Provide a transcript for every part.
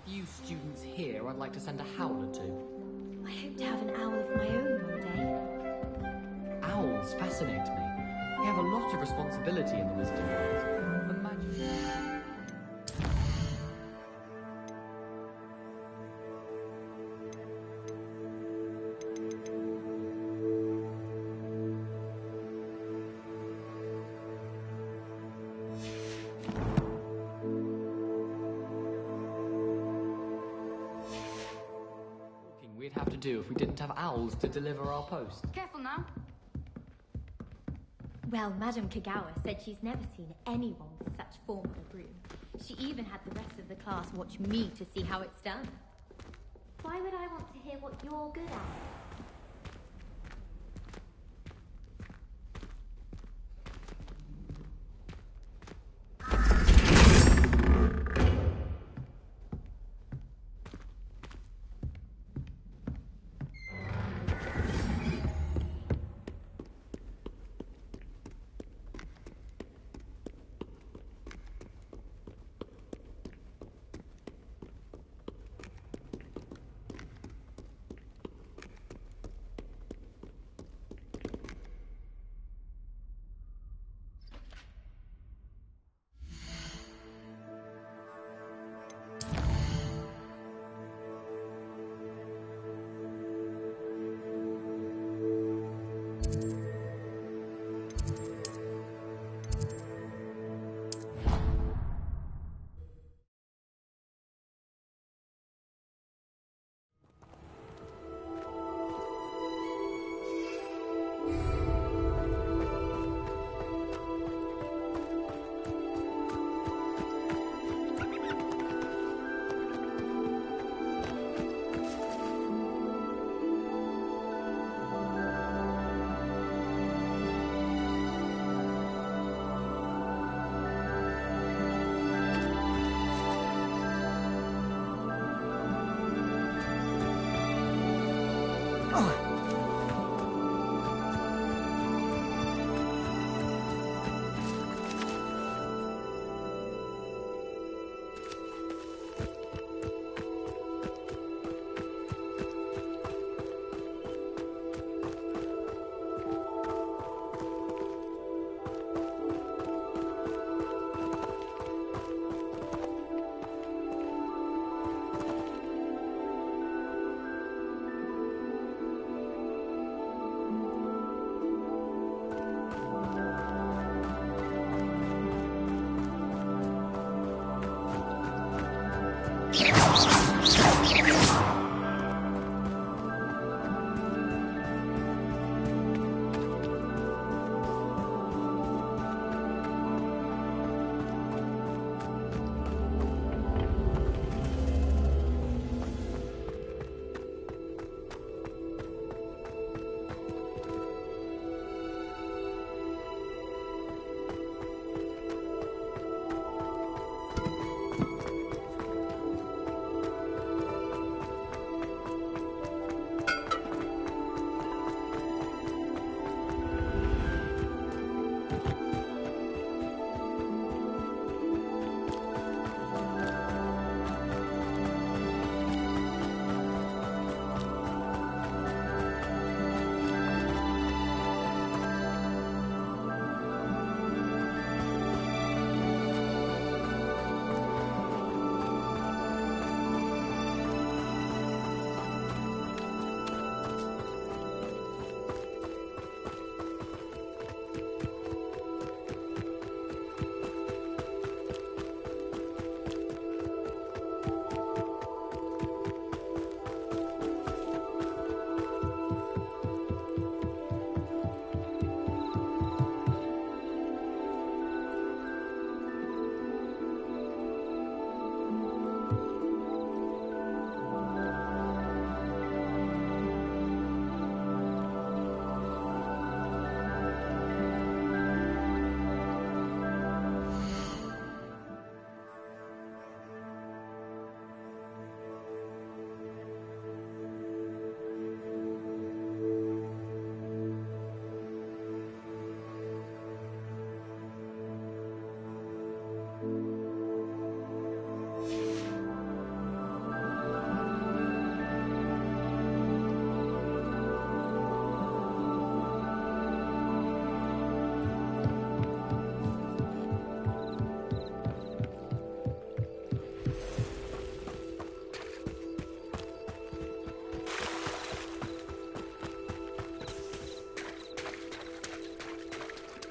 few students here I'd like to send a howler to. I hope to have an owl of my own one day. Owls fascinate me. They have a lot of responsibility in the wisdom world. Imagine... we'd have to do if we didn't have owls to deliver our post. Careful now. Well, Madame Kagawa said she's never seen anyone with such form on a broom. She even had the rest of the class watch me to see how it's done. Why would I want to hear what you're good at?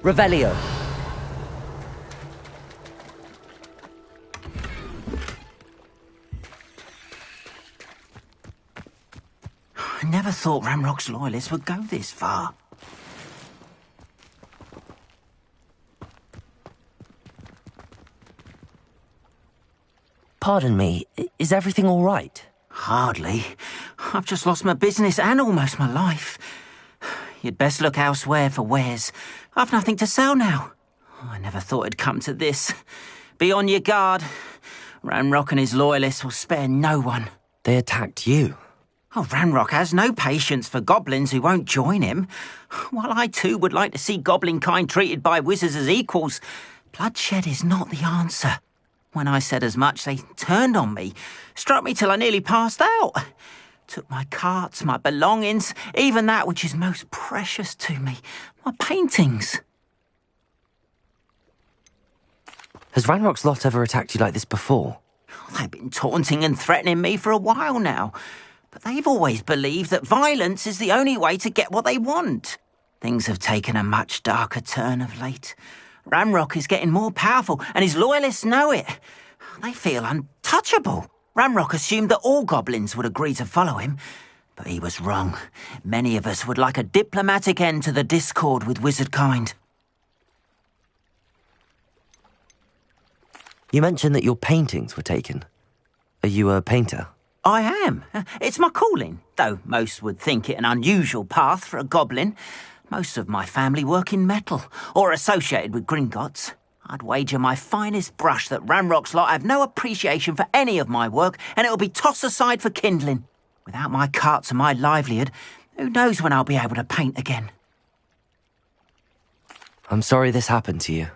Revelio. I never thought Ramrock's loyalists would go this far. Pardon me, is everything all right? Hardly. I've just lost my business and almost my life. You'd best look elsewhere for wares. I've nothing to sell now. I never thought it'd come to this. Be on your guard. Ranrock and his loyalists will spare no one. They attacked you. Oh, Ranrock has no patience for goblins who won't join him. While I too would like to see goblin kind treated by wizards as equals, bloodshed is not the answer. When I said as much, they turned on me, struck me till I nearly passed out. Took my carts, my belongings, even that which is most precious to me, my paintings. Has Ranrock's lot ever attacked you like this before? They've been taunting and threatening me for a while now, but they've always believed that violence is the only way to get what they want. Things have taken a much darker turn of late. Ranrock is getting more powerful, and his loyalists know it. They feel untouchable. Ranrock assumed that all goblins would agree to follow him, but he was wrong. Many of us would like a diplomatic end to the discord with wizard kind. You mentioned that your paintings were taken. Are you a painter? I am. It's my calling, though most would think it an unusual path for a goblin. Most of my family work in metal, or associated with Gringotts. I'd wager my finest brush that Ranrock's lot have no appreciation for any of my work, and it'll be tossed aside for kindling. Without my carts and my livelihood, who knows when I'll be able to paint again? I'm sorry this happened to you.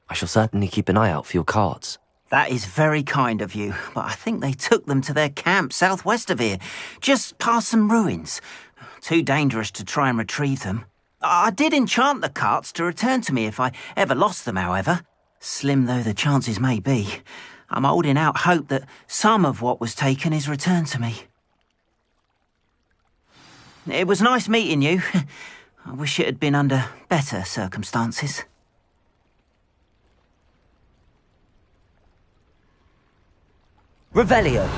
I shall certainly keep an eye out for your carts. That is very kind of you, but I think they took them to their camp southwest of here, just past some ruins. Too dangerous to try and retrieve them. I did enchant the carts to return to me if I ever lost them, however. Slim though the chances may be, I'm holding out hope that some of what was taken is returned to me. It was nice meeting you. I wish it had been under better circumstances. Revelio.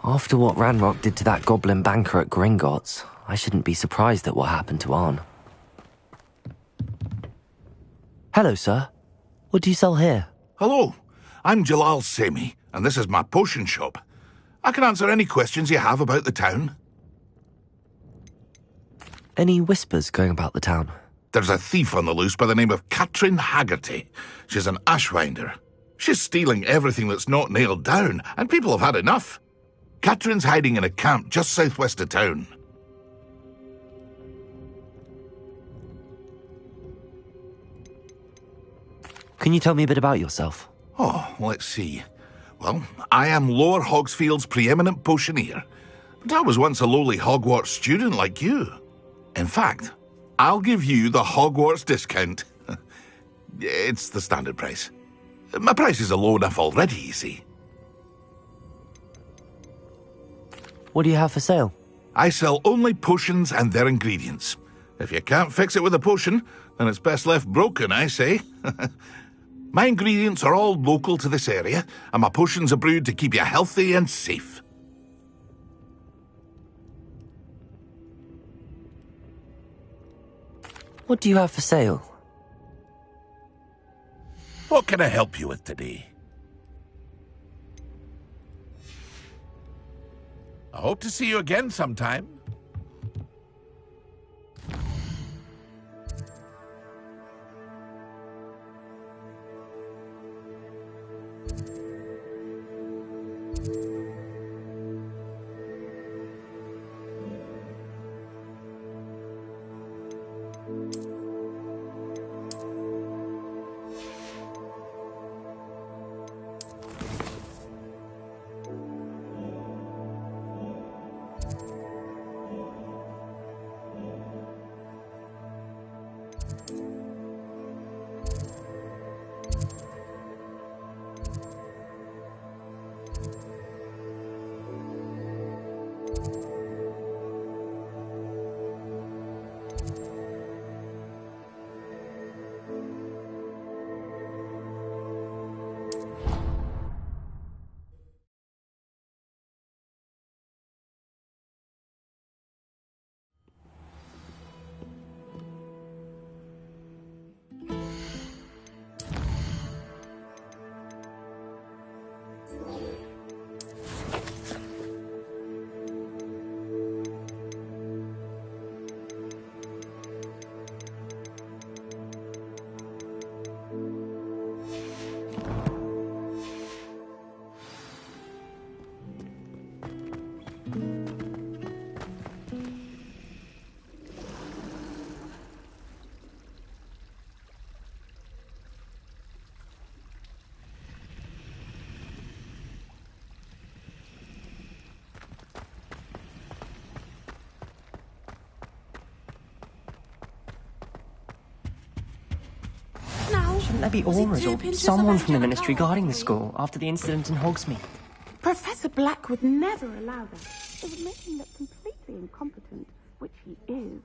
After what Ranrock did to that goblin banker at Gringotts, I shouldn't be surprised at what happened to Arn. Hello, sir. What do you sell here? Hello, I'm Jalal Semi, and this is my potion shop. I can answer any questions you have about the town. Any whispers going about the town? There's a thief on the loose by the name of Katrin Haggerty. She's an ashwinder. She's stealing everything that's not nailed down, and people have had enough. Katrin's hiding in a camp just southwest of town. Can you tell me a bit about yourself? Oh, let's see. Well, I am Lower Hogsfield's preeminent potioneer, but I was once a lowly Hogwarts student like you. In fact, I'll give you the Hogwarts discount. It's the standard price. My prices are low enough already, you see. What do you have for sale? I sell only potions and their ingredients. If you can't fix it with a potion, then it's best left broken, I say. My ingredients are all local to this area, and my potions are brewed to keep you healthy and safe. What do you have for sale? What can I help you with today? I hope to see you again sometime. there be Auras or someone from the Ministry guarding the school after the incident in Hogsmeade? Professor Black would never allow that. It would make him look completely incompetent, which he is.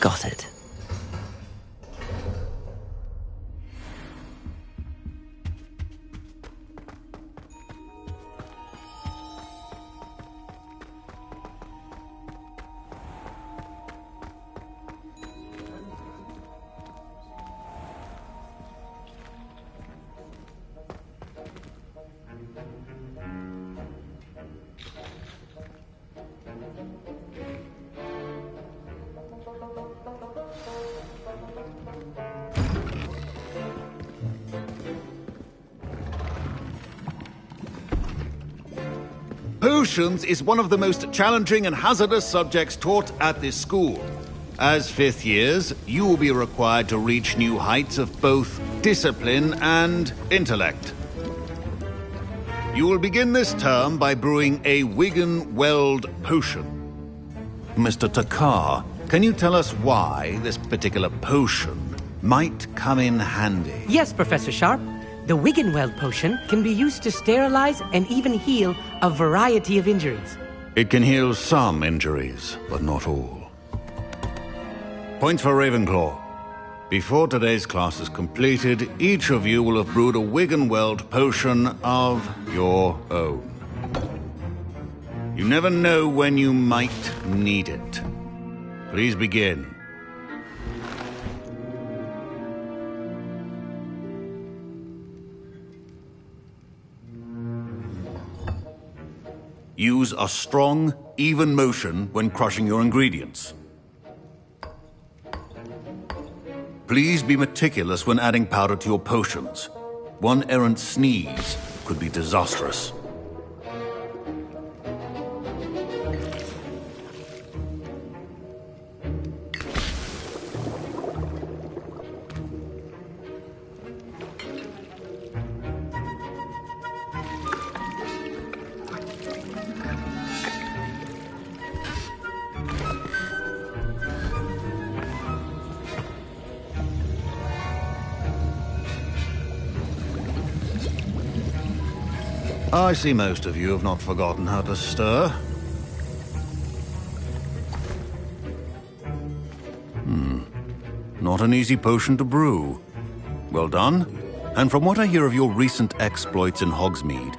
Got it. Potions is one of the most challenging and hazardous subjects taught at this school. As fifth years, you will be required to reach new heights of both discipline and intellect. You will begin this term by brewing a Wiggenweld potion. Mr. Takar, can you tell us why this particular potion might come in handy? Yes, Professor Sharp. The Wiggenweld potion can be used to sterilize and even heal a variety of injuries. It can heal some injuries, but not all. Points for Ravenclaw. Before today's class is completed, each of you will have brewed a Wiggenweld potion of your own. You never know when you might need it. Please begin. Use a strong, even motion when crushing your ingredients. Please be meticulous when adding powder to your potions. One errant sneeze could be disastrous. I see most of you have not forgotten how to stir. Not an easy potion to brew. Well done. And from what I hear of your recent exploits in Hogsmeade,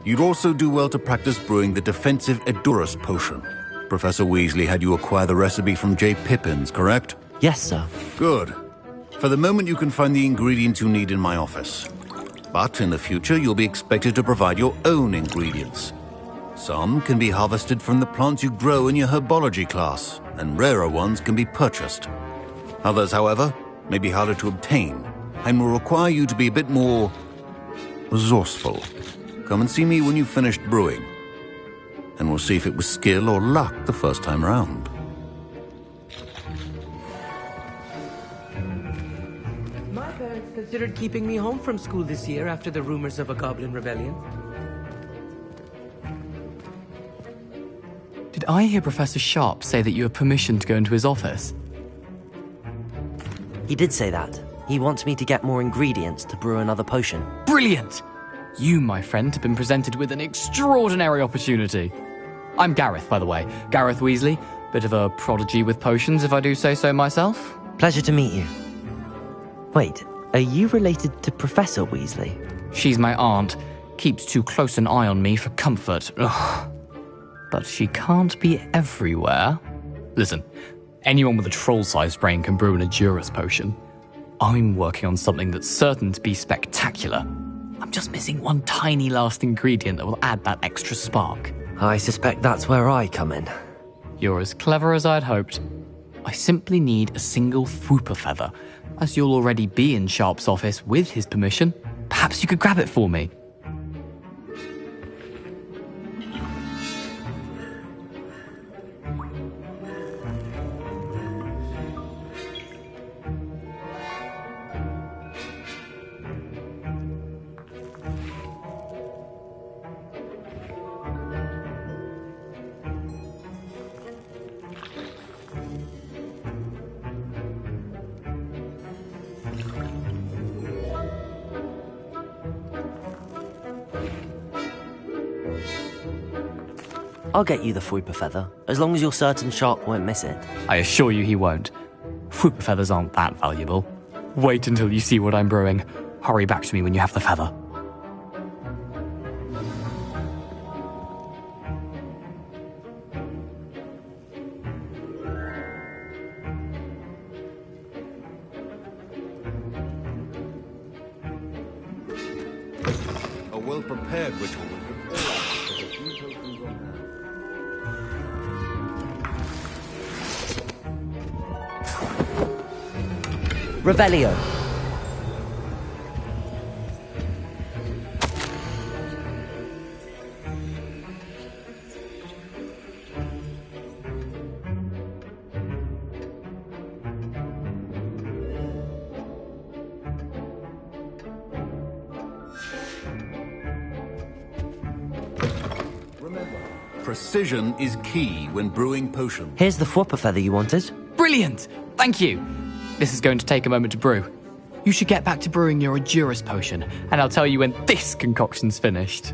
you'd also do well to practice brewing the defensive Edurus potion. Professor Weasley had you acquire the recipe from J. Pippins, correct? Yes, sir. Good. For the moment, you can find the ingredients you need in my office. But in the future, you'll be expected to provide your own ingredients. Some can be harvested from the plants you grow in your herbology class, and rarer ones can be purchased. Others, however, may be harder to obtain, and will require you to be a bit more resourceful. Come and see me when you've finished brewing, and we'll see if it was skill or luck the first time round. My parents considered keeping me home from school this year after the rumors of a goblin rebellion. Did I hear Professor Sharp say that you have permission to go into his office? He did say that. He wants me to get more ingredients to brew another potion. Brilliant! You, my friend, have been presented with an extraordinary opportunity. I'm Gareth, by the way. Gareth Weasley. Bit of a prodigy with potions, if I do say so myself. Pleasure to meet you. Wait, are you related to Professor Weasley? She's my aunt. Keeps too close an eye on me for comfort. Ugh. But she can't be everywhere. Listen, anyone with a troll-sized brain can brew an Edurus potion. I'm working on something that's certain to be spectacular. I'm just missing one tiny last ingredient that will add that extra spark. I suspect that's where I come in. You're as clever as I'd hoped. I simply need a single Fwooper feather. As you'll already be in Sharp's office with his permission, perhaps you could grab it for me. I'll get you the Fwooper feather, as long as you're certain Sharp won't miss it. I assure you he won't. Fwooper feathers aren't that valuable. Wait until you see what I'm brewing. Hurry back to me when you have the feather. A well-prepared ritual. Revelio. Remember, precision is key when brewing potions. Here's the Fwooper feather you wanted. Brilliant! Thank you! This is going to take a moment to brew. You should get back to brewing your Edurus potion, and I'll tell you when this concoction's finished.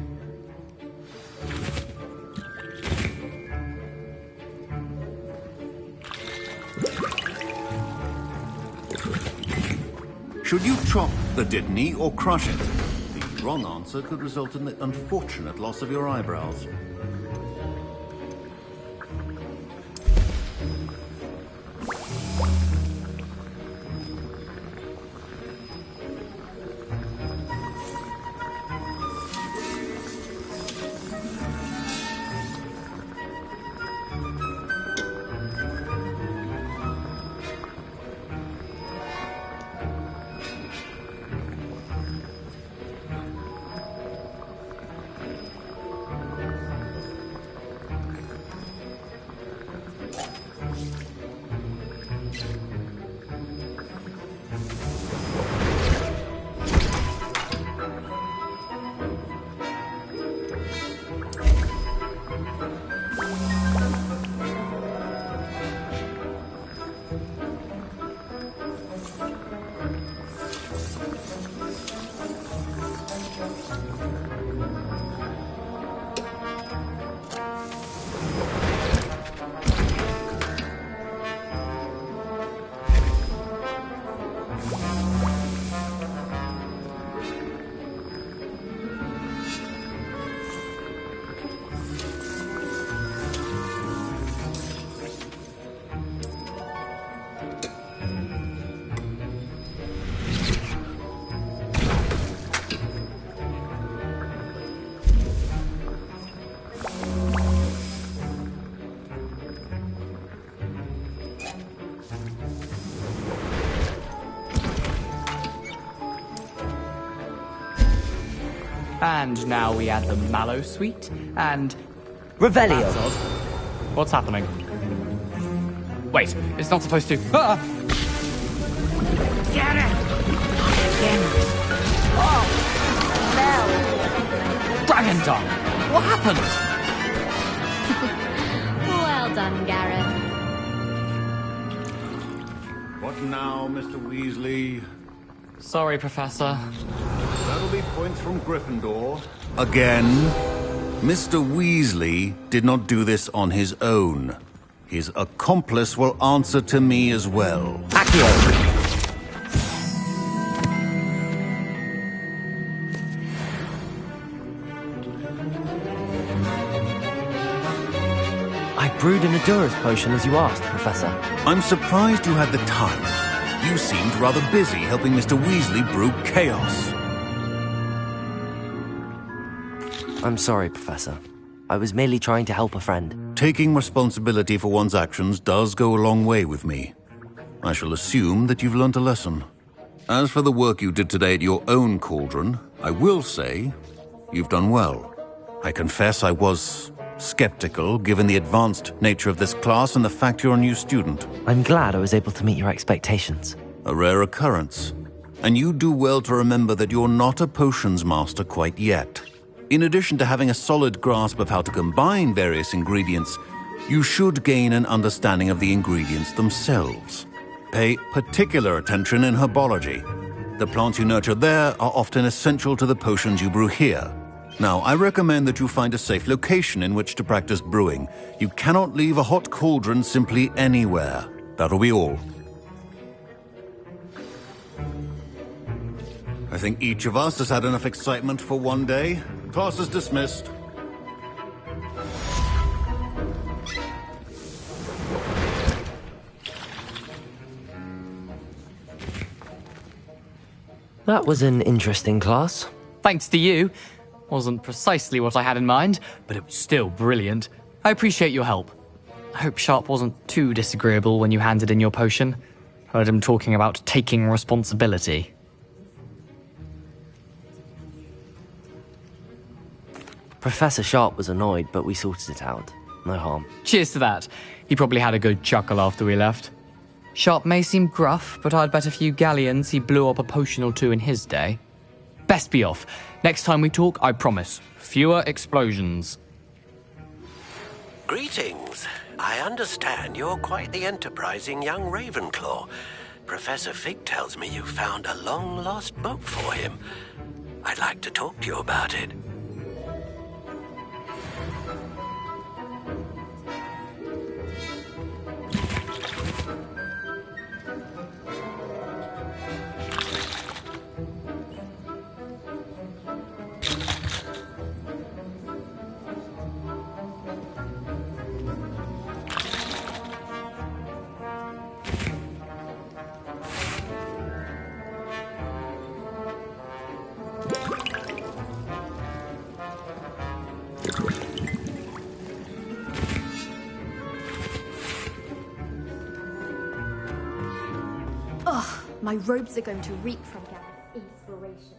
Should you chop the Didney or crush it? The wrong answer could result in the unfortunate loss of your eyebrows. And now we add the Mallow Sweet, and... Revelio. That's odd. What's happening? Wait, it's not supposed to... Ah! Get it! Again. Oh, no! Dragon Tongue! What happened? Well done, Gareth. What now, Mr. Weasley? Sorry, Professor. That'll be points from Gryffindor. Again. Mr. Weasley did not do this on his own. His accomplice will answer to me as well. Accio! I brewed an Adura's potion as you asked, Professor. I'm surprised you had the time. You seemed rather busy helping Mr. Weasley brew chaos. I'm sorry, Professor. I was merely trying to help a friend. Taking responsibility for one's actions does go a long way with me. I shall assume that you've learnt a lesson. As for the work you did today at your own cauldron, I will say you've done well. I confess I was skeptical, given the advanced nature of this class and the fact you're a new student. I'm glad I was able to meet your expectations. A rare occurrence. And you do well to remember that you're not a potions master quite yet. In addition to having a solid grasp of how to combine various ingredients, you should gain an understanding of the ingredients themselves. Pay particular attention in herbology. The plants you nurture there are often essential to the potions you brew here. Now, I recommend that you find a safe location in which to practice brewing. You cannot leave a hot cauldron simply anywhere. That'll be all. I think each of us has had enough excitement for one day. Class is dismissed. That was an interesting class. Thanks to you. Wasn't precisely what I had in mind, but it was still brilliant. I appreciate your help. I hope Sharp wasn't too disagreeable when you handed in your potion. Heard him talking about taking responsibility. Professor Sharp was annoyed, but we sorted it out. No harm. Cheers to that. He probably had a good chuckle after we left. Sharp may seem gruff, but I'd bet a few galleons he blew up a potion or two in his day. Best be off. Next time we talk, I promise, fewer explosions. Greetings. I understand you're quite the enterprising young Ravenclaw. Professor Fig tells me you found a long-lost book for him. I'd like to talk to you about it. My robes are going to reek from Gareth's inspiration.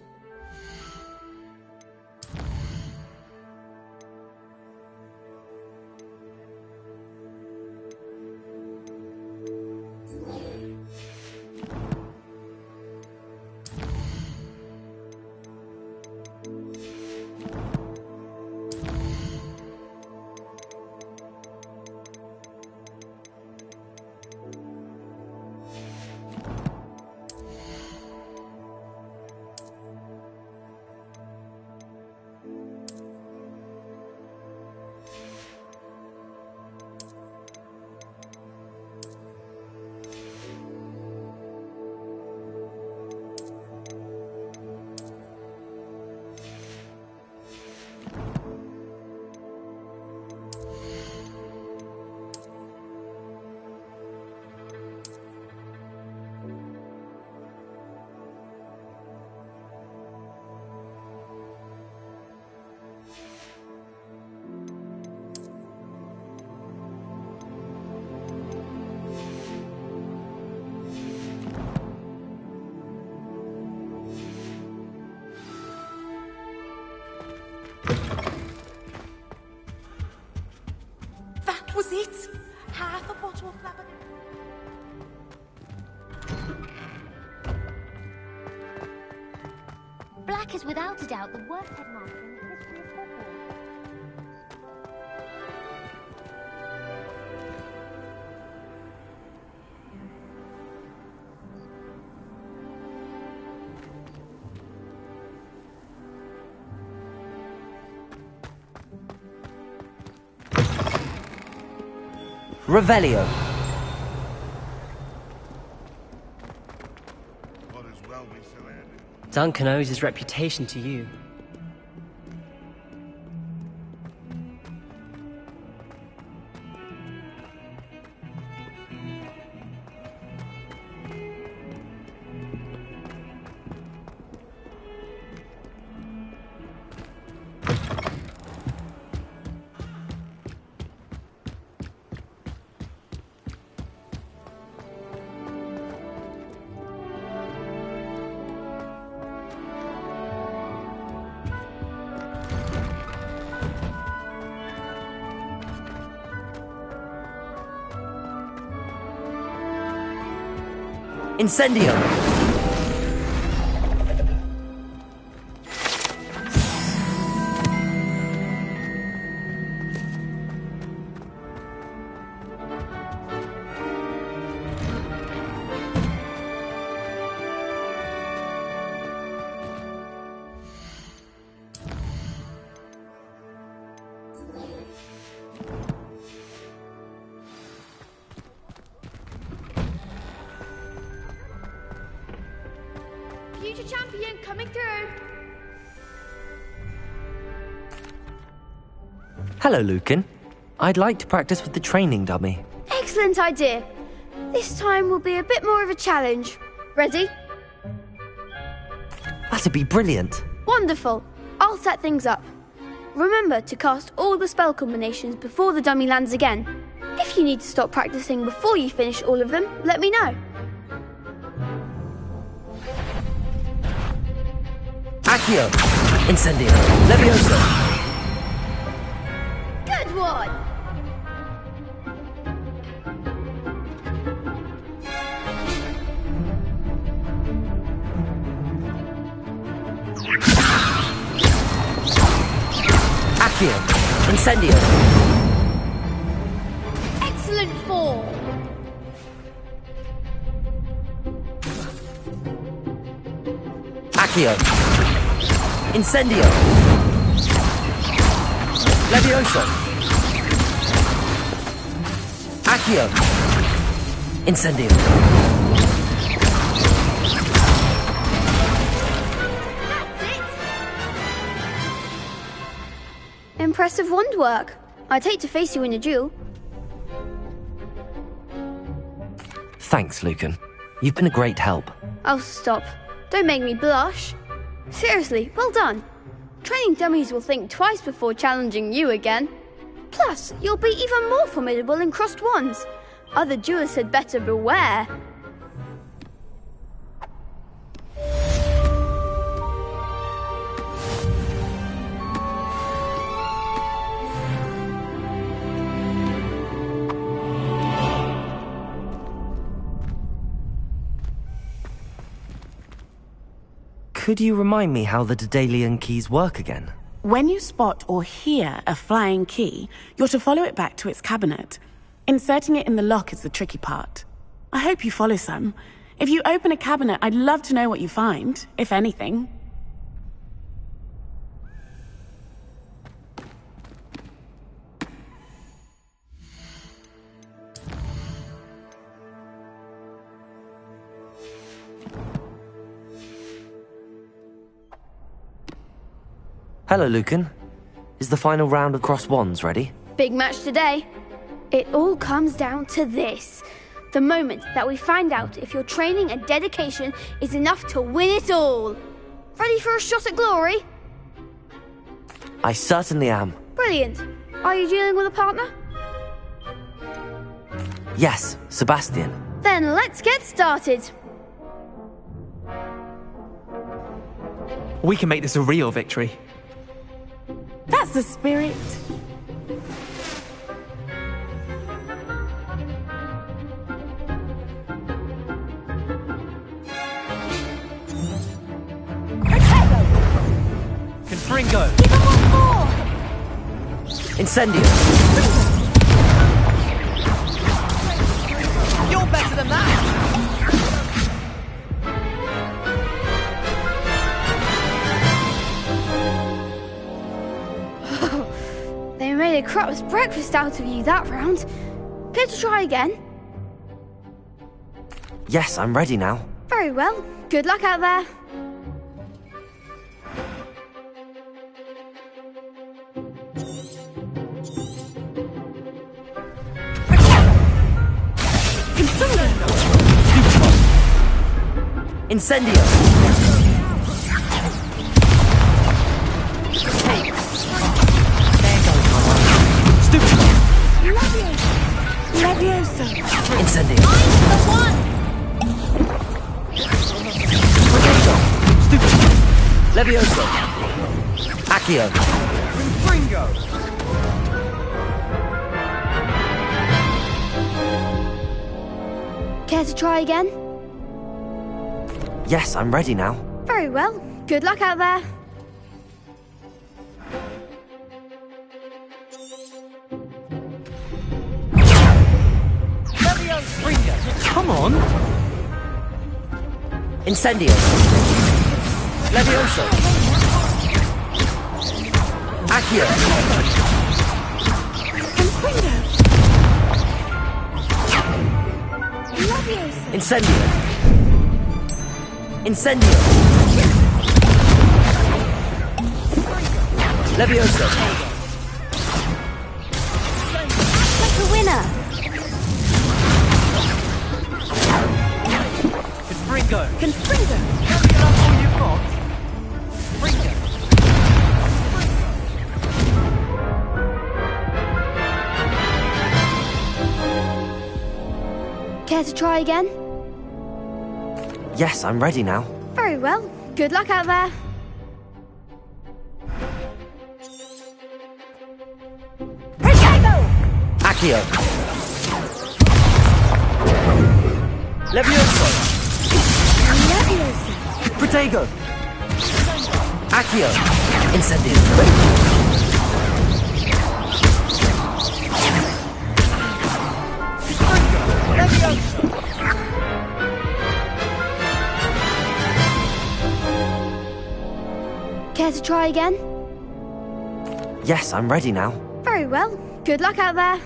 That was it! Half a bottle of lavender. Black is without a doubt the worst headmaster in the history of Hogwarts. Revelio. Duncan owes his reputation to you. Incendio! Future champion coming through. Hello, Lucan. I'd like to practice with the training dummy. Excellent idea. This time will be a bit more of a challenge. Ready? That'd be brilliant. Wonderful. I'll set things up. Remember to cast all the spell combinations before the dummy lands again. If you need to stop practicing before you finish all of them, let me know. Accio! Incendio! Levioso! Good one! Accio! Incendio! Excellent form! Accio! Incendio! Levioso! Accio! Incendio! Impressive wand work. I'd hate to face you in a duel. Thanks, Lucan. You've been a great help. Oh, stop. Don't make me blush. Seriously, well done. Training dummies will think twice before challenging you again. Plus, you'll be even more formidable in crossed wands. Other duelists had better beware. Could you remind me how the Daedalian keys work again? When you spot or hear a flying key, you're to follow it back to its cabinet. Inserting it in the lock is the tricky part. I hope you follow some. If you open a cabinet, I'd love to know what you find, if anything. Hello, Lucan. Is the final round of cross wands ready? Big match today. It all comes down to this. The moment that we find out if your training and dedication is enough to win it all. Ready for a shot at glory? I certainly am. Brilliant. Are you dealing with a partner? Yes, Sebastian. Then let's get started. We can make this a real victory. That's the spirit. Confringo! Give him one more! Incendio! You're better than that! They made a crap's breakfast out of you that round. Care to try again? Yes, I'm ready now. Very well. Good luck out there. Incendio! Levioso! Incendio! Levioso! Accio! Ringo! Care to try again? Yes, I'm ready now. Very well. Good luck out there. Ringo! Come on! Incendio! Levioso! Accio! Incendio! Incendio! Levioso! That's a winner. Ringo! Confringo! That's all you've got? Ringo! Care to try again? Yes, I'm ready now. Very well. Good luck out there. Accio! Levioso! Protego! Accio! Incendio! Care to try again? Yes, I'm ready now. Very well. Good luck out there.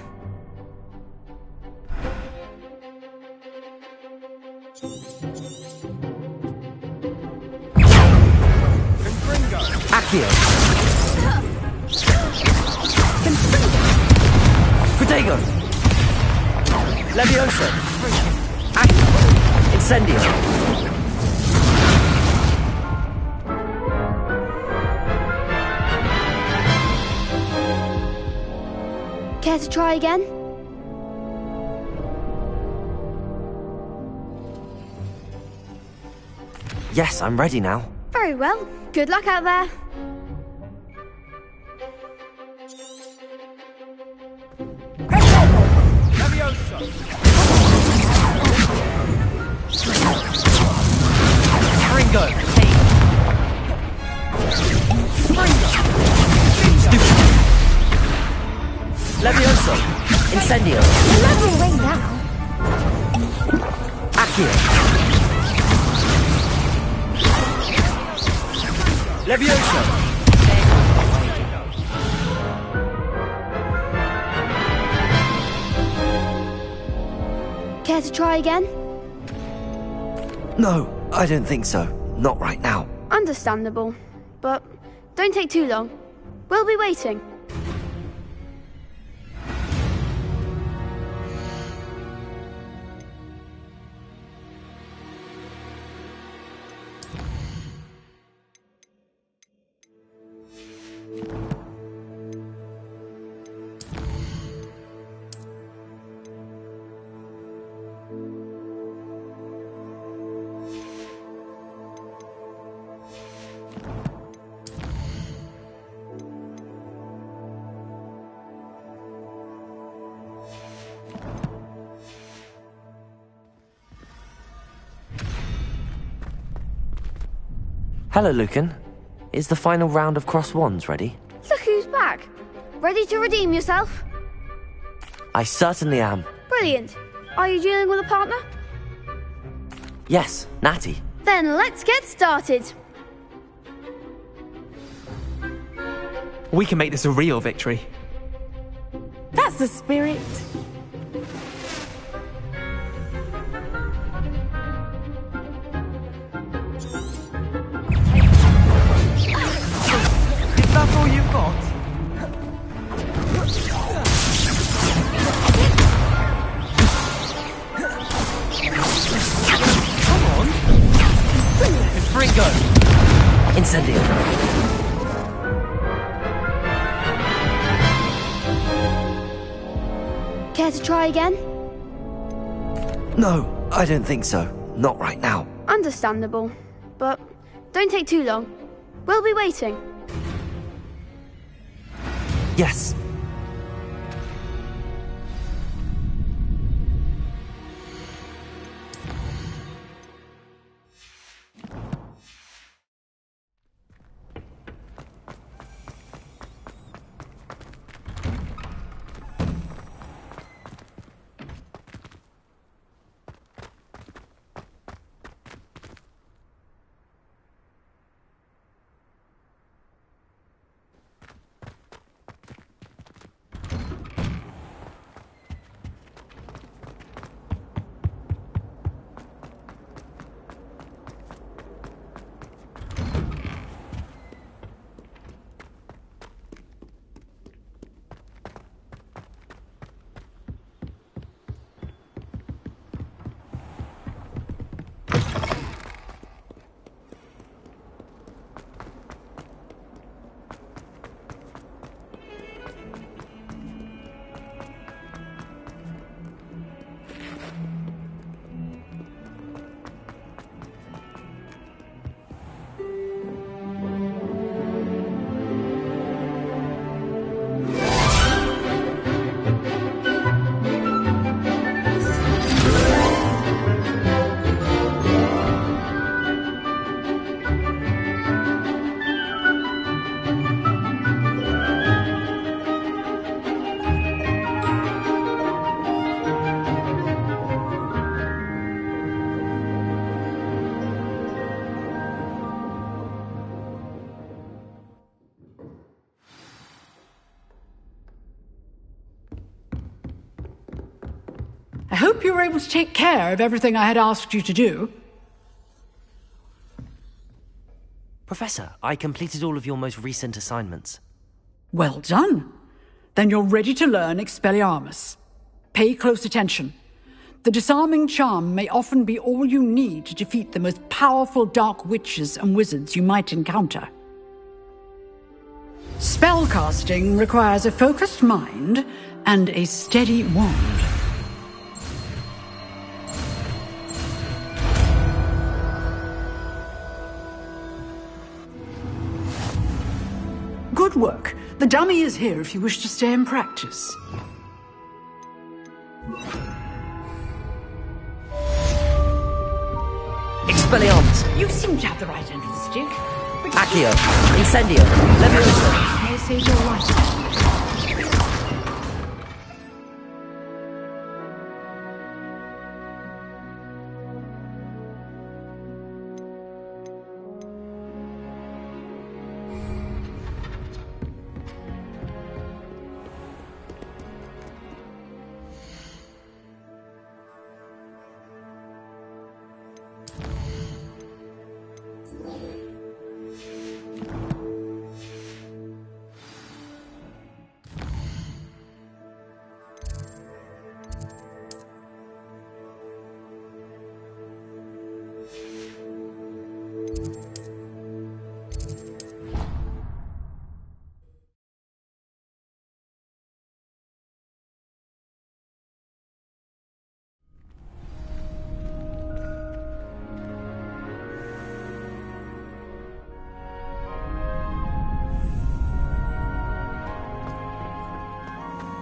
Accio! Protego! Levioso! Incendio! Care to try again? Yes, I'm ready now. Very well. Good luck out there. Levioso! Ringo! Levioso! Incendio! Level ring now. Accio! Levioso! Care to try again? No, I don't think so. Not right now. Understandable. But don't take too long. We'll be waiting. Hello, Lucan. Is the final round of Cross Wands ready? Look who's back. Ready to redeem yourself? I certainly am. Brilliant. Are you dealing with a partner? Yes, Natty. Then let's get started. We can make this a real victory. That's the spirit. Gringo! Incendio. Care to try again? No, I don't think so. Not right now. Understandable. But don't take too long. We'll be waiting. Yes. I hope you were able to take care of everything I had asked you to do. Professor, I completed all of your most recent assignments. Well done. Then you're ready to learn Expelliarmus. Pay close attention. The disarming charm may often be all you need to defeat the most powerful dark witches and wizards you might encounter. Spellcasting requires a focused mind and a steady wand. Good work. The dummy is here if you wish to stay and practice. Expelliarmus! You seem to have the right end of the stick. Accio! Incendio! Leviosa! May say you're right.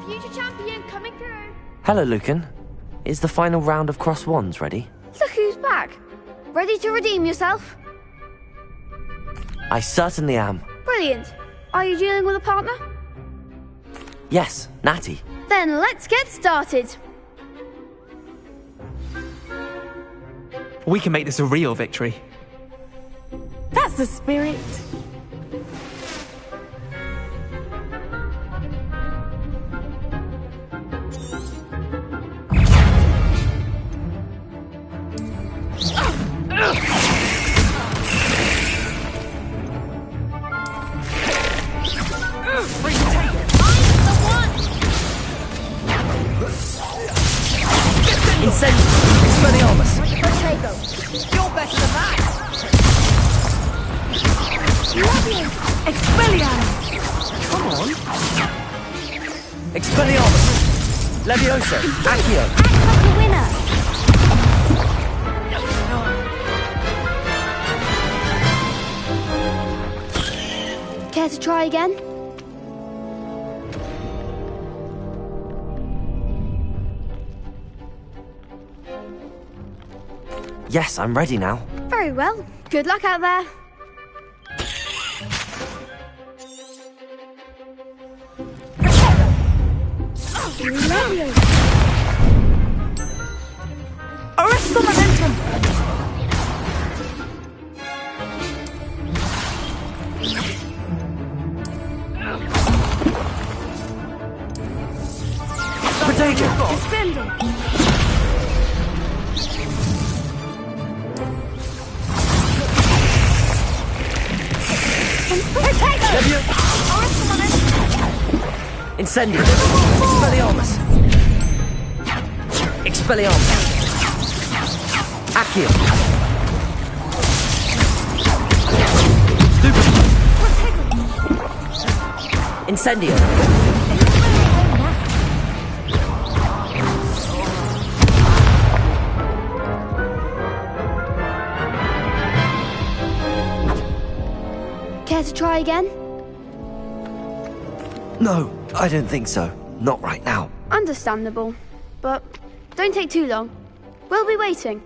Future champion coming through. Hello, Lucan. Is the final round of Cross Wands ready? Look who's back. Ready to redeem yourself? I certainly am. Brilliant. Are you dealing with a partner? Yes, Natty. Then let's get started. We can make this a real victory. That's the spirit. Incendio! Expelliarmus! Protego. You're better than that! Expelliarmus! Come on. Expelliarmus! Levioso! Accio! Act like a winner! Care to try again? Yes, I'm ready now. Very well. Good luck out there. Arresto momentum! Protego! Defendo! Levio! Arresto momentum! Incendio! Expelliarmus! Expelliarmus! Accio! Incendio! Care to try again? No, I don't think so. Not right now. Understandable. But don't take too long. We'll be waiting.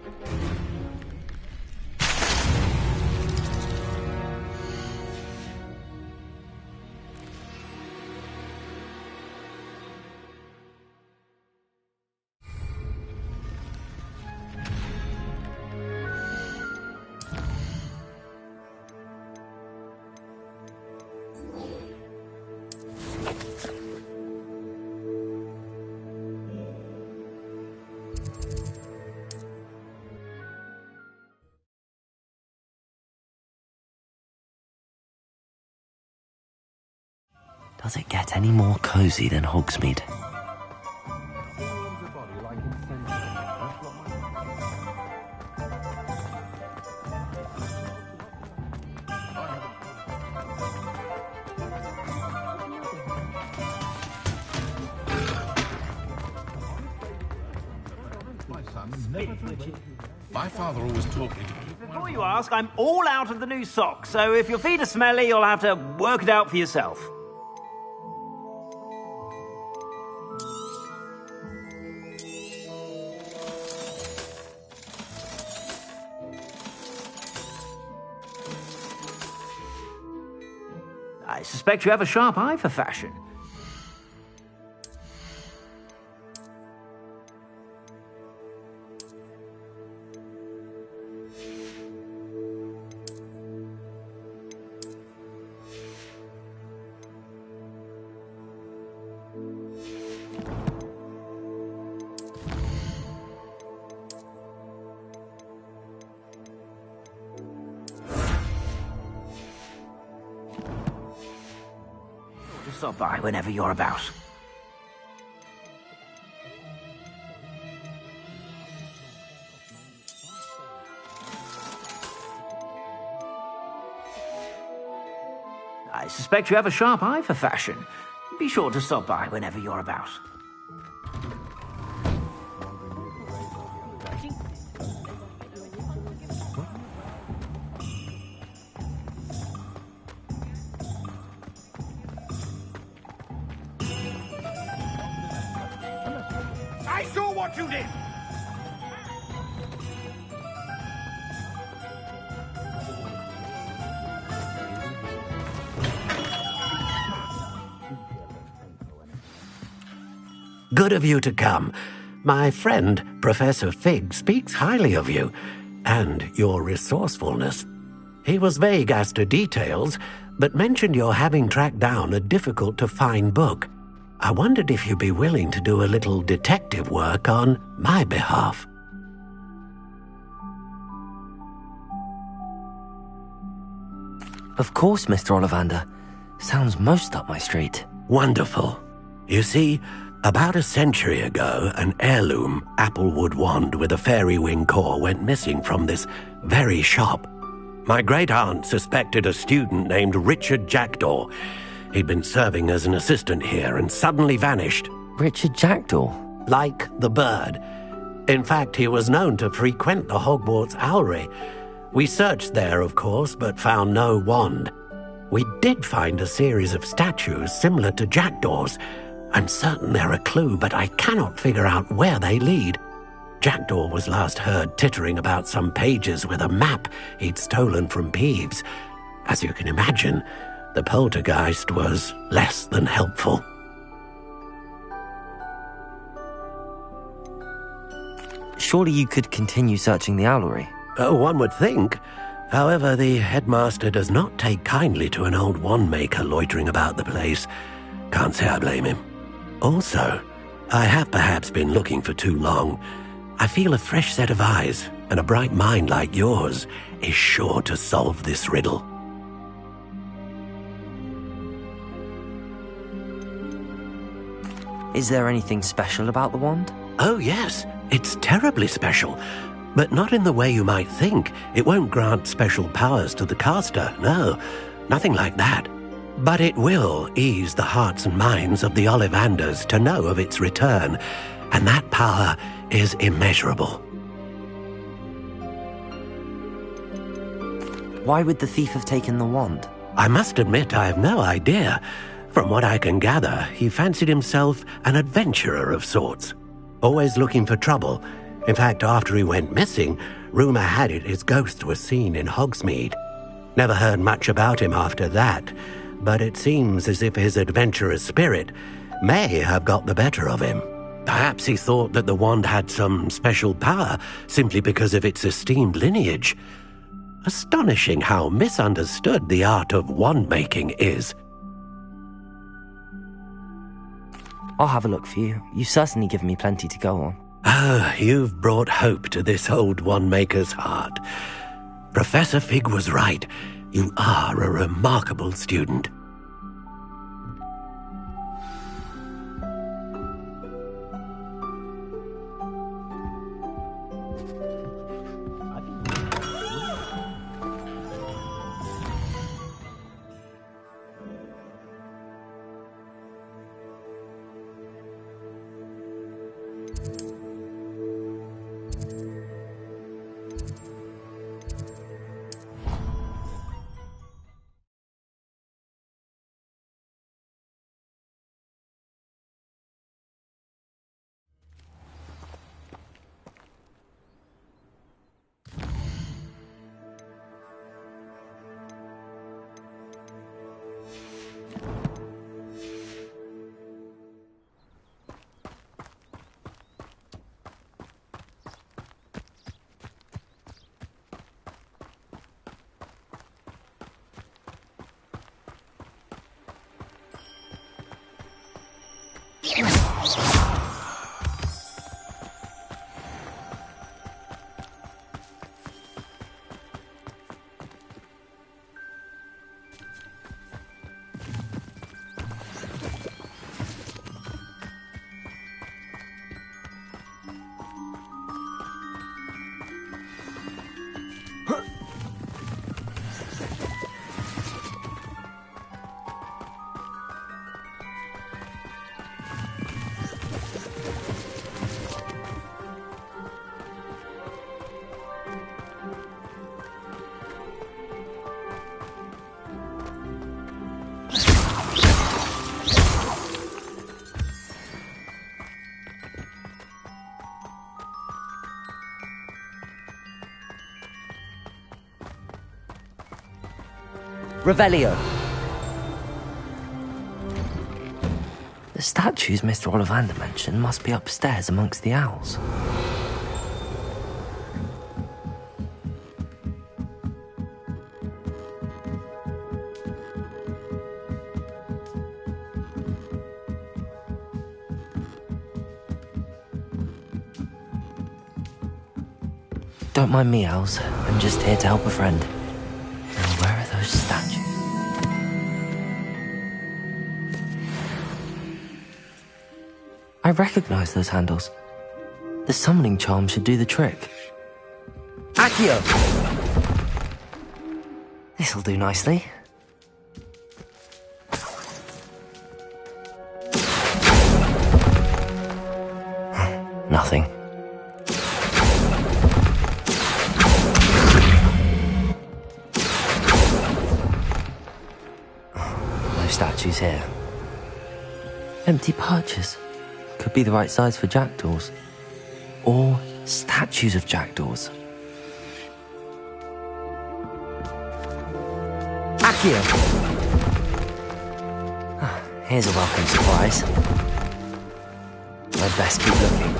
Does it get any more cozy than Hogsmeade? My father always taught me to keep Before you ask, I'm all out of the new socks, so if your feet are smelly, you'll have to work it out for yourself. I suspect you have a sharp eye for fashion. Stop by whenever you're about. I suspect you have a sharp eye for fashion. Be sure to stop by whenever you're about. I saw what you did! Good of you to come. My friend, Professor Fig, speaks highly of you, and your resourcefulness. He was vague as to details, but mentioned your having tracked down a difficult-to-find book. I wondered if you'd be willing to do a little detective work on my behalf. Of course, Mr. Ollivander. Sounds most up my street. Wonderful. You see, about a century ago, an heirloom applewood wand with a fairy wing core went missing from this very shop. My great-aunt suspected a student named Richard Jackdaw. He'd been serving as an assistant here and suddenly vanished. Richard Jackdaw? Like the bird. In fact, he was known to frequent the Hogwarts Owlery. We searched there, of course, but found no wand. We did find a series of statues similar to Jackdaw's. I'm certain they're a clue, but I cannot figure out where they lead. Jackdaw was last heard tittering about some pages with a map he'd stolen from Peeves. As you can imagine, the poltergeist was less than helpful. Surely you could continue searching the Owlery. Oh, one would think. However, the headmaster does not take kindly to an old wand-maker loitering about the place. Can't say I blame him. Also, I have perhaps been looking for too long. I feel a fresh set of eyes, and a bright mind like yours is sure to solve this riddle. Is there anything special about the wand? Oh, yes. It's terribly special. But not in the way you might think. It won't grant special powers to the caster, no. Nothing like that. But it will ease the hearts and minds of the Ollivanders to know of its return, and that power is immeasurable. Why would the thief have taken the wand? I must admit I have no idea. From what I can gather, he fancied himself an adventurer of sorts. Always looking for trouble. In fact, after he went missing, rumor had it his ghost was seen in Hogsmeade. Never heard much about him after that, but it seems as if his adventurous spirit may have got the better of him. Perhaps he thought that the wand had some special power simply because of its esteemed lineage. Astonishing how misunderstood the art of wand-making is. I'll have a look for you. You've certainly given me plenty to go on. Ah, you've brought hope to this old wand-maker's heart. Professor Fig was right. You are a remarkable student. Revelio. The statues Mr. Ollivander mentioned must be upstairs amongst the owls. Don't mind me, owls. I'm just here to help a friend. Now, where are those statues? I recognize those handles. The summoning charm should do the trick. Accio! This'll do nicely. Nothing. No statues here. Empty perches. Could be the right size for jackdaws. Or statues of jackdaws. Accio! Here's a welcome surprise. I'd best keep looking.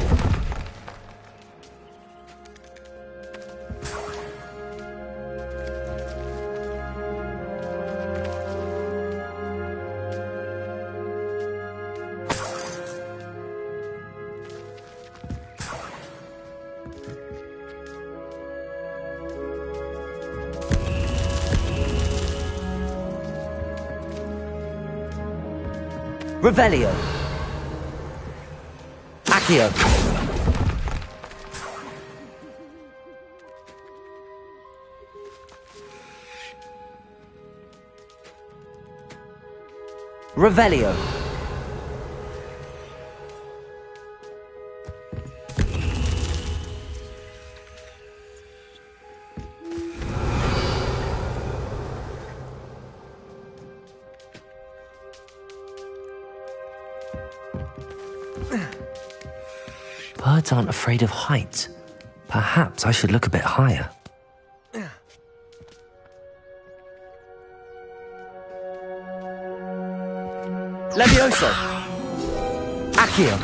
Revelio. Accio. Revelio. Birds aren't afraid of heights. Perhaps I should look a bit higher. Levioso! Accio!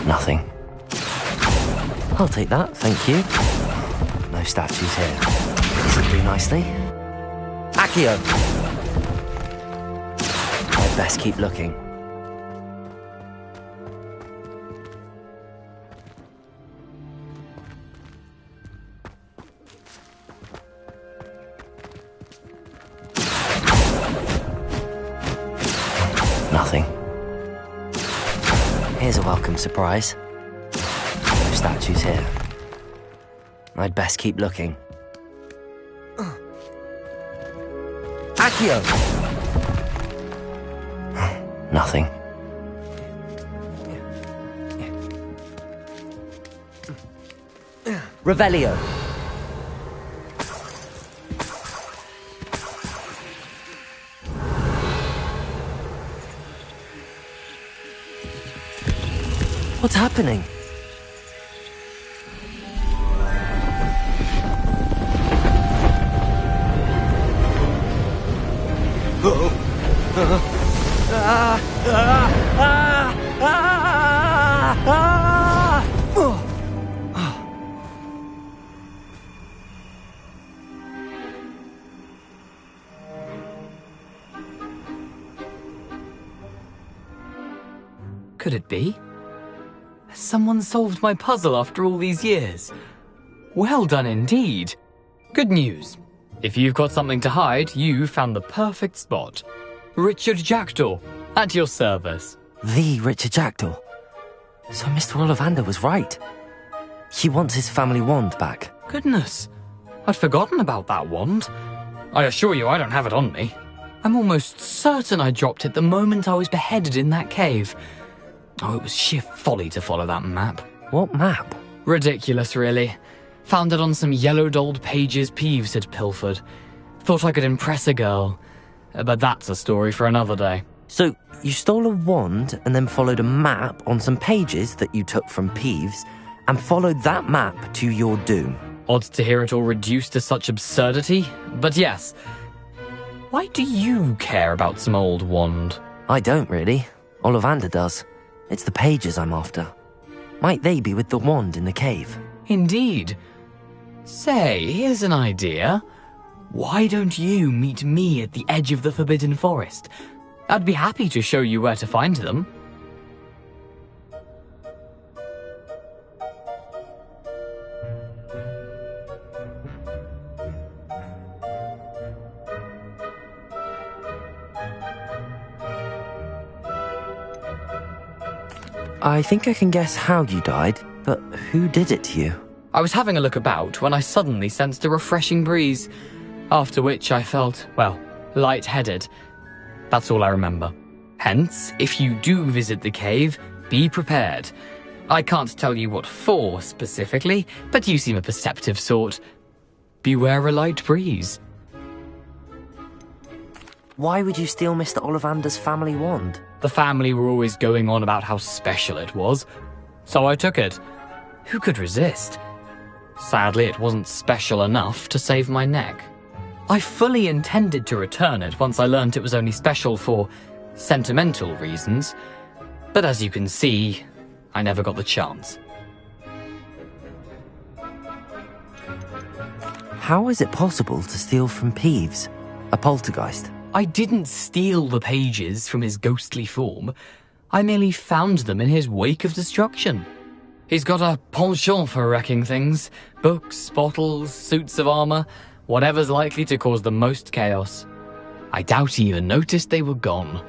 Nothing. I'll take that, thank you. No statues here. This'll do nicely. Accio! I'd best keep looking. Nothing. Here's a welcome surprise. No statues here. I'd best keep looking. Accio! Nothing. Revelio. What's happening? Could it be? Has someone solved my puzzle after all these years? Well done indeed. Good news. If you've got something to hide, you found the perfect spot. Richard Jackdaw, at your service. The Richard Jackdaw. So Mr. Ollivander was right. He wants his family wand back. Goodness, I'd forgotten about that wand. I assure you I don't have it on me. I'm almost certain I dropped it the moment I was beheaded in that cave. Oh, it was sheer folly to follow that map. What map? Ridiculous, really. Found it on some yellowed old pages Peeves had pilfered. Thought I could impress a girl. But that's a story for another day. So, you stole a wand and then followed a map on some pages that you took from Peeves and followed that map to your doom. Odd to hear it all reduced to such absurdity, but yes. Why do you care about some old wand? I don't, really. Ollivander does. It's the pages I'm after. Might they be with the wand in the cave? Indeed. Say, here's an idea. Why don't you meet me at the edge of the Forbidden Forest? I'd be happy to show you where to find them. I think I can guess how you died, but who did it to you? I was having a look about when I suddenly sensed a refreshing breeze, after which I felt, well, lightheaded. That's all I remember. Hence, if you do visit the cave, be prepared. I can't tell you what for specifically, but you seem a perceptive sort. Beware a light breeze. Why would you steal Mr. Ollivander's family wand? The family were always going on about how special it was, so I took it. Who could resist? Sadly, it wasn't special enough to save my neck. I fully intended to return it once I learned it was only special for sentimental reasons, but as you can see, I never got the chance. How is it possible to steal from Peeves, a poltergeist? I didn't steal the pages from his ghostly form. I merely found them in his wake of destruction. He's got a penchant for wrecking things. Books, bottles, suits of armor, whatever's likely to cause the most chaos. I doubt he even noticed they were gone.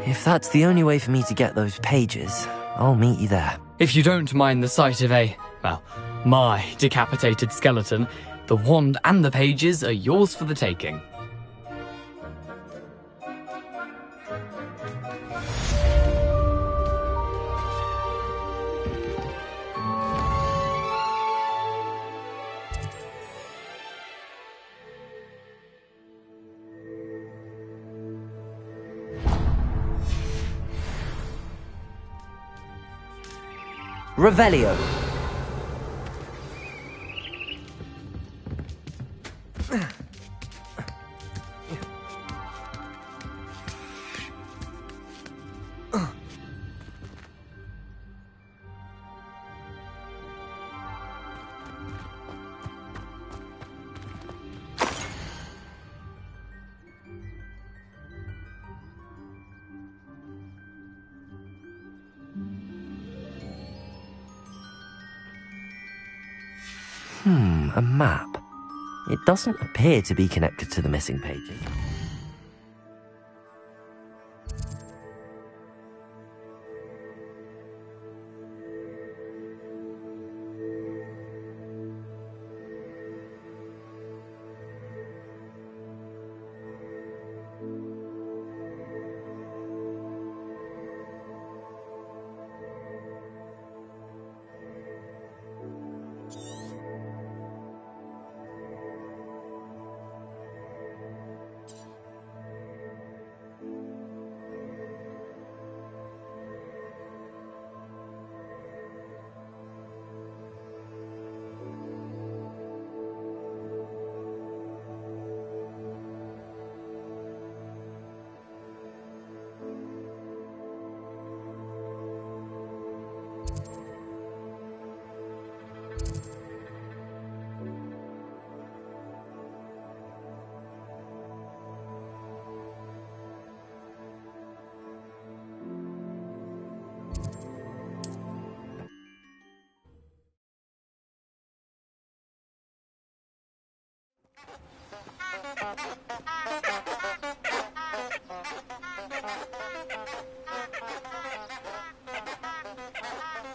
If that's the only way for me to get those pages, I'll meet you there. If you don't mind the sight of my decapitated skeleton, the wand and the pages are yours for the taking. Revelio. A map. It doesn't appear to be connected to the missing pages.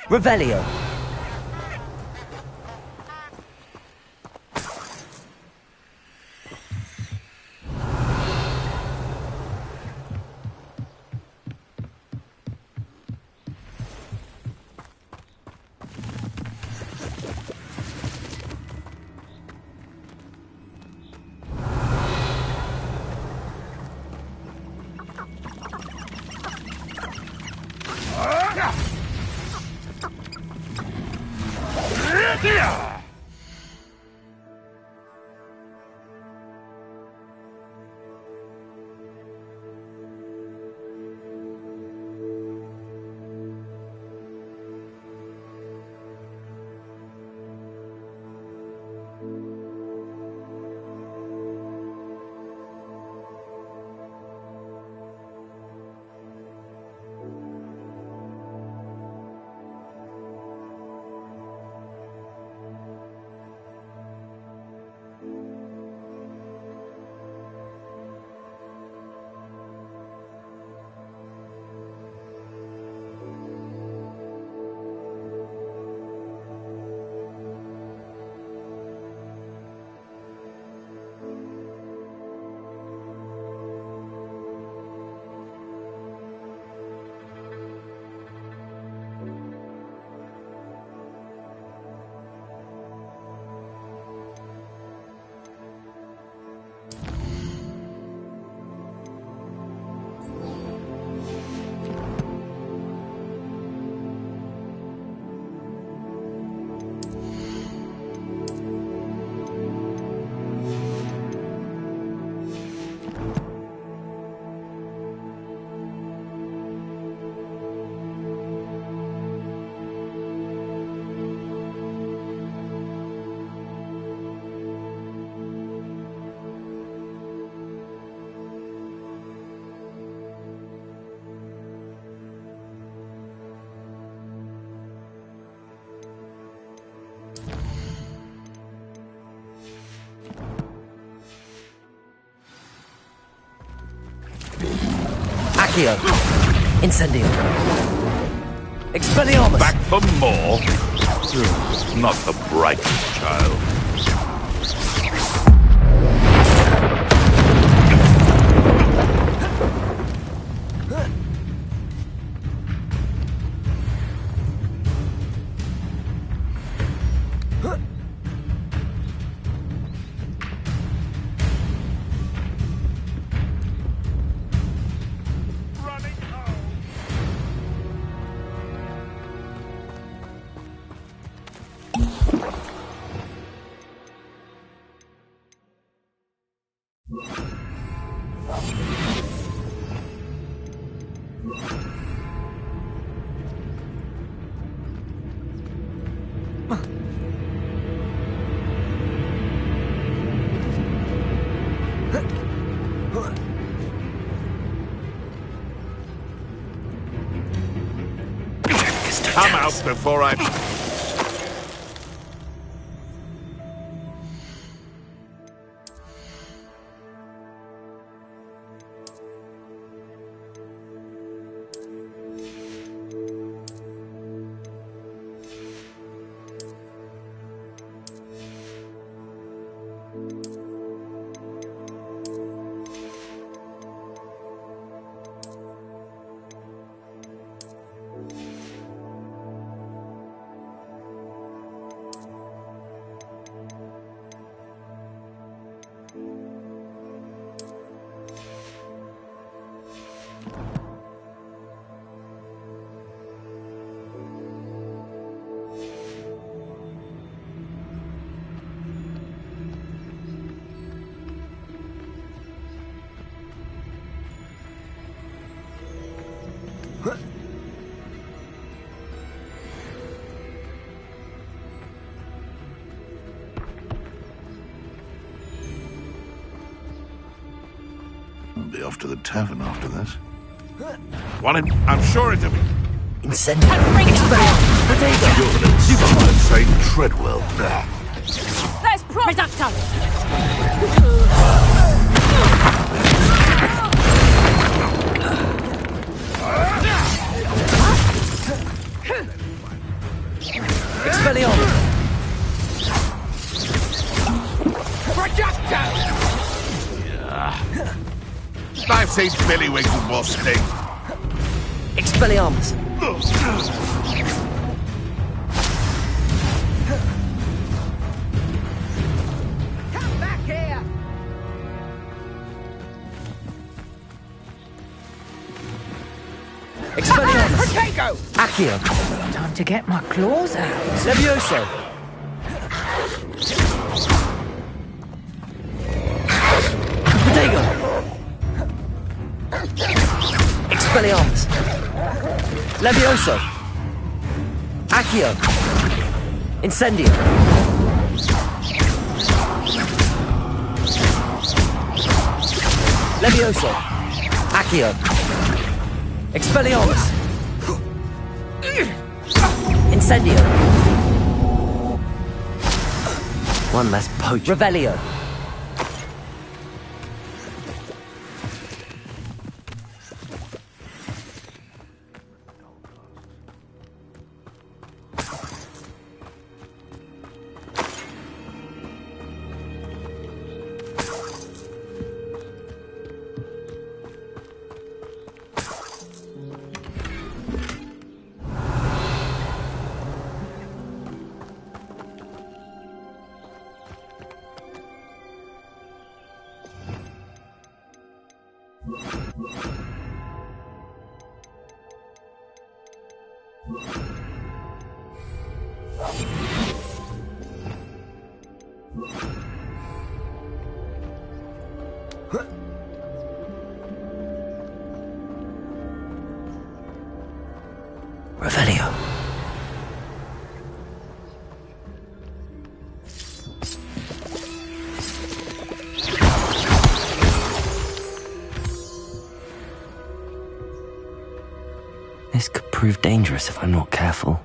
Revelio. Accio. Incendio. Expelliarmus. Back for more? Not the brightest child. Come out before I... I'll be off to the tavern after this. I'm sure it'll be... Incendio. Expelliarmus. Potato. You're a little super insane Treadwell. Let's Reducto. Expelliarmus. I've seen Billywigs with more sting. Expelliarmus. Come back here! Expelliarmus. Protego! Accio. Time to get my claws out. Levioso. Potato. Expelliarmus. Levioso. Accio. Incendio. Levioso. Accio. Expelliarmus. Incendio. One less poach. Revelio. Revelio. This could prove dangerous if I'm not careful.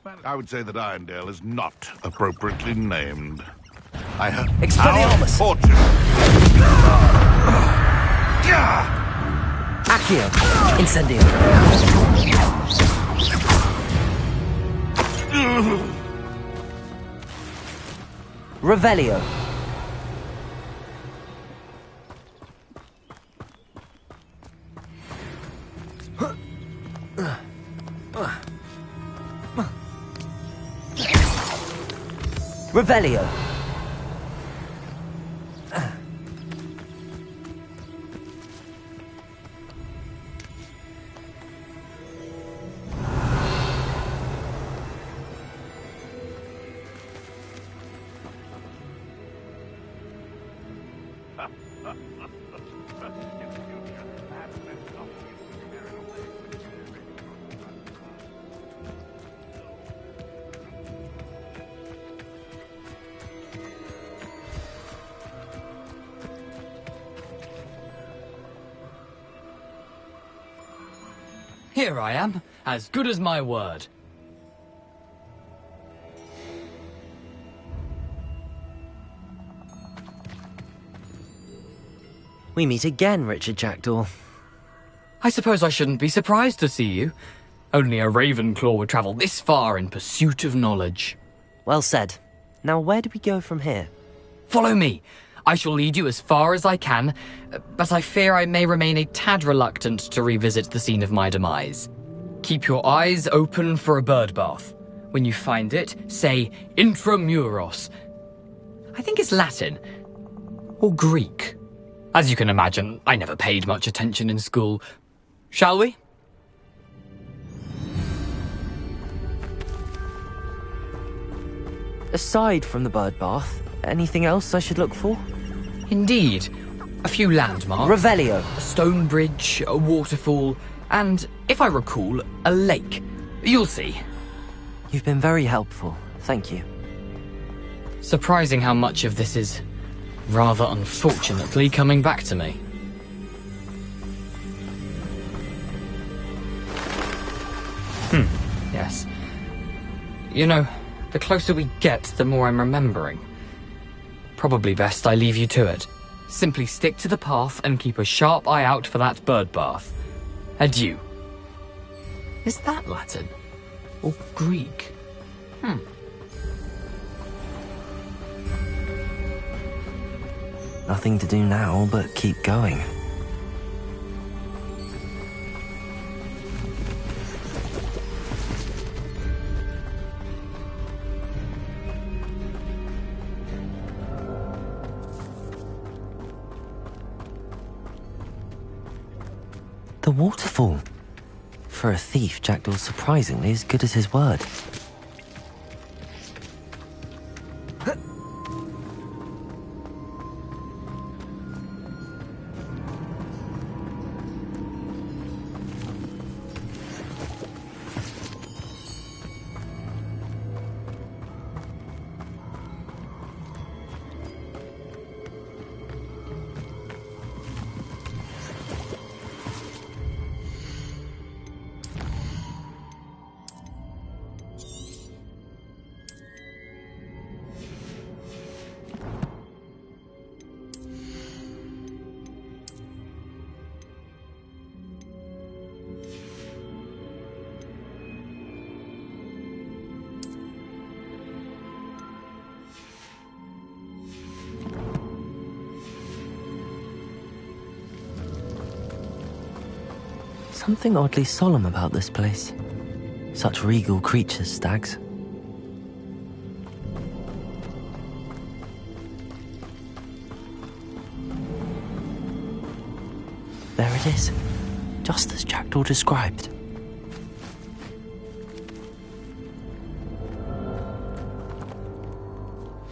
I would say that Irondale is not appropriately named. I have Expelliarmus! fortune. Accio! Incendio! Revelio! Revelio! Here I am, as good as my word. We meet again, Richard Jackdaw. I suppose I shouldn't be surprised to see you. Only a Ravenclaw would travel this far in pursuit of knowledge. Well said. Now where do we go from here? Follow me. I shall lead you as far as I can, but I fear I may remain a tad reluctant to revisit the scene of my demise. Keep your eyes open for a bird bath. When you find it, say Intramuros. I think it's Latin. Or Greek. As you can imagine, I never paid much attention in school. Shall we? Aside from the bird bath, anything else I should look for? Indeed. A few landmarks. Revelio. A stone bridge, a waterfall, and, if I recall, a lake. You'll see. You've been very helpful. Thank you. Surprising how much of this is, rather unfortunately, coming back to me. Yes. You know, the closer we get, the more I'm remembering. Probably best I leave you to it. Simply stick to the path and keep a sharp eye out for that bird bath. Adieu. Is that Latin? Or Greek? Nothing to do now but keep going. The waterfall. For a thief, Jackdaw's surprisingly as good as his word. Something oddly solemn about this place. Such regal creatures, stags. There it is, just as Jackdaw described.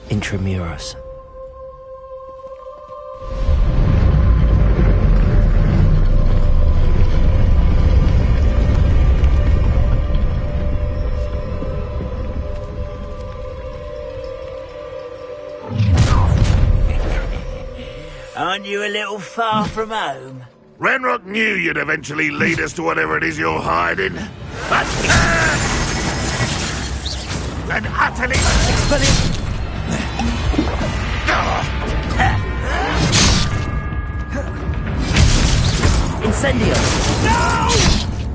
Intramuros. Aren't you a little far from home? Renrock knew you'd eventually lead us to whatever it is you're hiding. But and utterly... Incendio!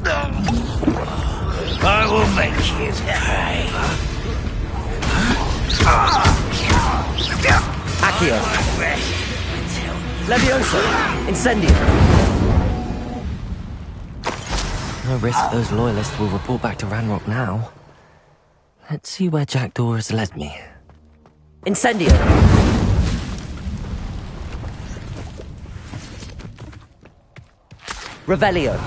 No! I will make you pay. Accio! Levioso! Incendio! No risk those loyalists will report back to Ranrock now. Let's see where Jackdaw has led me. Incendio! Revelio!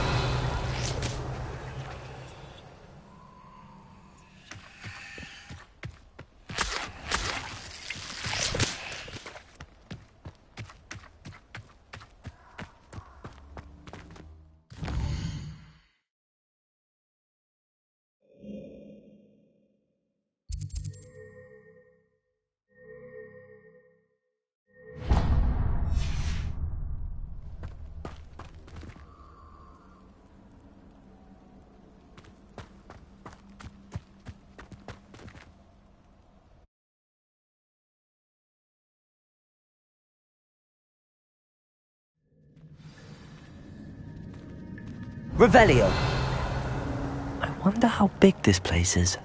Revelio! I wonder how big this place is.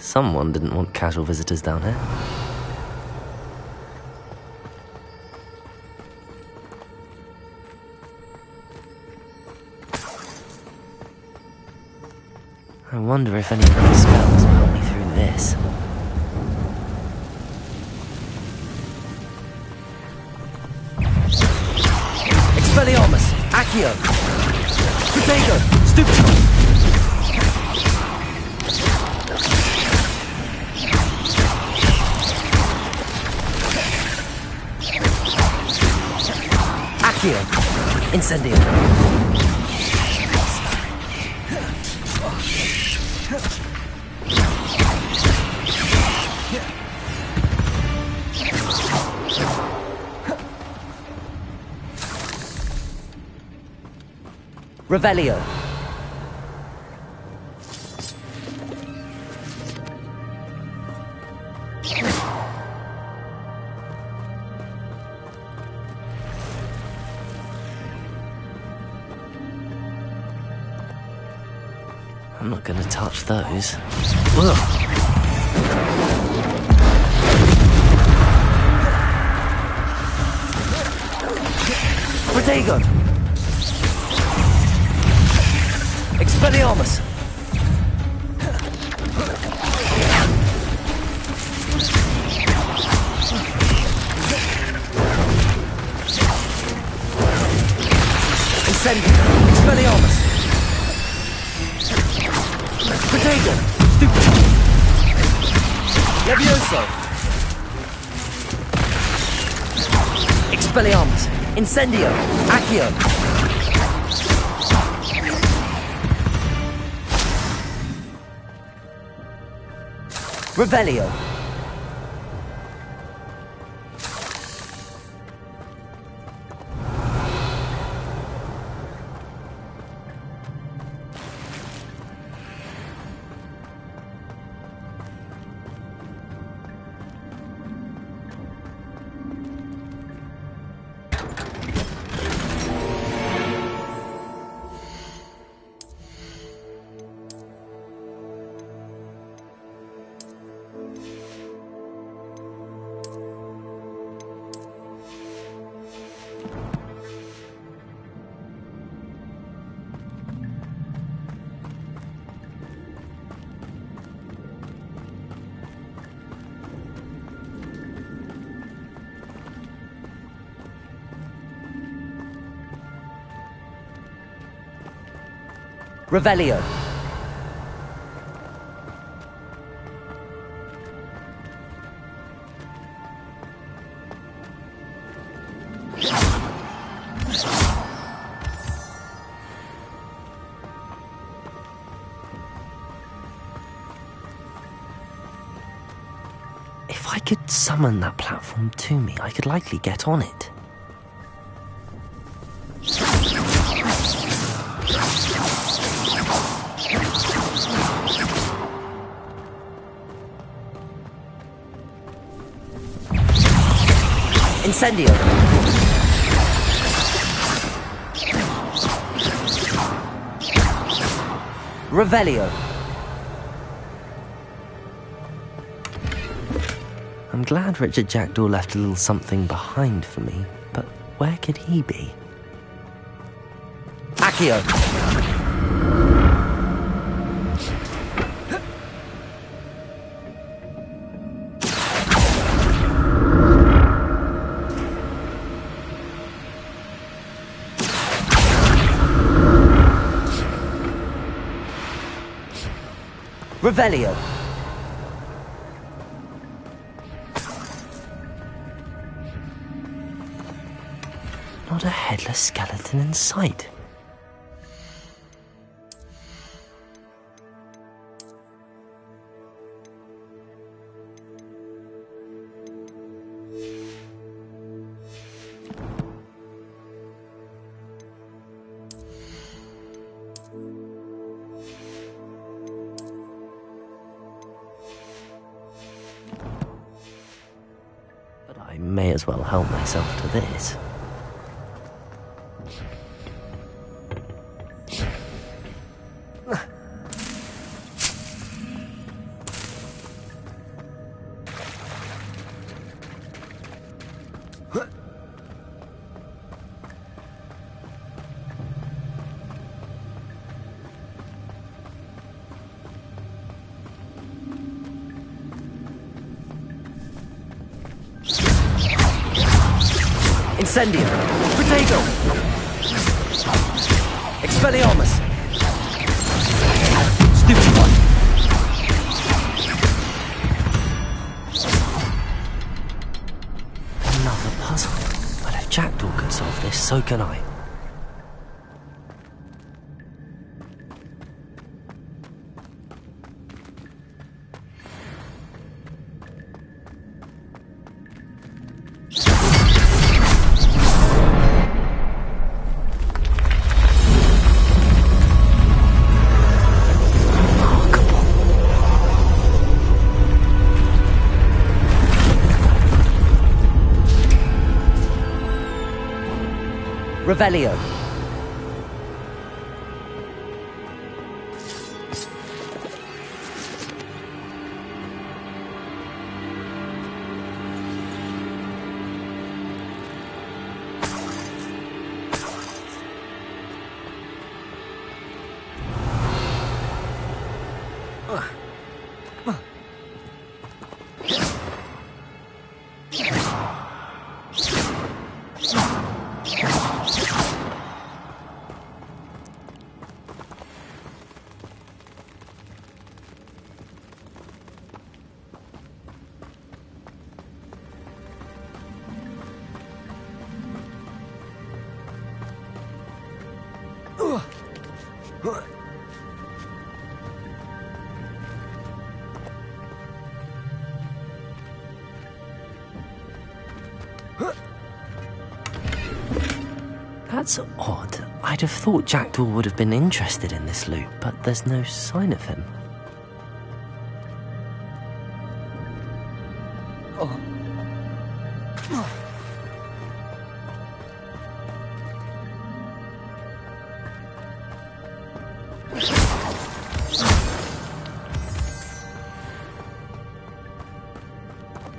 Someone didn't want casual visitors down here. I wonder if any of my spells will help me through this. Expelliarmus! Accio! Potato! Stupid! Accio! Incendio! Revelio! I'm not gonna touch those. Ugh. Protego! Expelliarmus! Incendio! Expelliarmus! Potato! Stupid! Levioso! Expelliarmus! Incendio! Accio! Revelio! Revelio. If I could summon that platform to me, I could likely get on it. Incendio. Revelio. I'm glad Richard Jackdaw left a little something behind for me, but where could he be? Accio. Revelio. Not a headless skeleton in sight. But I may as well help myself to this. Incendio! Protego! Expelliarmus! Stupid one! Another puzzle. But if Jackdaw can solve this, so can I. Revelio. That's odd. I'd have thought Jackdaw would have been interested in this loot, but there's no sign of him.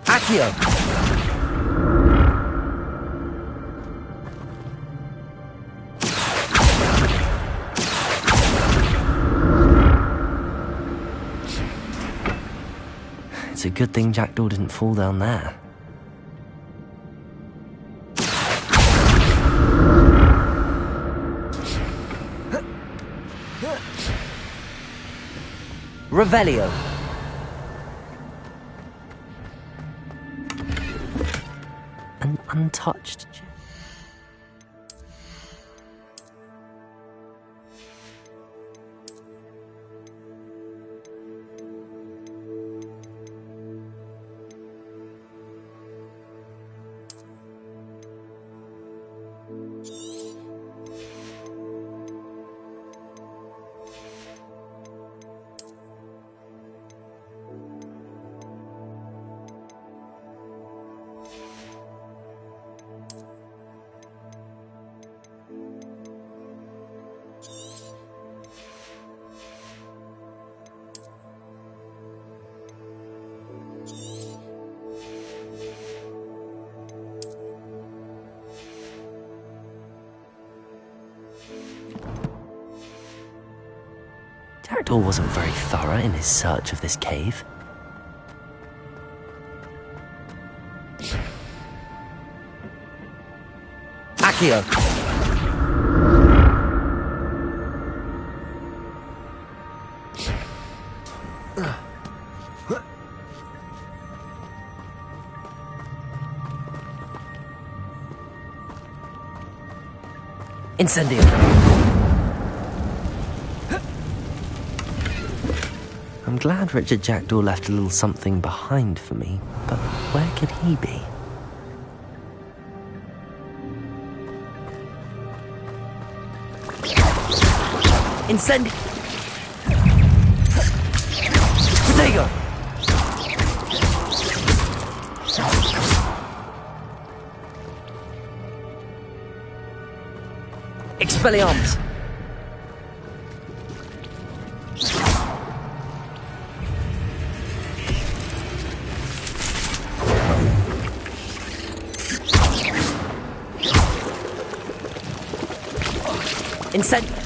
Accio! It's a good thing Jackdaw didn't fall down there. Revelio. An untouched gem. Jackdaw wasn't very thorough in his search of this cave. Accio! Incendio! I'm glad Richard Jackdaw left a little something behind for me, but where could he be? Incendio! Protego! Expelliarmus! Incendio!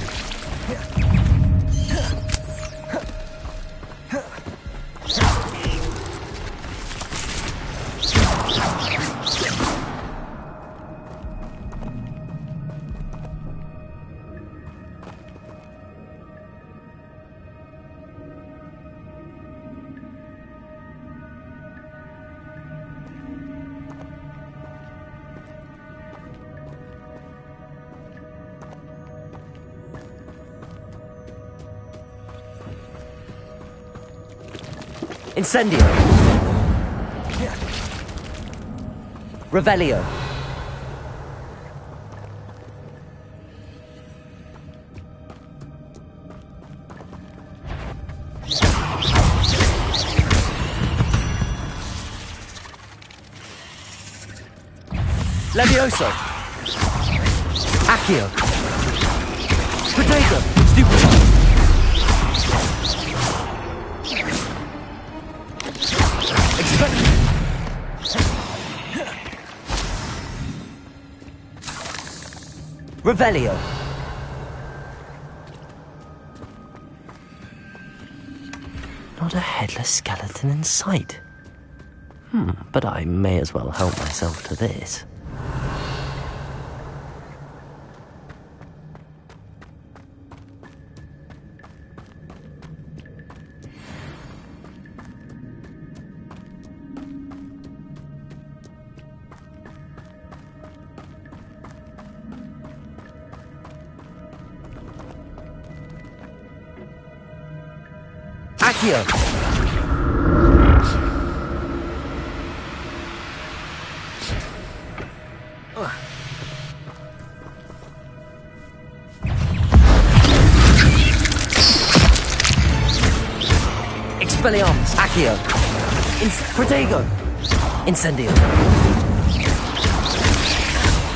Incendio! Revelio! Levioso! Accio! Protego! Stupid! Revelio. Not a headless skeleton in sight. But I may as well help myself to this. Accio! Expelliarmus! Accio! Protego! Incendio!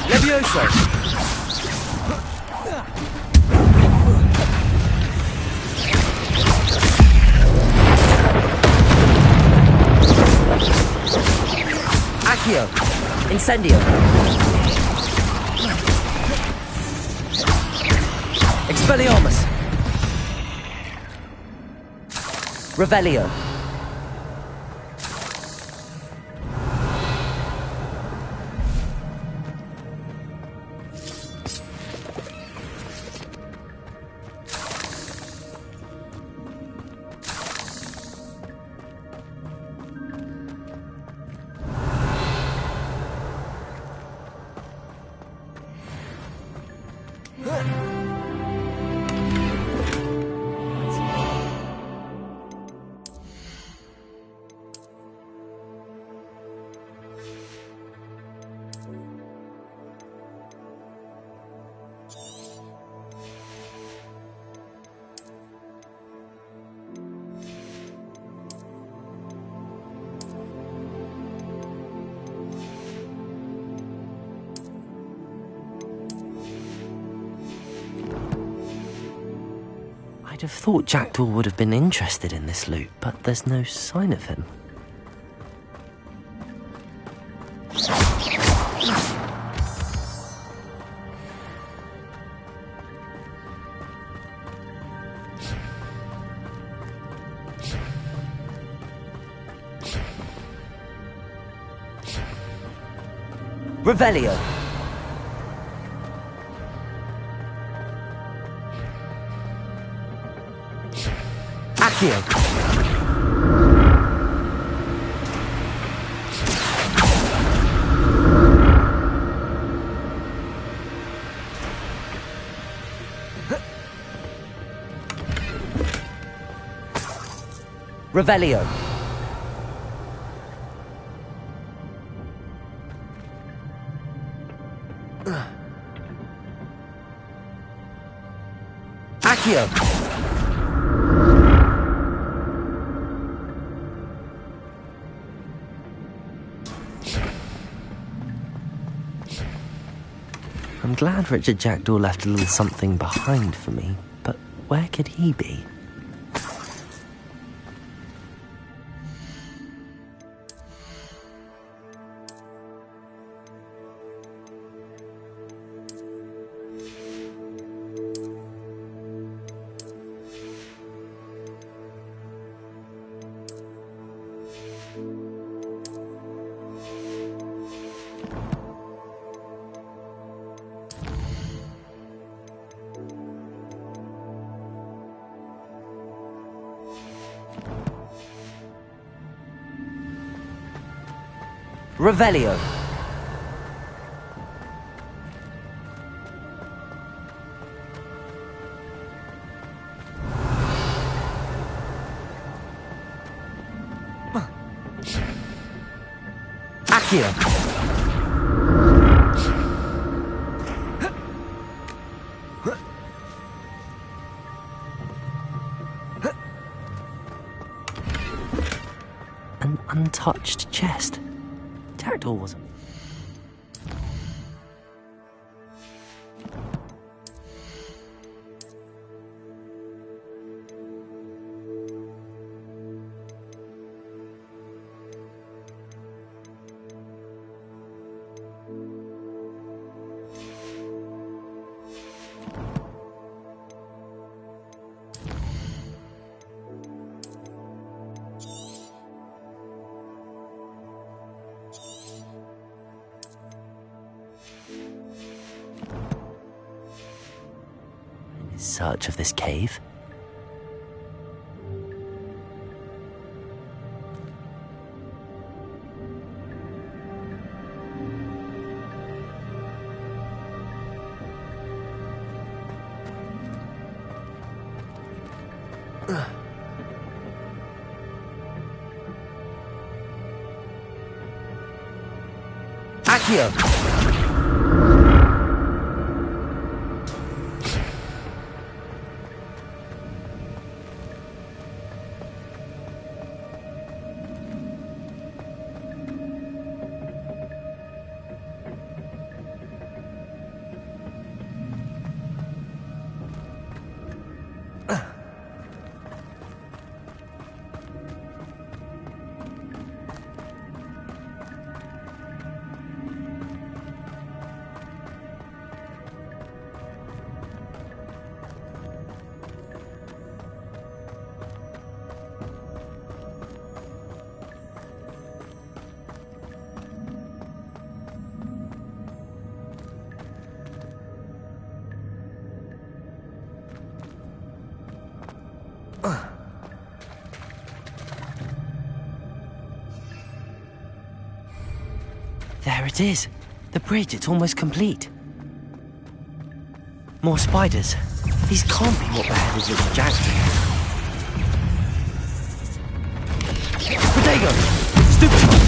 Levioso! Accio! Incendio! Expelliarmus! Revelio! I'd have thought Jackdaw would have been interested in this loot, but there's no sign of him. Revelio. Accio. Revelio. Accio. I'm glad Richard Jackdaw left a little something behind for me, but where could he be? Revelio. Accio. An untouched chest. Jackdaw wasn't. In search of this cave. Accio. There it is. The bridge, it's almost complete. More spiders. These can't be what the hell is with Jack doing. Protego! Stupid one!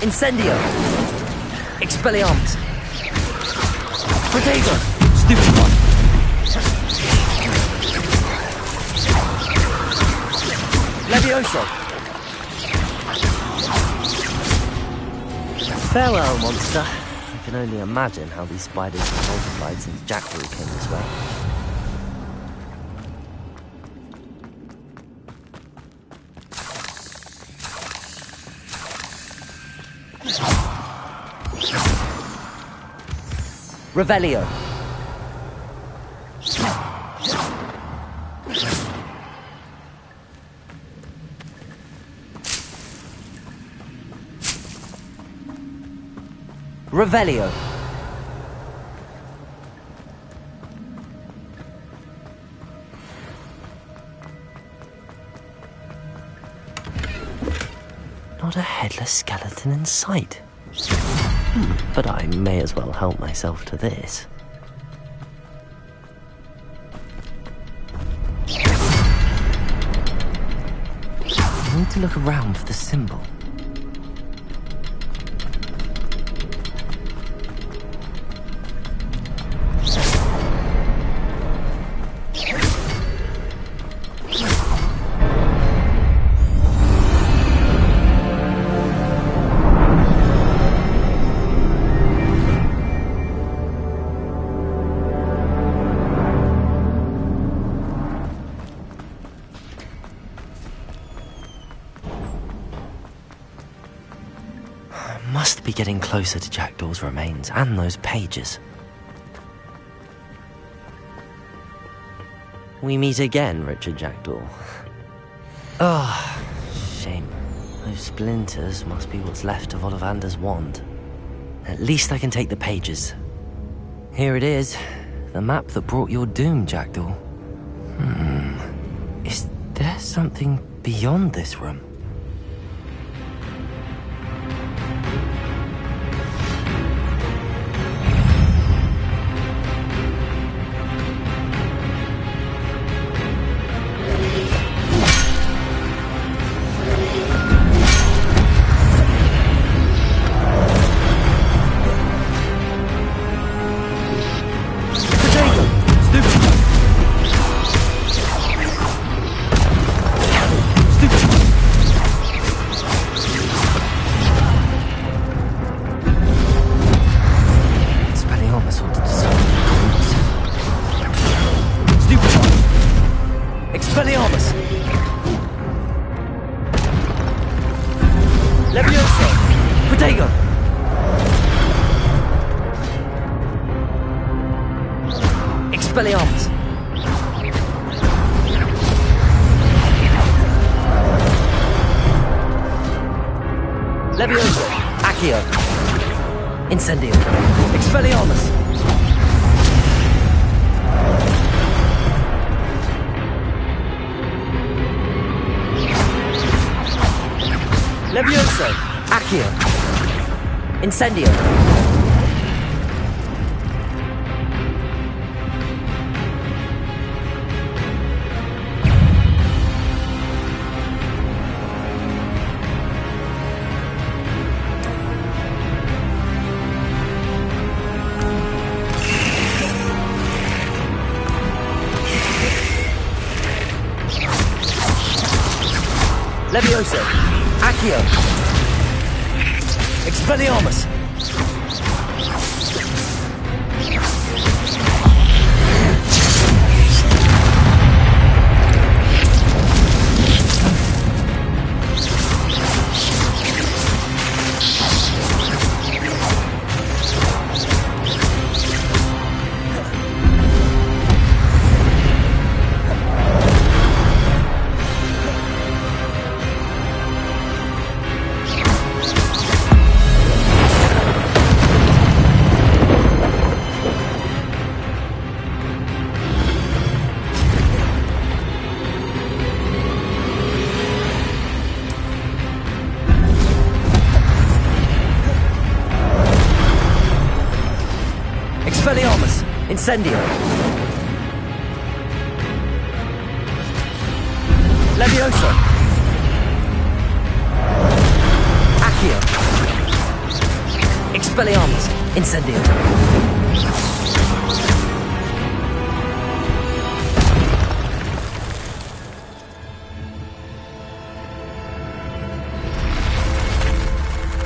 Incendio! Expelliarmus! Protego! Stupid one! Levioso! Farewell, monster. I can only imagine how these spiders have multiplied since Jackdaw came this way. Revelio. Revelio. Not a headless skeleton in sight. But I may as well help myself to this. I need to look around for the symbol. Must be getting closer to Jackdaw's remains and those pages. We meet again, Richard Jackdaw. Ah, shame. Those splinters must be what's left of Ollivander's wand. At least I can take the pages. Here it is, the map that brought your doom, Jackdaw. Is there something beyond this room? Expelliarmus! Levioso! Accio! Incendio! Expelliarmus! Levioso! Accio! Incendio! Levioso! Accio! Expelliarmus! Expelliarmus! Incendio! Levioso! Accio! Expelliarmus! Incendio!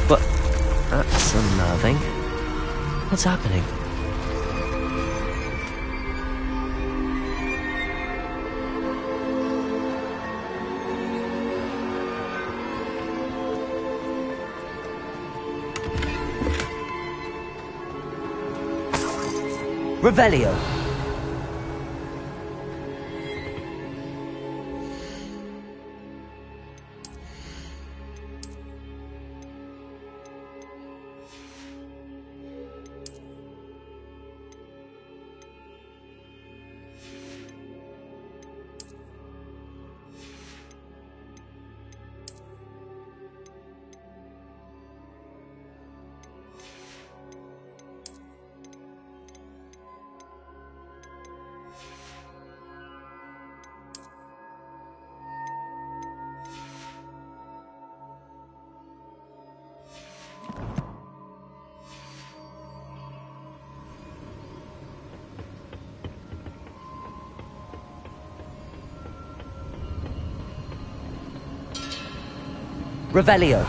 But that's unnerving. What's happening? Revelio. Revelio.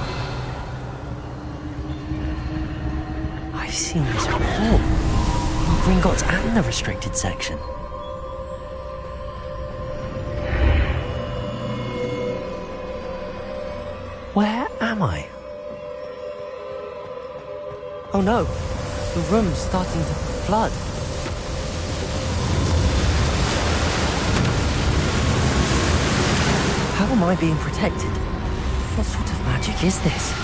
I've seen this before. In Gringotts and the restricted section. Where am I? Oh no, the room's starting to flood. How am I being protected? What sort of magic is this?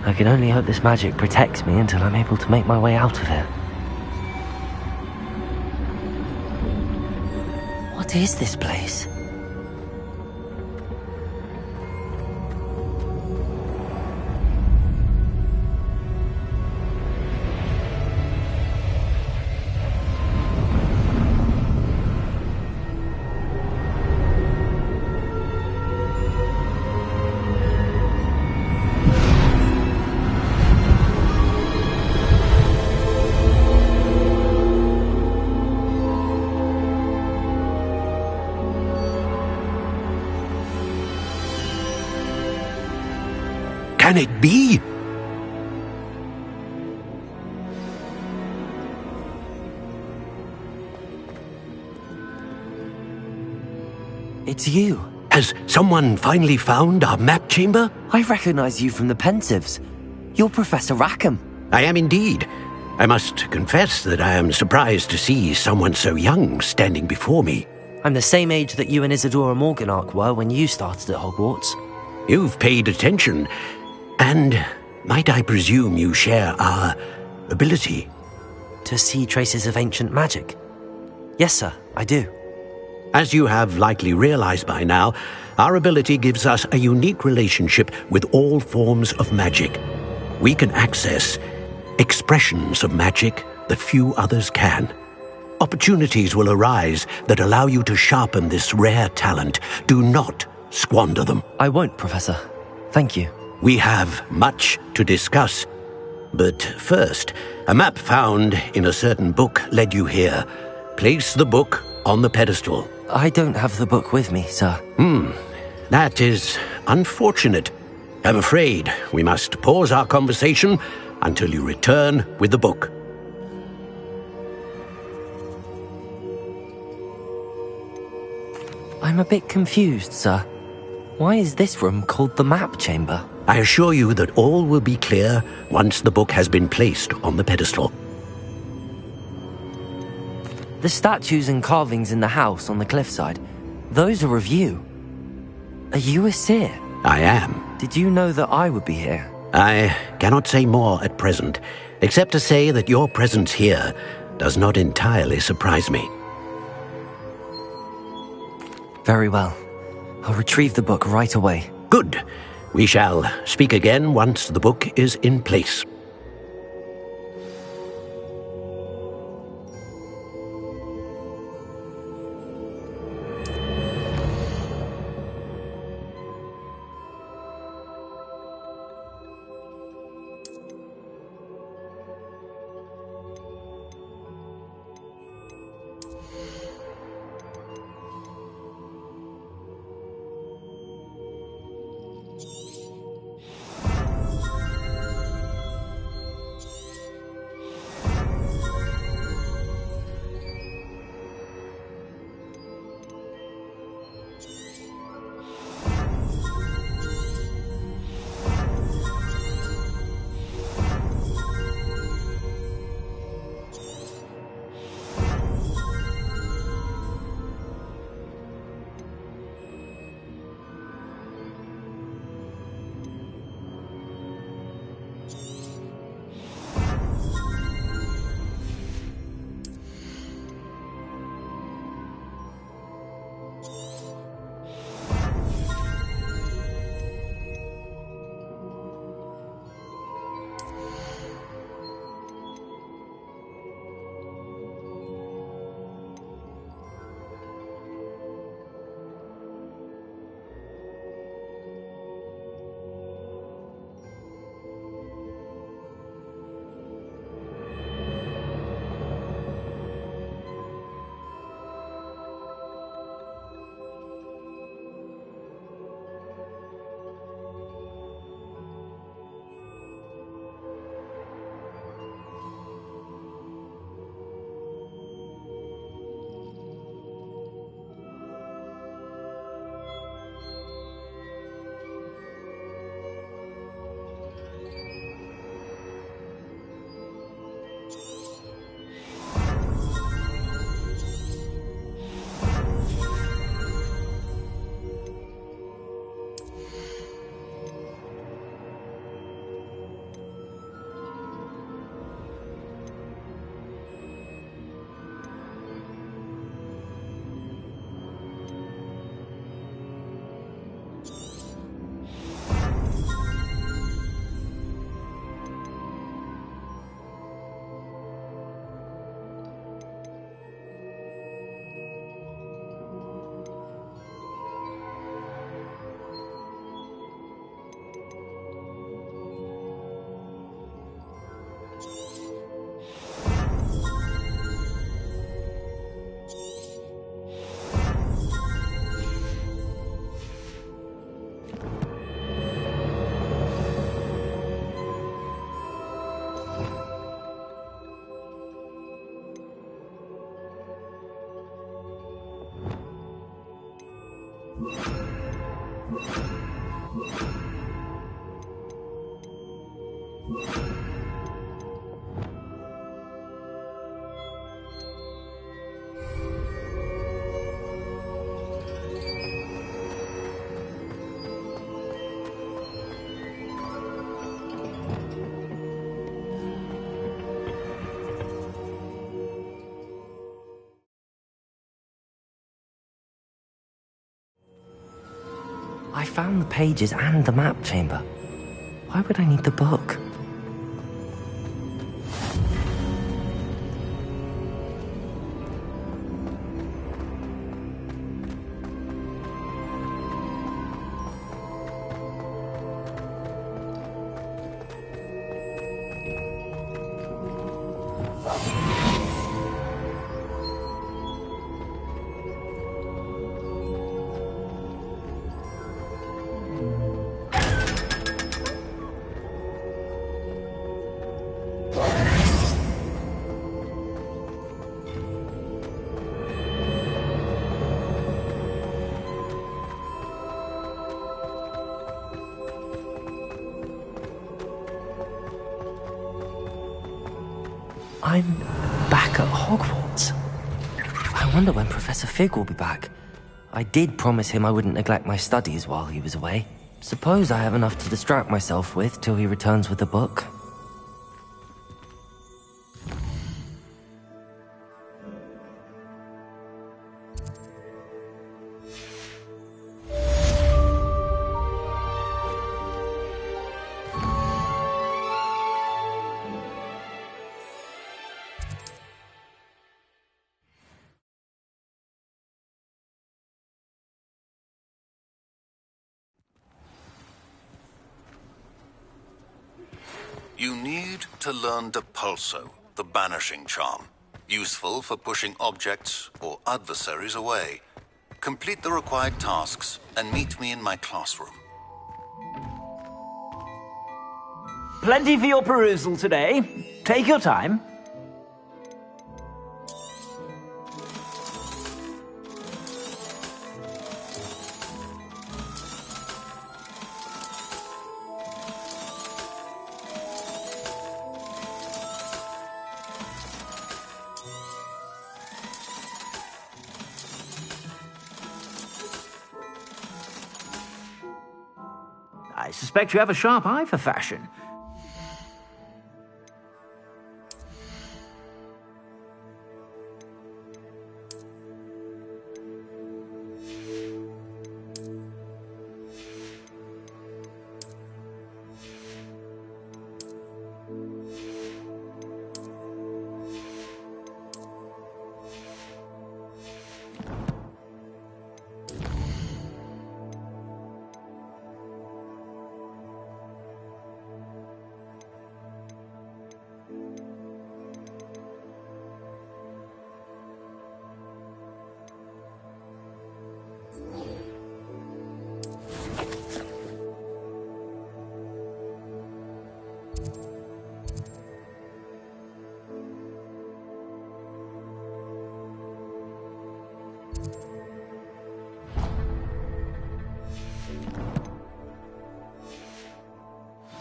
I can only hope this magic protects me until I'm able to make my way out of here. What is this place? Can it be? It's you. Has someone finally found our map chamber? I recognize you from the Pensives. You're Professor Rackham. I am indeed. I must confess that I am surprised to see someone so young standing before me. I'm the same age that you and Isadora Morganach were when you started at Hogwarts. You've paid attention. And might I presume you share our ability? To see traces of ancient magic? Yes, sir, I do. As you have likely realized by now, our ability gives us a unique relationship with all forms of magic. We can access expressions of magic that few others can. Opportunities will arise that allow you to sharpen this rare talent. Do not squander them. I won't, Professor. Thank you. We have much to discuss. But first, a map found in a certain book led you here. Place the book on the pedestal. I don't have the book with me, sir. That is unfortunate. I'm afraid we must pause our conversation until you return with the book. I'm a bit confused, sir. Why is this room called the map chamber? I assure you that all will be clear once the book has been placed on the pedestal. The statues and carvings in the house on the cliffside, those are of you. Are you a seer? I am. Did you know that I would be here? I cannot say more at present, except to say that your presence here does not entirely surprise me. Very well. I'll retrieve the book right away. Good. We shall speak again once the book is in place. I found the pages and the map chamber. Why would I need the book? I'm back at Hogwarts. I wonder when Professor Fig will be back. I did promise him I wouldn't neglect my studies while he was away. Suppose I have enough to distract myself with till he returns with the book. You need to learn Depulso, the banishing charm. Useful for pushing objects or adversaries away. Complete the required tasks and meet me in my classroom. Plenty for your perusal today. Take your time. I suspect you have a sharp eye for fashion.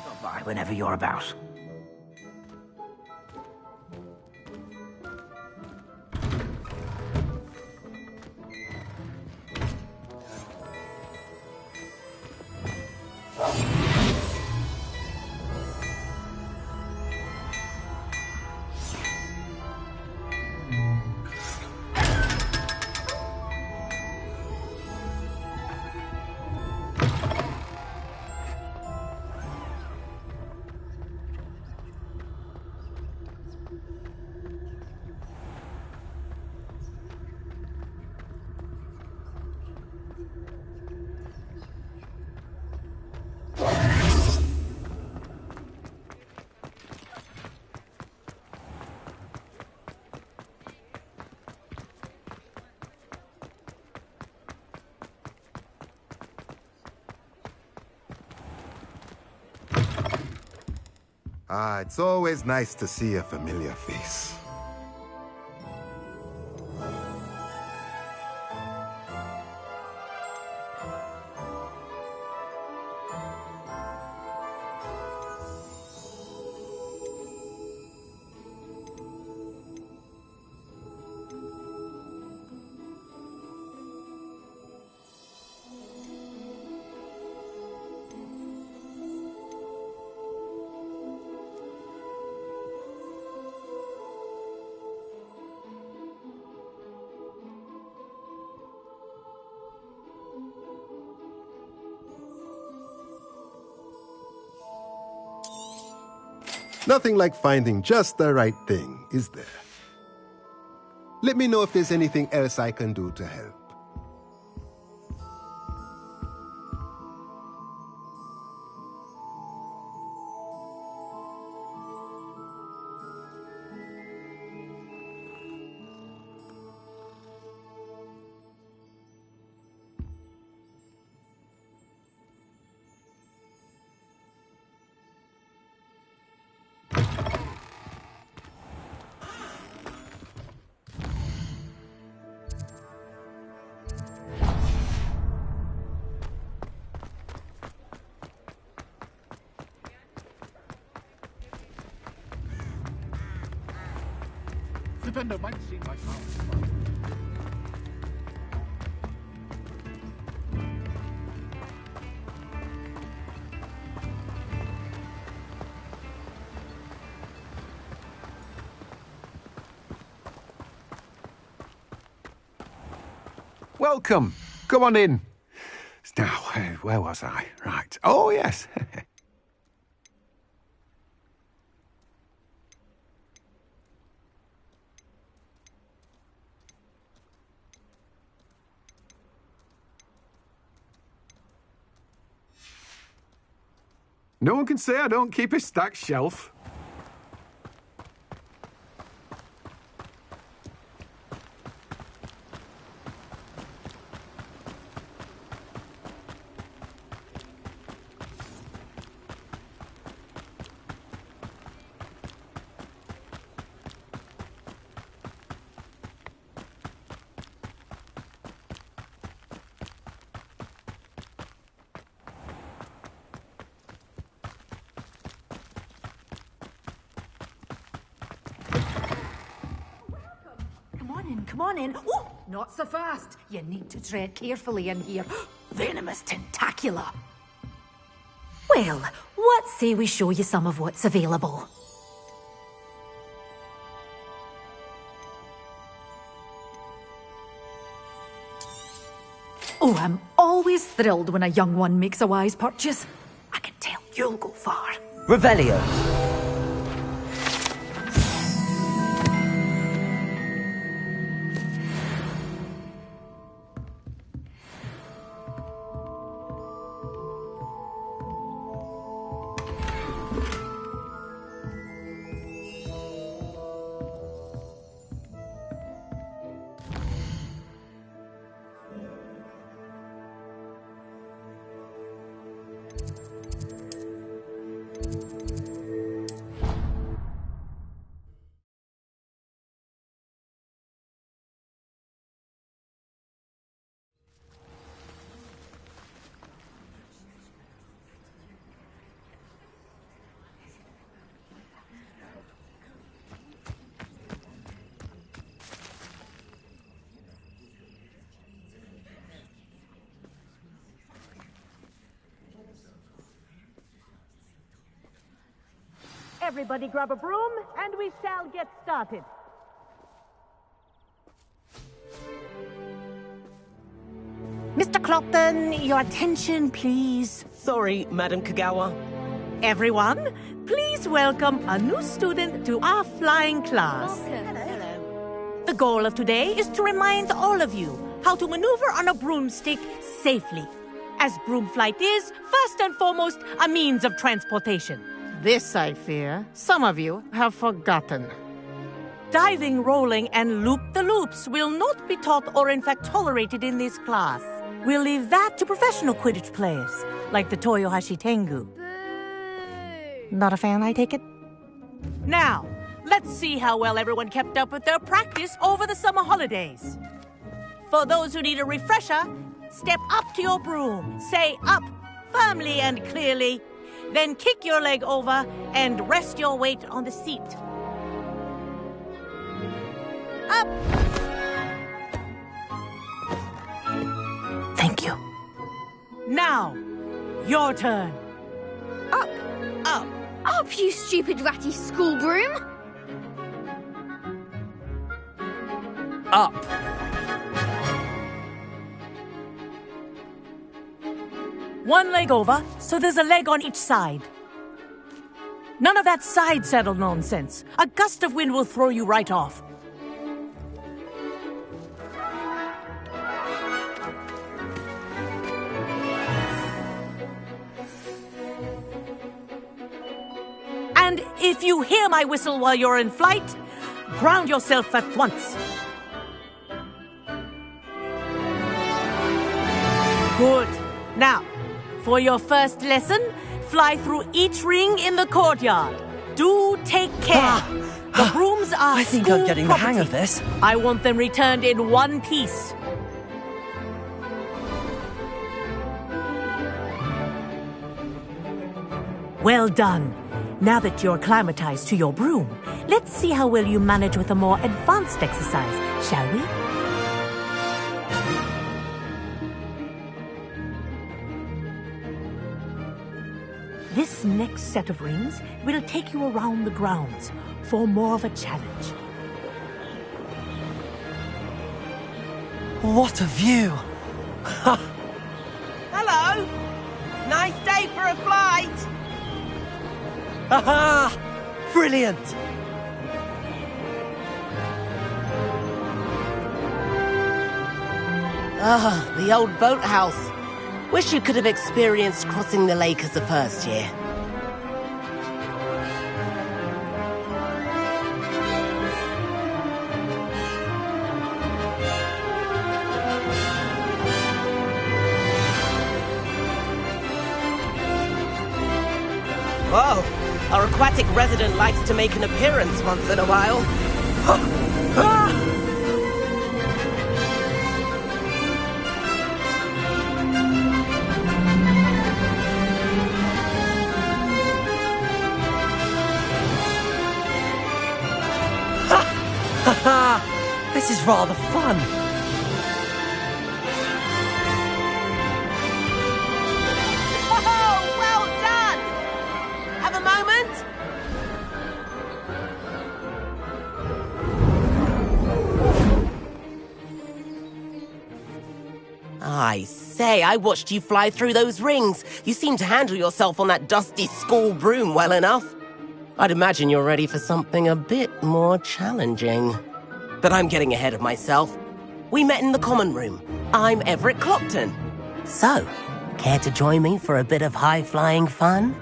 Stop by whenever you're about. It's always nice to see a familiar face. Nothing like finding just the right thing, is there? Let me know if there's anything else I can do to help. Pretender might seem like Welcome. Come on in. Now, where was I? Right. Oh, yes. No one can say I don't keep a stacked shelf. Come on in. Oh, not so fast. You need to tread carefully in here. Venomous tentacula. Well, what say we show you some of what's available? Oh, I'm always thrilled when a young one makes a wise purchase. I can tell you'll go far. Revelio. Everybody grab a broom, and we shall get started. Mr. Clopton, your attention, please. Sorry, Madam Kagawa. Everyone, please welcome a new student to our flying class. Hello. The goal of today is to remind all of you how to maneuver on a broomstick safely, as broom flight is, first and foremost, a means of transportation. This, I fear, some of you have forgotten. Diving, rolling, and loop-the-loops will not be taught or in fact tolerated in this class. We'll leave that to professional Quidditch players, like the Toyohashi Tengu. Not a fan, I take it? Now, let's see how well everyone kept up with their practice over the summer holidays. For those who need a refresher, step up to your broom, say up, firmly and clearly, then kick your leg over and rest your weight on the seat. Up! Thank you. Now, your turn. Up! Up! Up, you stupid ratty school broom! Up! One leg over, so there's a leg on each side. None of that side saddle nonsense. A gust of wind will throw you right off. And if you hear my whistle while you're in flight, ground yourself at once. Good. Now, for your first lesson, fly through each ring in the courtyard. Do take care. The brooms are I think school I'm getting property. the hang of this. I want them returned in one piece. Well done. Now that you're acclimatized to your broom, let's see how well you manage with a more advanced exercise, shall we? This next set of rings will take you around the grounds for more of a challenge. What a view! Hello! Nice day for a flight! Aha! Brilliant! Ah, the old boathouse. Wish you could have experienced crossing the lake as the first year. Whoa! Our aquatic resident likes to make an appearance once in a while. This is rather fun. Oh, well done! Have a moment? I say, I watched you fly through those rings. You seem to handle yourself on that dusty school broom well enough. I'd imagine you're ready for something a bit more challenging. But I'm getting ahead of myself. We met in the common room. I'm Everett Clopton. So, care to join me for a bit of high-flying fun?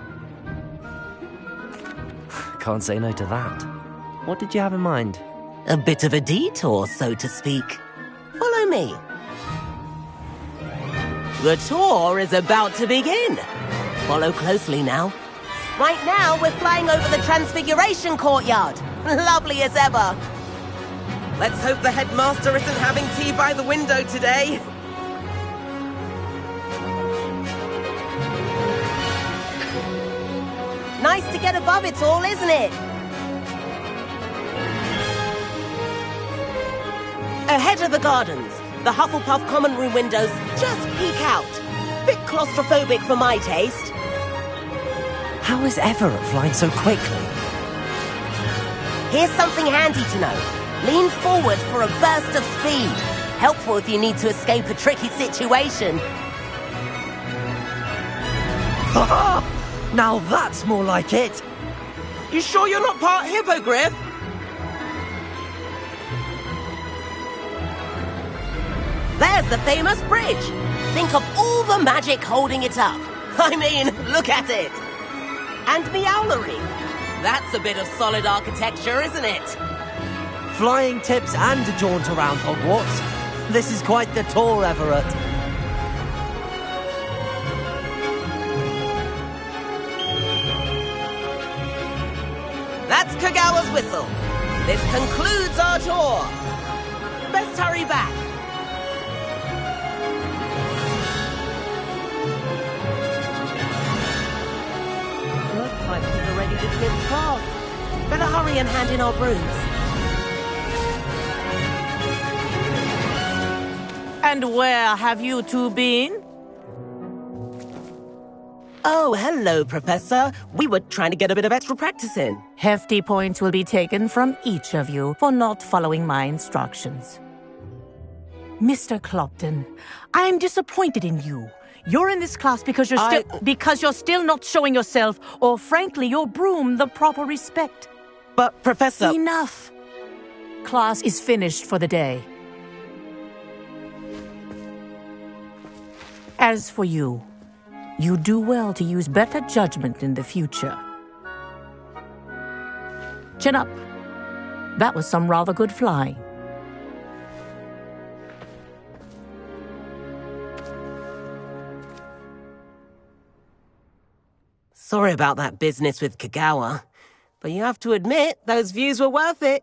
Can't say no to that. What did you have in mind? A bit of a detour, so to speak. Follow me. The tour is about to begin. Follow closely now. Right now, we're flying over the Transfiguration Courtyard. Lovely as ever. Let's hope the headmaster isn't having tea by the window today. Nice to get above it all, isn't it? Ahead of the gardens, the Hufflepuff common room windows just peek out. Bit claustrophobic for my taste. How is Everett flying so quickly? Here's something handy to know. Lean forward for a burst of speed. Helpful if you need to escape a tricky situation. Now that's more like it. You sure you're not part hippogriff? There's the famous bridge. Think of all the magic holding it up. I mean, look at it. And the owlery. That's a bit of solid architecture, isn't it? Flying tips and a jaunt around Hogwarts. This is quite the tour, Everett. That's Kagawa's whistle. This concludes our tour. Best hurry back. Looks like people are ready to slip past. Better hurry and hand in our brooms. And where have you two been? Oh, hello, Professor. We were trying to get a bit of extra practice in. Hefty points will be taken from each of you for not following my instructions. Mr. Clopton, I'm disappointed in you. You're in this class because you're still not showing yourself, or frankly, your broom the proper respect. But, Professor... Enough. Class is finished for the day. As for you, you do well to use better judgment in the future. Chin up. That was some rather good flying. Sorry about that business with Kagawa, but you have to admit, those views were worth it.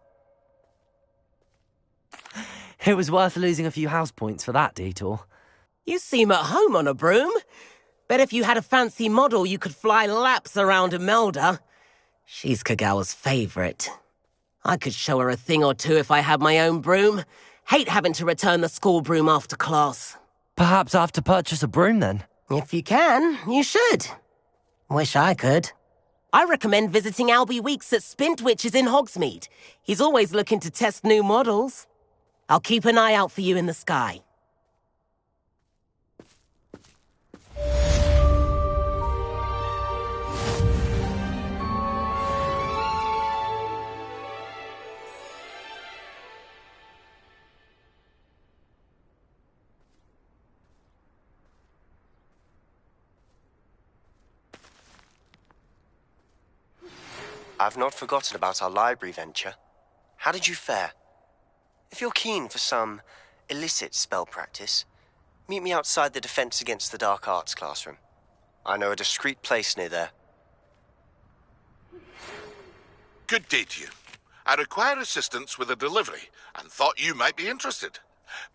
It was worth losing a few house points for that detour. You seem at home on a broom. Bet if you had a fancy model, you could fly laps around Imelda. She's Kagawa's favorite. I could show her a thing or two if I had my own broom. Hate having to return the school broom after class. Perhaps I have to purchase a broom then? If you can, you should. Wish I could. I recommend visiting Albie Weeks at Spintwitches in Hogsmeade. He's always looking to test new models. I'll keep an eye out for you in the sky. I've not forgotten about our library venture. How did you fare? If you're keen for some illicit spell practice, meet me outside the Defense Against the Dark Arts classroom. I know a discreet place near there. Good day to you. I require assistance with a delivery and thought you might be interested.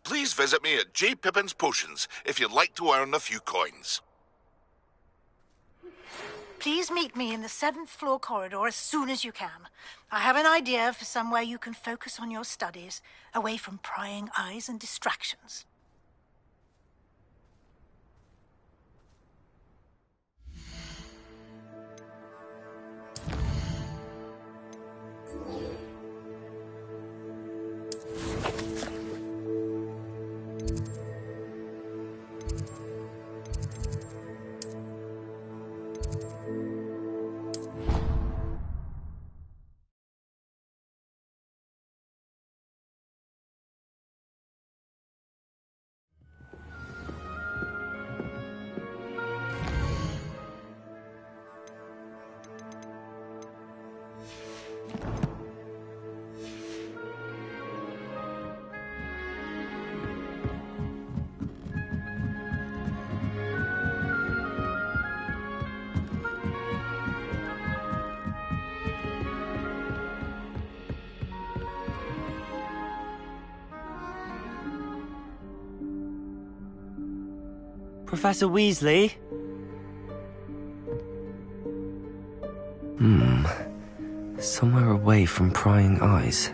Please visit me at J. Pippin's Potions if you'd like to earn a few coins. Please meet me in the 7th floor corridor as soon as you can. I have an idea for somewhere you can focus on your studies, away from prying eyes and distractions. Professor Weasley? Somewhere away from prying eyes.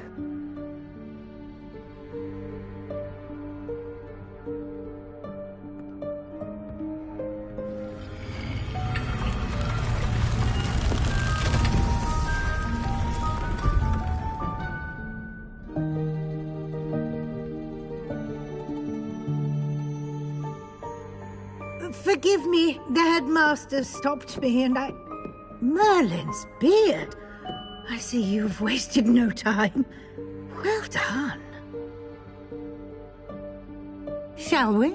Forgive me, the headmaster stopped me and I... Merlin's beard! I see you've wasted no time. Well done. Shall we?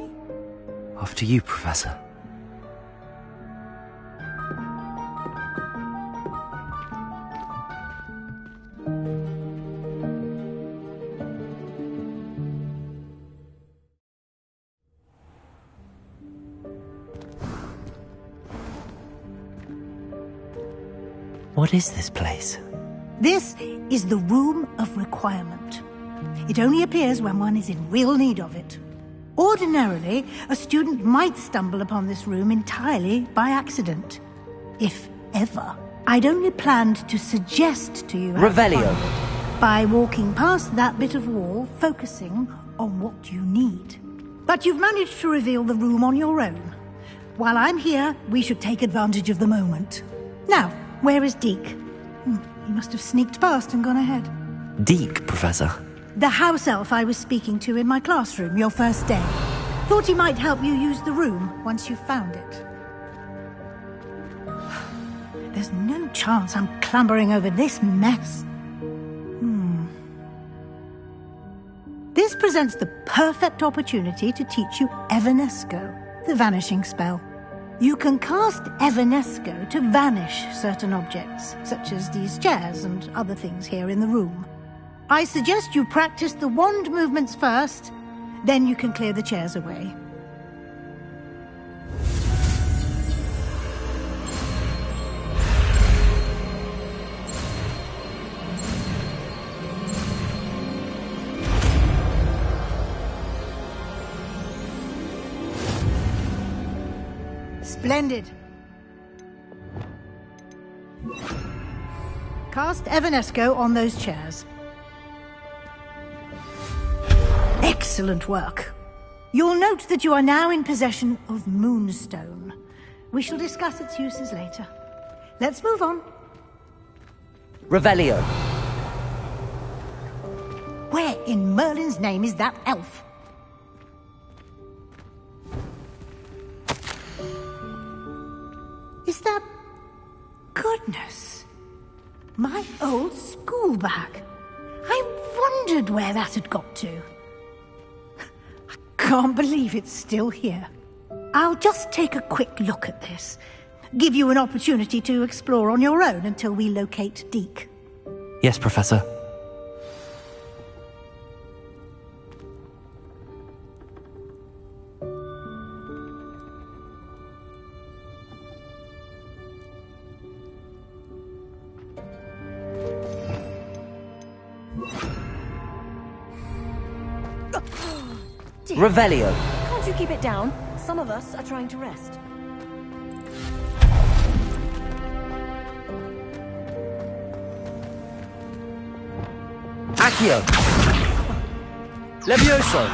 After you, Professor. What is this place? This is the Room of Requirement. It only appears when one is in real need of it. Ordinarily, a student might stumble upon this room entirely by accident. If ever. I'd only planned to suggest to you... Revelio. By walking past that bit of wall, focusing on what you need. But you've managed to reveal the room on your own. While I'm here, we should take advantage of the moment. Now, where is Deke? He must have sneaked past and gone ahead. Deke, Professor. The house elf I was speaking to in my classroom your first day. Thought he might help you use the room once you found it. There's no chance I'm clambering over this mess. This presents the perfect opportunity to teach you Evanesco, the vanishing spell. You can cast Evanesco to vanish certain objects, such as these chairs and other things here in the room. I suggest you practice the wand movements first, then you can clear the chairs away. Splendid. Cast Evanesco on those chairs. Excellent work. You'll note that you are now in possession of Moonstone. We shall discuss its uses later. Let's move on. Revelio. Where in Merlin's name is that elf? Is that... Goodness. My old school bag. I wondered where that had got to. I can't believe it's still here. I'll just take a quick look at this. Give you an opportunity to explore on your own until we locate Deke. Yes, Professor. Revelio. Can't you keep it down? Some of us are trying to rest. Accio. Levioso.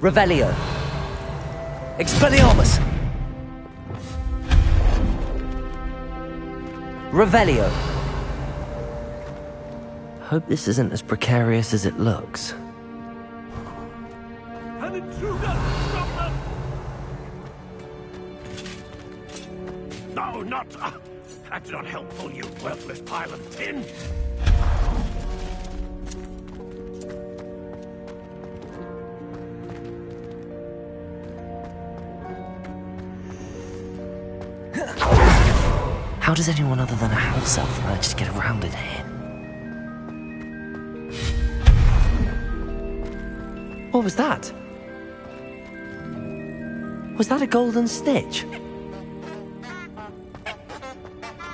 Revelio. Expelliarmus! Revelio. Hope this isn't as precarious as it looks. An intruder! Stop them! No, not... that's not helpful, you worthless pile of tin! How does anyone other than a house elf manage to get around in here? What was that? Was that a golden stitch?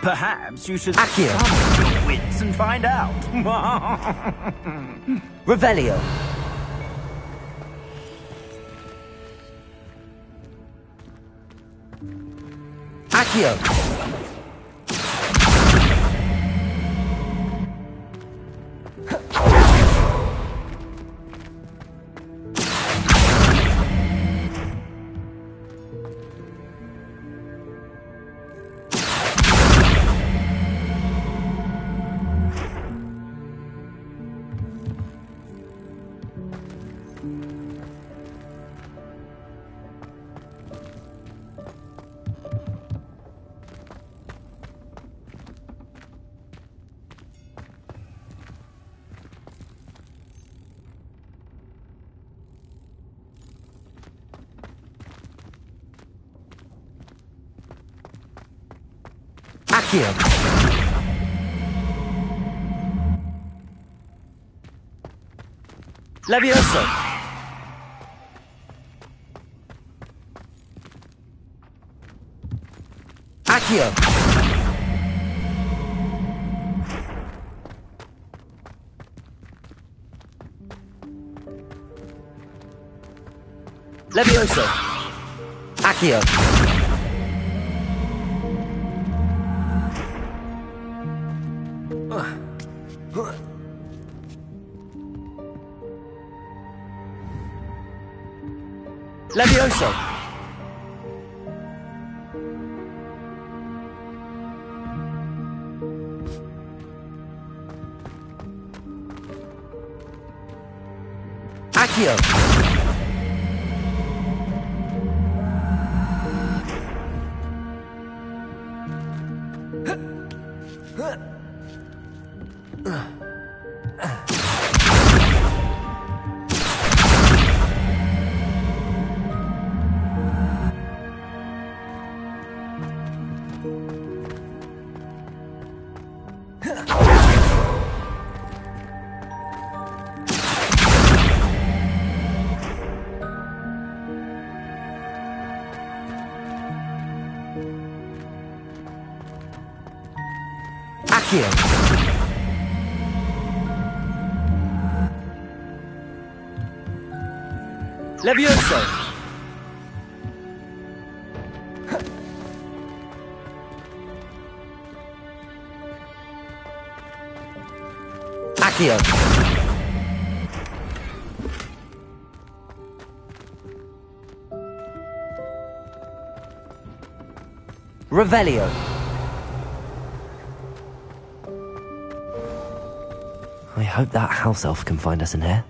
Perhaps you should Accio. summon your wits and find out. Revelio. Accio. Accio. Levioso. Accio. Levioso. Accio. Levioso. Accio. Accio. Levioso! Accio! Revelio! I hope that house elf can find us in here.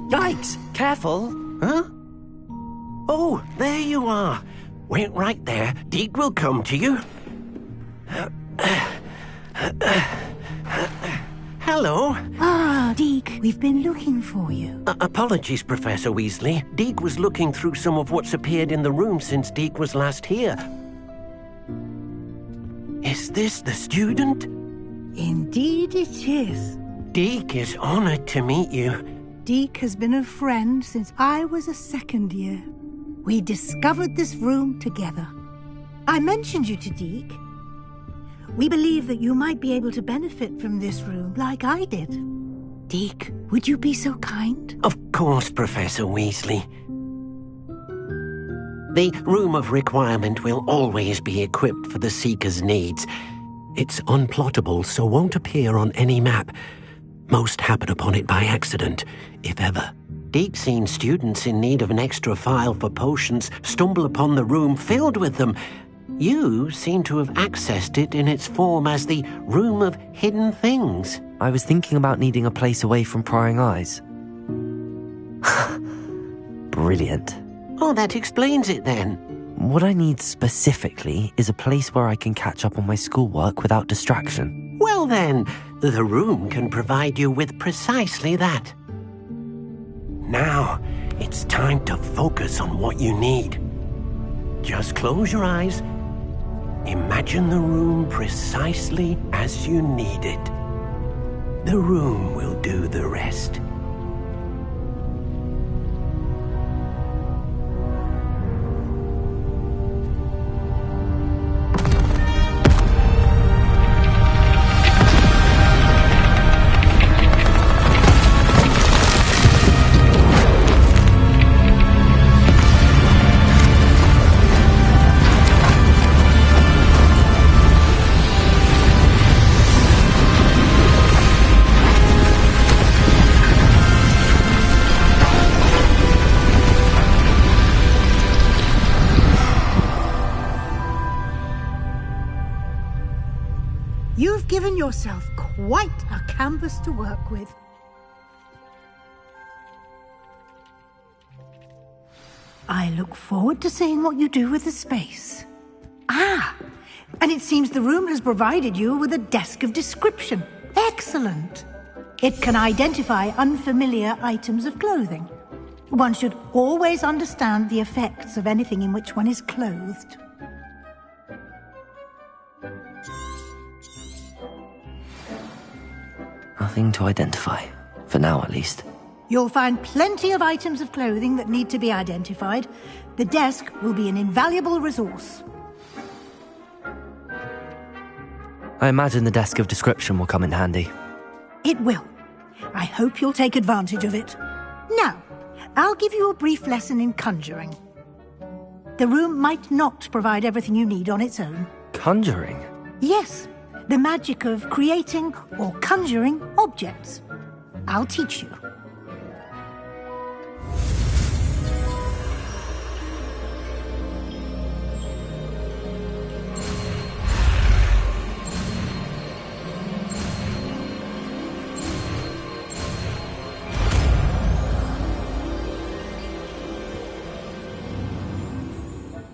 Yikes! Careful! Huh? Oh, there you are. Wait right there. Deke will come to you. Hello. Ah, Deke, we've been looking for you. Apologies, Professor Weasley. Deke was looking through some of what's appeared in the room since Deke was last here. Is this the student? Indeed it is. Deke is honored to meet you. Deke has been a friend since I was a second year. We discovered this room together. I mentioned you to Deke. We believe that you might be able to benefit from this room like I did. Deke, would you be so kind? Of course, Professor Weasley. The Room of Requirement will always be equipped for the Seeker's needs. It's unplottable, so won't appear on any map. Most happen upon it by accident, if ever. Deke's seen students in need of an extra file for potions stumble upon the room filled with them. You seem to have accessed it in its form as the Room of Hidden Things. I was thinking about needing a place away from prying eyes. Brilliant. Oh, that explains it then. What I need specifically is a place where I can catch up on my schoolwork without distraction. Well then, the room can provide you with precisely that. Now, it's time to focus on what you need. Just close your eyes. Imagine the room precisely as you need it. The room will do the rest. You've given yourself quite a canvas to work with. I look forward to seeing what you do with the space. Ah, and it seems the room has provided you with a desk of description. Excellent. It can identify unfamiliar items of clothing. One should always understand the effects of anything in which one is clothed. Nothing to identify, for now at least. You'll find plenty of items of clothing that need to be identified. The desk will be an invaluable resource. I imagine the desk of description will come in handy. It will. I hope you'll take advantage of it. Now, I'll give you a brief lesson in conjuring. The room might not provide everything you need on its own. Conjuring? Yes, the magic of creating or conjuring objects. I'll teach you.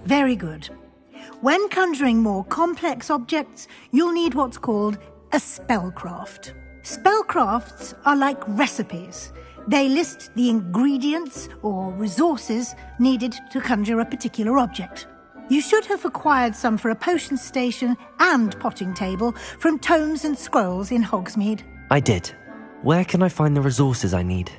Very good. When conjuring more complex objects, you'll need what's called a spellcraft. Spellcrafts are like recipes. They list the ingredients or resources needed to conjure a particular object. You should have acquired some for a potion station and potting table from tomes and scrolls in Hogsmeade. I did. Where can I find the resources I need?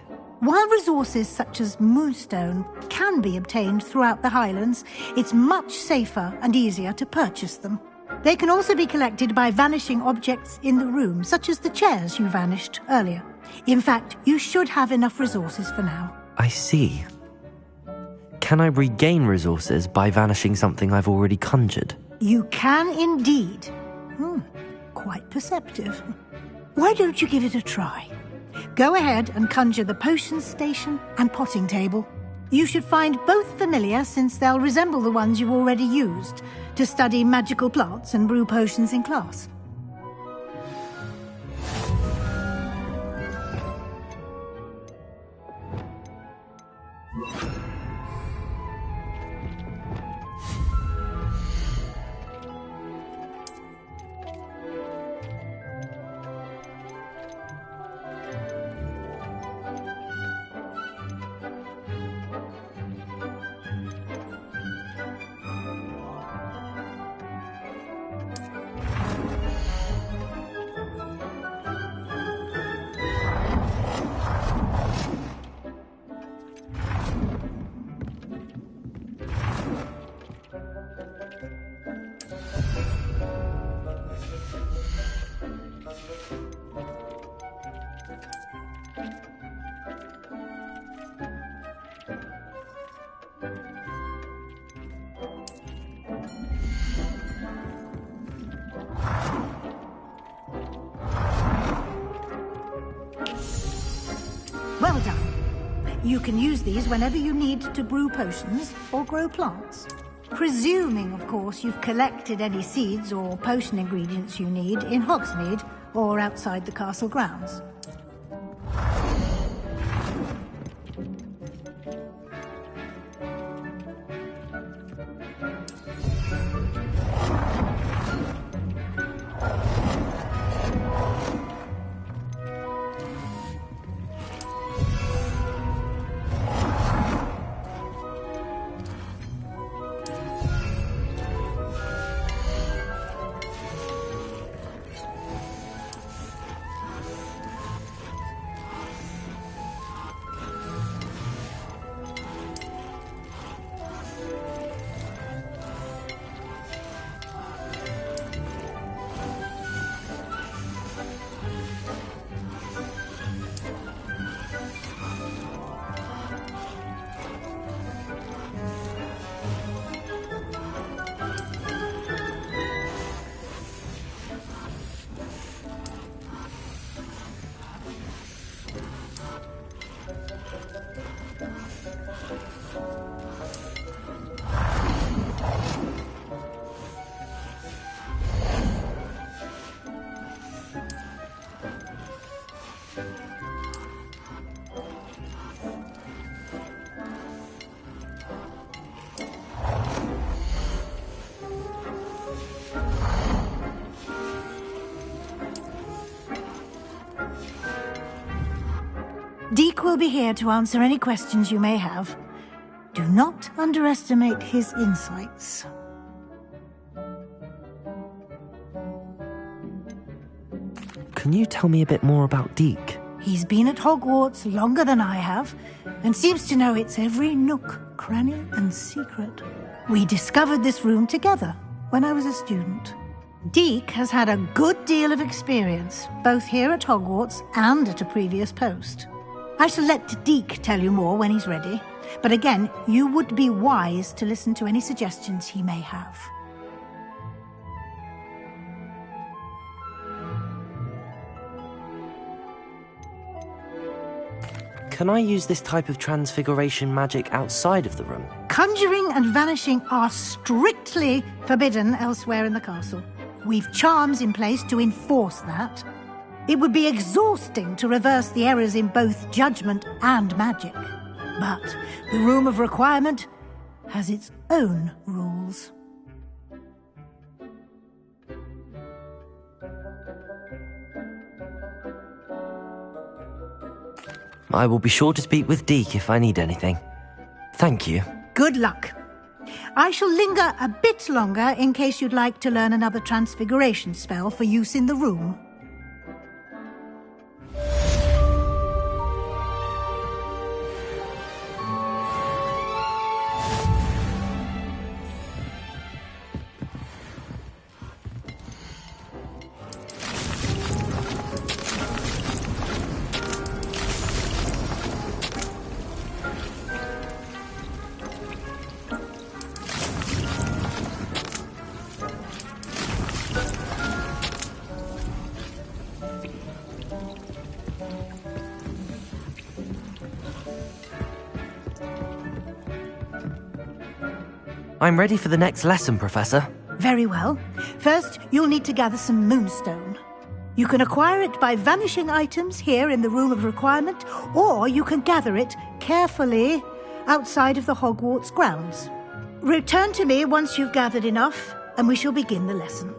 While resources such as moonstone can be obtained throughout the Highlands, it's much safer and easier to purchase them. They can also be collected by vanishing objects in the room, such as the chairs you vanished earlier. In fact, you should have enough resources for now. I see. Can I regain resources by vanishing something I've already conjured? You can indeed. Quite perceptive. Why don't you give it a try? Go ahead and conjure the potions station and potting table. You should find both familiar, since they'll resemble the ones you've already used to study magical plants and brew potions in class. Well done. You can use these whenever you need to brew potions or grow plants. Presuming, of course, you've collected any seeds or potion ingredients you need in Hogsmeade or outside the castle grounds. Deke will be here to answer any questions you may have. Do not underestimate his insights. Can you tell me a bit more about Deke? He's been at Hogwarts longer than I have, and seems to know its every nook, cranny, and secret. We discovered this room together when I was a student. Deke has had a good deal of experience, both here at Hogwarts and at a previous post. I shall let Deke tell you more when he's ready, but again, you would be wise to listen to any suggestions he may have. Can I use this type of transfiguration magic outside of the room? Conjuring and vanishing are strictly forbidden elsewhere in the castle. We've charms in place to enforce that. It would be exhausting to reverse the errors in both judgment and magic. But the Room of Requirement has its own rules. I will be sure to speak with Deke if I need anything. Thank you. Good luck. I shall linger a bit longer in case you'd like to learn another transfiguration spell for use in the room. I'm ready for the next lesson, Professor. Very well. First, you'll need to gather some moonstone. You can acquire it by vanishing items here in the Room of Requirement, or you can gather it carefully outside of the Hogwarts grounds. Return to me once you've gathered enough, and we shall begin the lesson.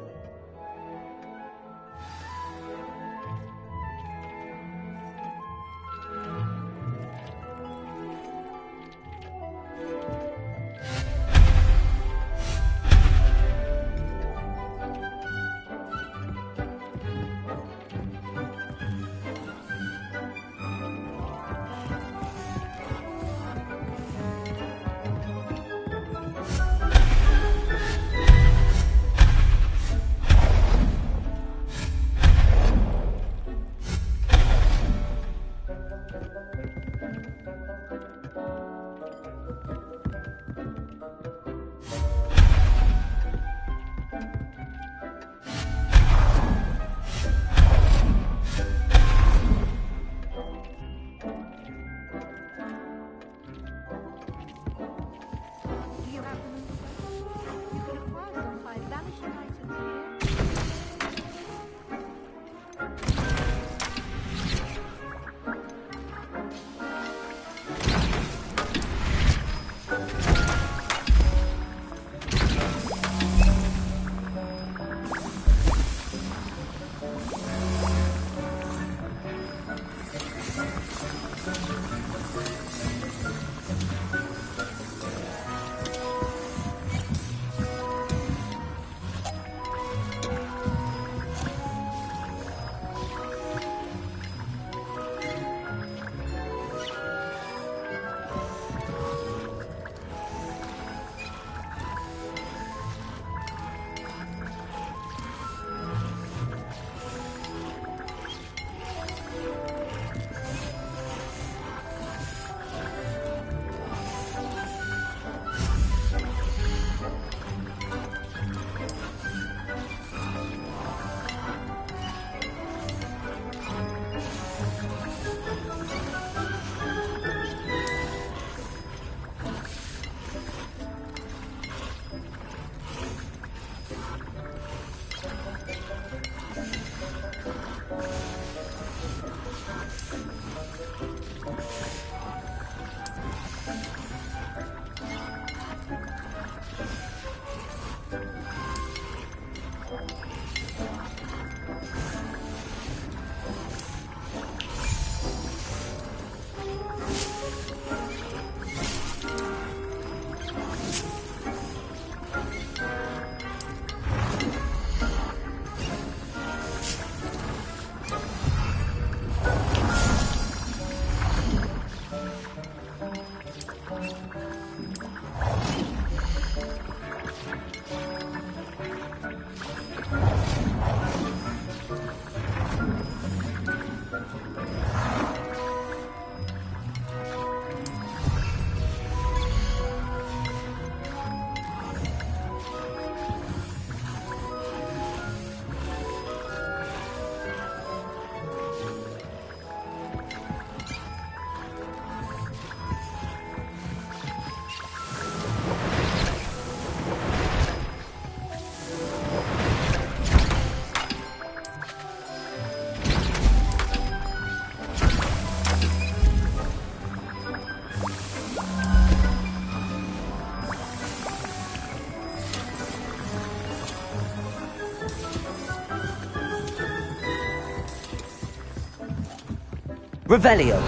Revelio.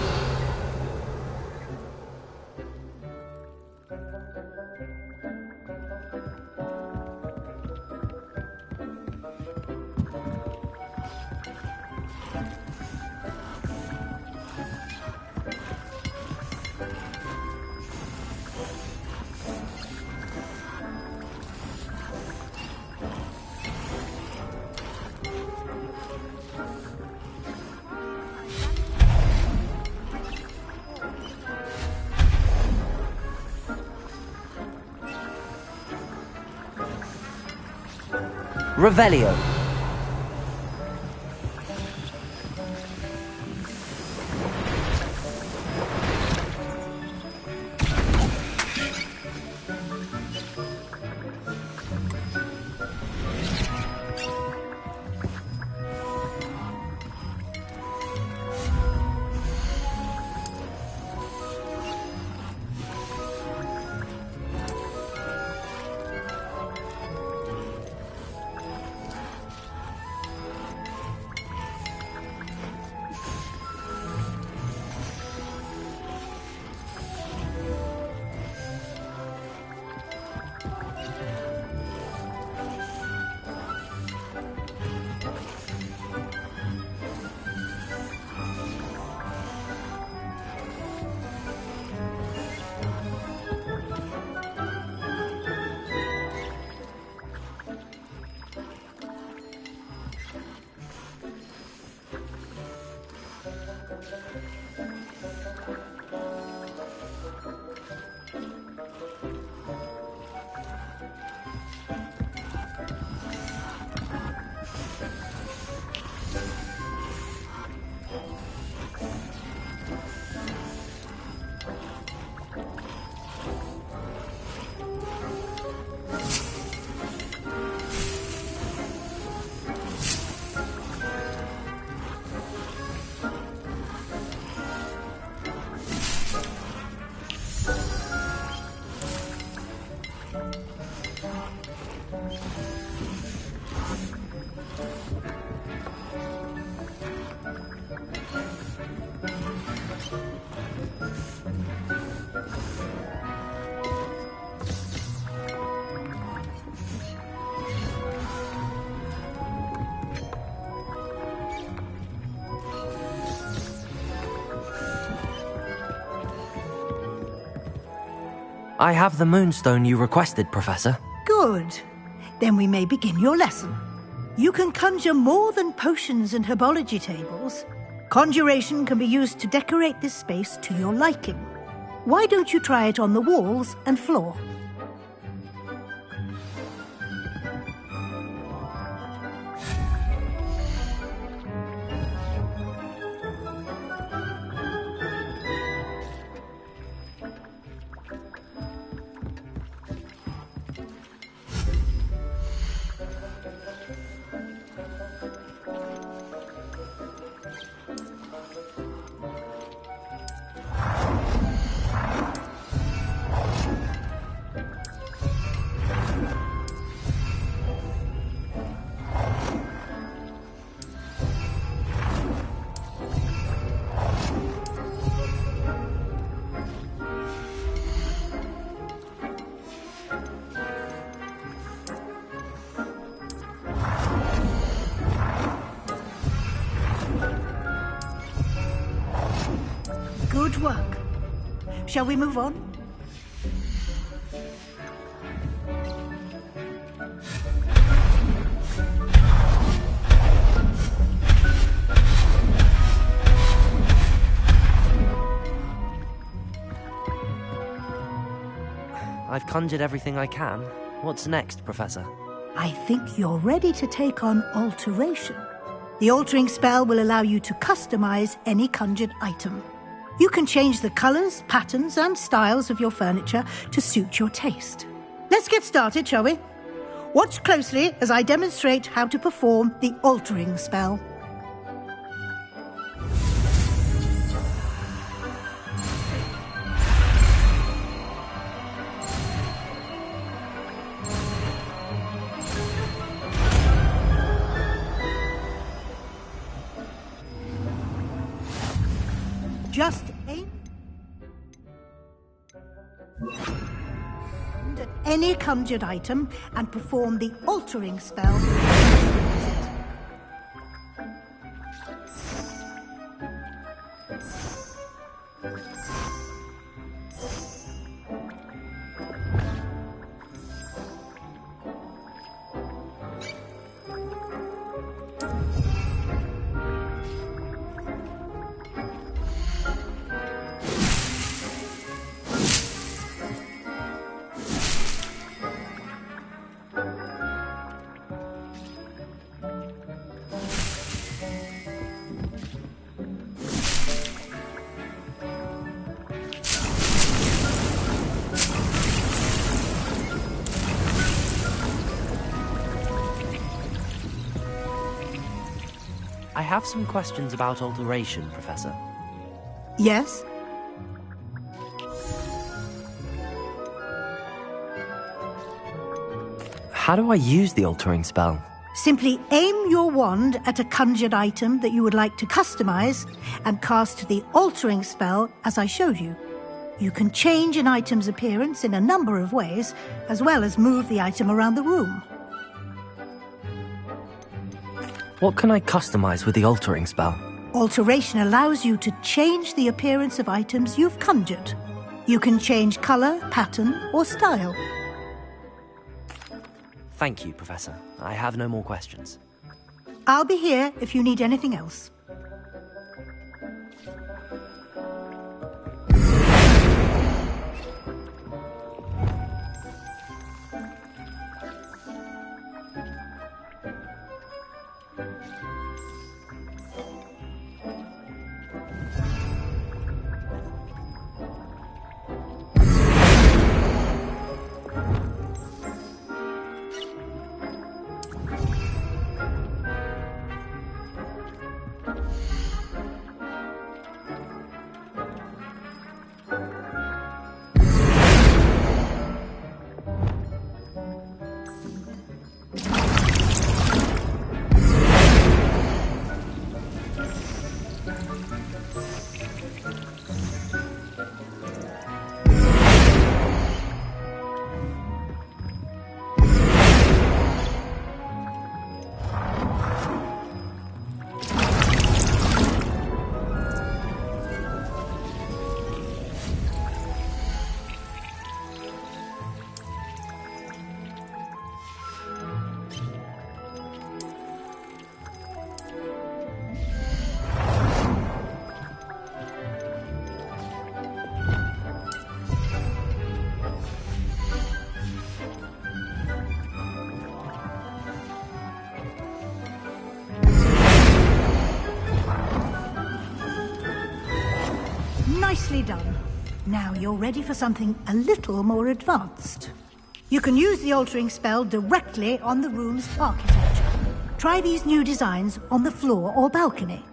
Revelio. I have the moonstone you requested, Professor. Good. Then we may begin your lesson. You can conjure more than potions and herbology tables. Conjuration can be used to decorate this space to your liking. Why don't you try it on the walls and floor? Good work. Shall we move on? I've conjured everything I can. What's next, Professor? I think you're ready to take on alteration. The altering spell will allow you to customize any conjured item. You can change the colors, patterns, and styles of your furniture to suit your taste. Let's get started, shall we? Watch closely as I demonstrate how to perform the altering spell. Just aim at any conjured item and perform the altering spell. I have some questions about alteration, Professor. Yes? How do I use the altering spell? Simply aim your wand at a conjured item that you would like to customize and cast the altering spell as I showed you. You can change an item's appearance in a number of ways, as well as move the item around the room. What can I customize with the altering spell? Alteration allows you to change the appearance of items you've conjured. You can change color, pattern, or style. Thank you, Professor. I have no more questions. I'll be here if you need anything else. Nicely done. Now you're ready for something a little more advanced. You can use the altering spell directly on the room's architecture. Try these new designs on the floor or balcony.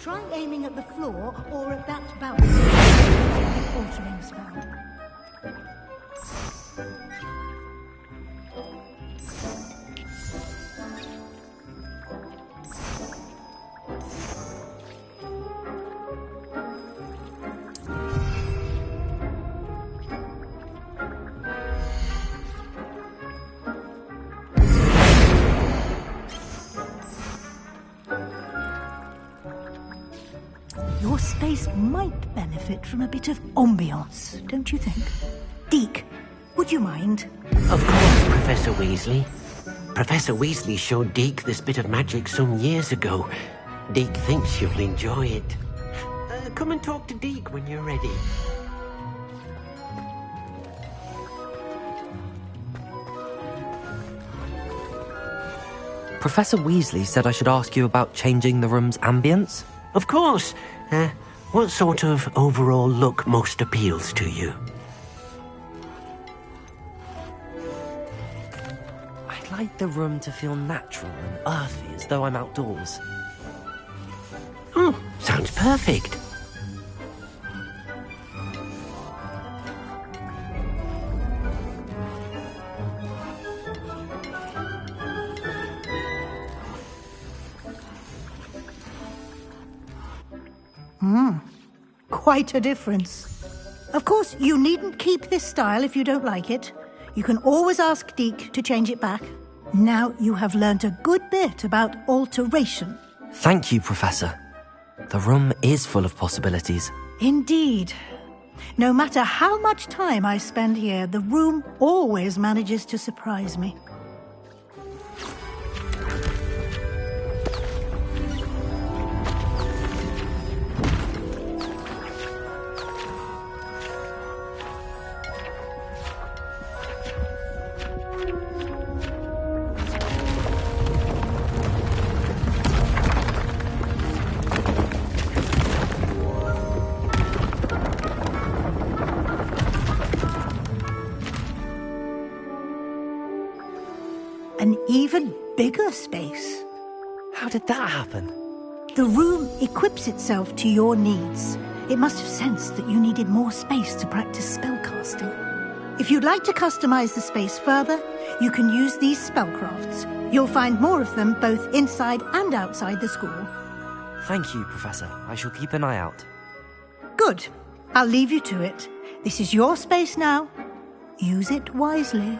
Try aiming at the floor or at that balcony. The altering spell. Your space might benefit from a bit of ambiance, don't you think? Deke, would you mind? Of course, Professor Weasley. Professor Weasley showed Deke this bit of magic some years ago. Deke thinks you'll enjoy it. Come and talk to Deke when you're ready. Professor Weasley said I should ask you about changing the room's ambience? Of course. What sort of overall look most appeals to you? I'd like the room to feel natural and earthy, as though I'm outdoors. Oh, sounds perfect. Quite a difference. Of course, you needn't keep this style if you don't like it. You can always ask Deke to change it back. Now you have learnt a good bit about alteration. Thank you, Professor. The room is full of possibilities. Indeed. No matter how much time I spend here, the room always manages to surprise me. An even bigger space. How did that happen? The room equips itself to your needs. It must have sensed that you needed more space to practice spellcasting. If you'd like to customize the space further, you can use these spellcrafts. You'll find more of them both inside and outside the school. Thank you, Professor. I shall keep an eye out. Good. I'll leave you to it. This is your space now. Use it wisely.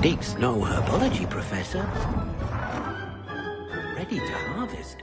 Needs no herbology, Professor. Ready to harvest.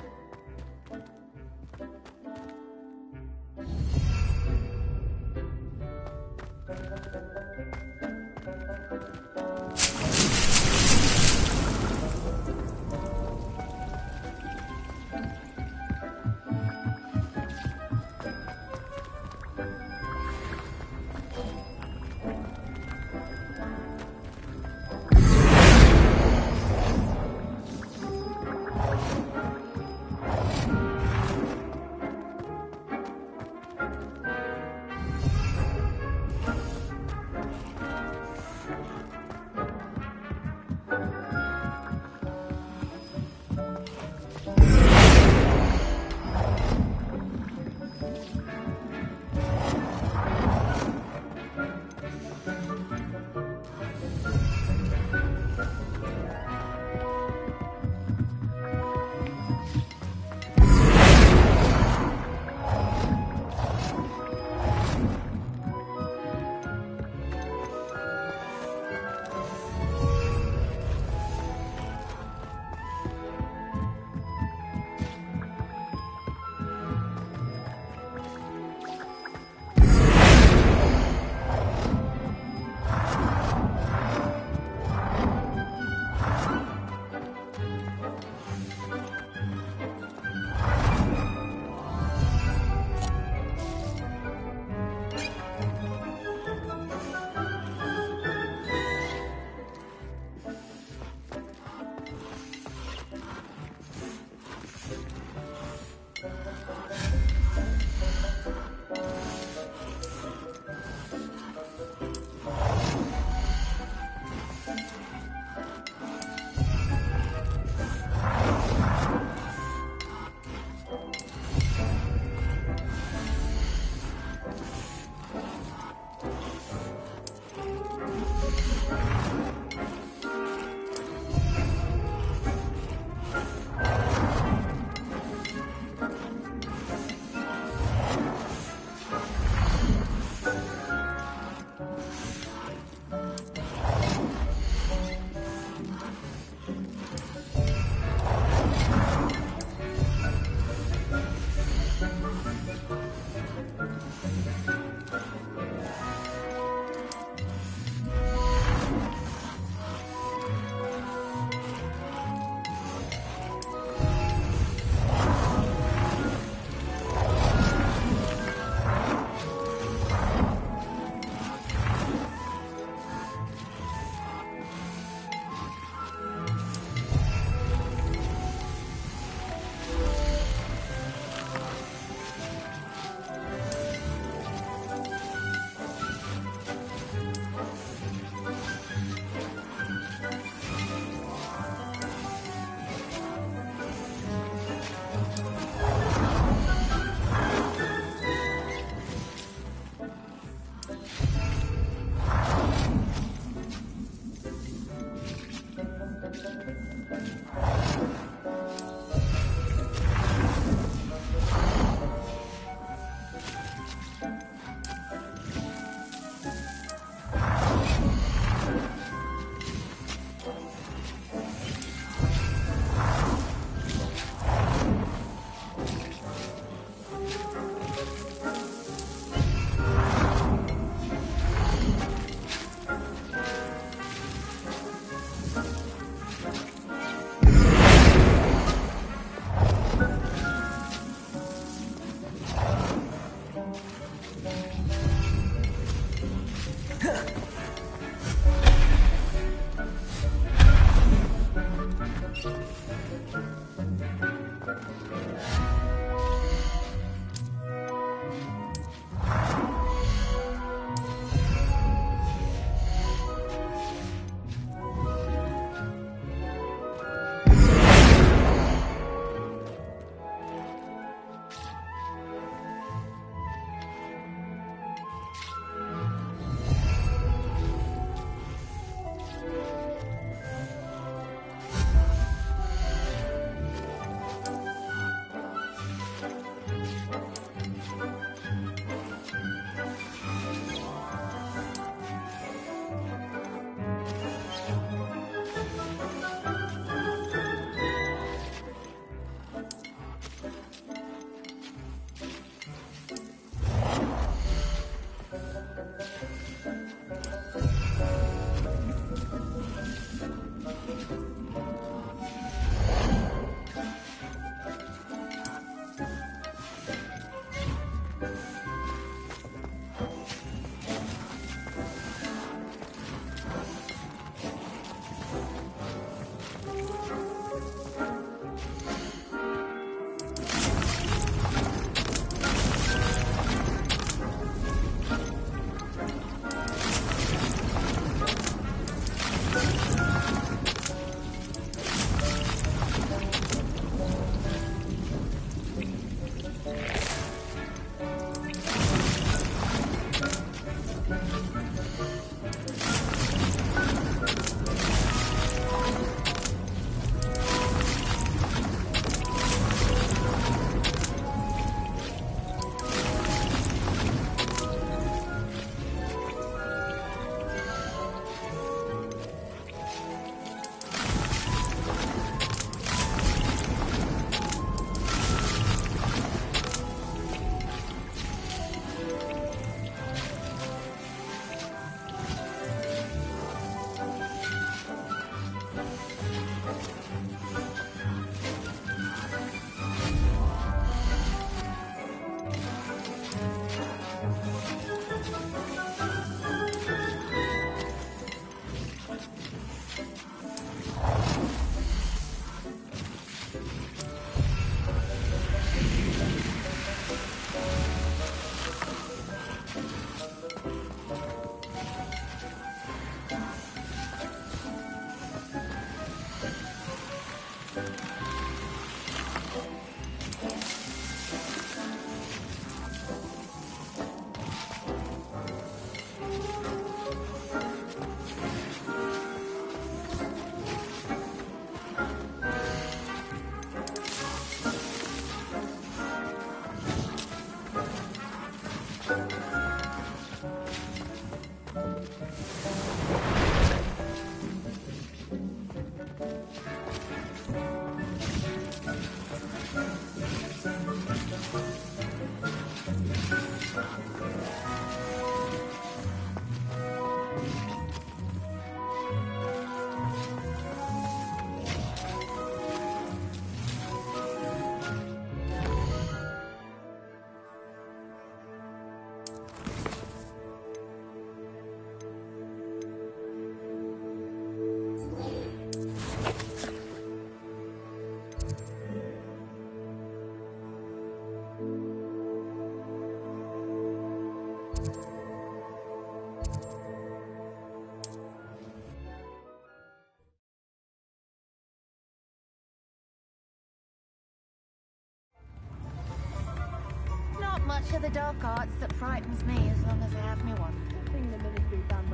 much of the dark arts that frightens me as long as I have me one.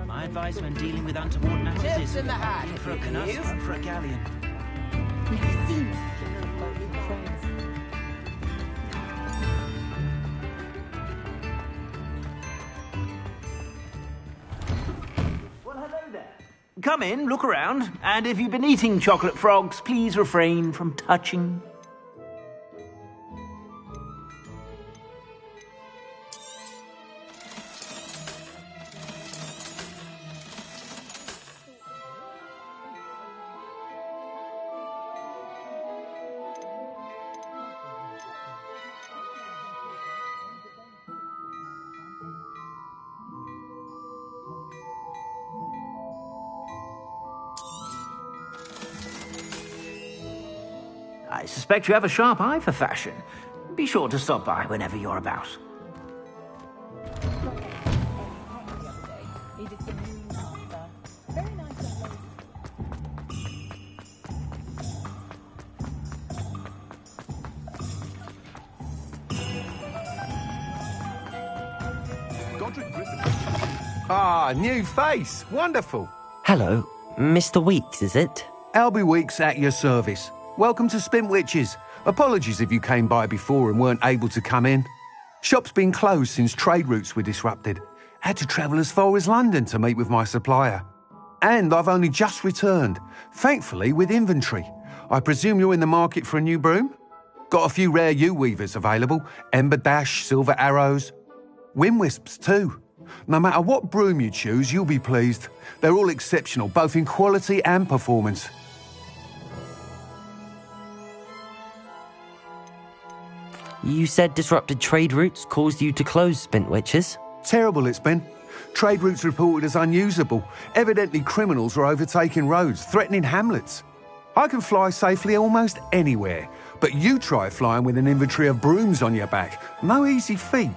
My advice when dealing with untoward matters Tips is in the hat, for a canasta, for a galleon. Never seen it. Well, hello there. Come in, look around, and if you've been eating chocolate frogs, please refrain from touching. I suspect you have a sharp eye for fashion. Be sure to stop by whenever you're about. Ah, new face. Wonderful. Hello, Mr. Weeks, is it? Albie Weeks at your service. Welcome to Spintwitches. Apologies if you came by before and weren't able to come in. Shop's been closed since trade routes were disrupted. Had to travel as far as London to meet with my supplier. And I've only just returned, thankfully with inventory. I presume you're in the market for a new broom? Got a few rare U-weavers available. Ember Dash, Silver Arrows. Wind Wisps too. No matter what broom you choose, you'll be pleased. They're all exceptional, both in quality and performance. You said disrupted trade routes caused you to close Spintwitches? Terrible it's been. Trade routes reported as unusable. Evidently criminals are overtaking roads, threatening hamlets. I can fly safely almost anywhere, but you try flying with an inventory of brooms on your back. No easy feat.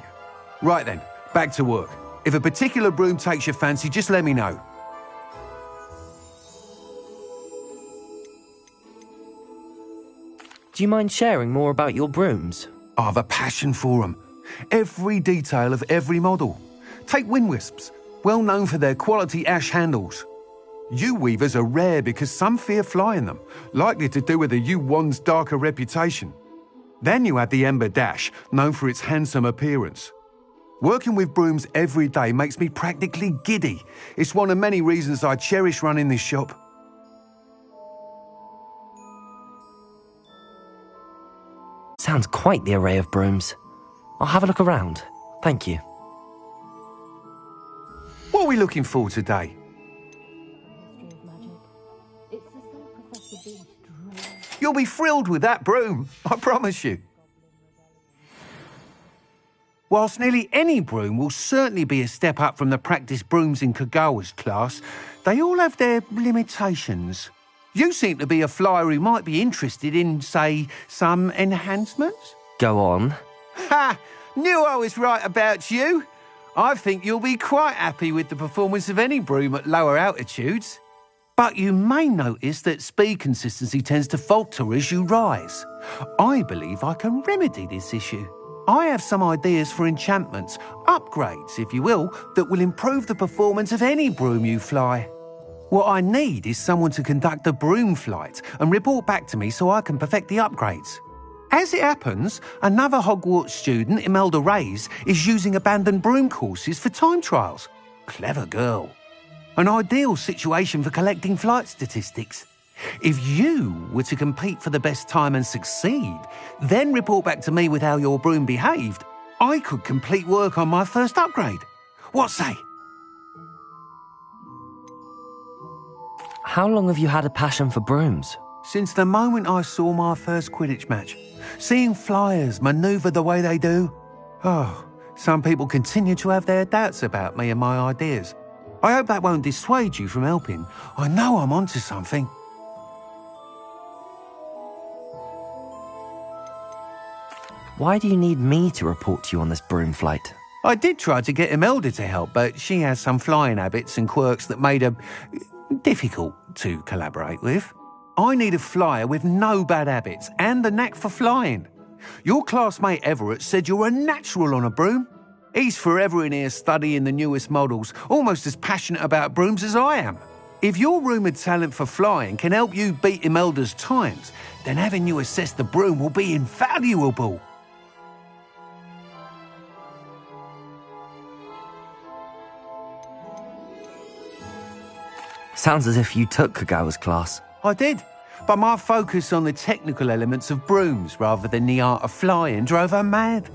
Right then, back to work. If a particular broom takes your fancy, just let me know. Do you mind sharing more about your brooms? I have a passion for them. Every detail of every model. Take Wind Wisps, well known for their quality ash handles. U-weavers are rare because some fear flying them, likely to do with the U-wand's darker reputation. Then you have the Ember Dash, known for its handsome appearance. Working with brooms every day makes me practically giddy. It's one of many reasons I cherish running this shop. Sounds quite the array of brooms. I'll have a look around. Thank you. What are we looking for today? You'll be thrilled with that broom, I promise you. Whilst nearly any broom will certainly be a step up from the practice brooms in Kagawa's class, they all have their limitations. You seem to be a flyer who might be interested in, say, some enhancements? Go on. Ha! Knew I was right about you. I think you'll be quite happy with the performance of any broom at lower altitudes. But you may notice that speed consistency tends to falter as you rise. I believe I can remedy this issue. I have some ideas for enchantments, upgrades, if you will, that will improve the performance of any broom you fly. What I need is someone to conduct a broom flight and report back to me so I can perfect the upgrades. As it happens, another Hogwarts student, Imelda Reyes, is using abandoned broom courses for time trials. Clever girl. An ideal situation for collecting flight statistics. If you were to compete for the best time and succeed, then report back to me with how your broom behaved, I could complete work on my first upgrade. What say? How long have you had a passion for brooms? Since the moment I saw my first Quidditch match. Seeing flyers manoeuvre the way they do. Oh, some people continue to have their doubts about me and my ideas. I hope that won't dissuade you from helping. I know I'm onto something. Why do you need me to report to you on this broom flight? I did try to get Imelda to help, but she has some flying habits and quirks that made her difficult to collaborate with. I need a flyer with no bad habits and the knack for flying. Your classmate Everett said you're a natural on a broom. He's forever in here studying the newest models, almost as passionate about brooms as I am. If your rumoured talent for flying can help you beat Imelda's times, then having you assess the broom will be invaluable. Sounds as if you took Kagawa's class. I did, but my focus on the technical elements of brooms rather than the art of flying drove her mad.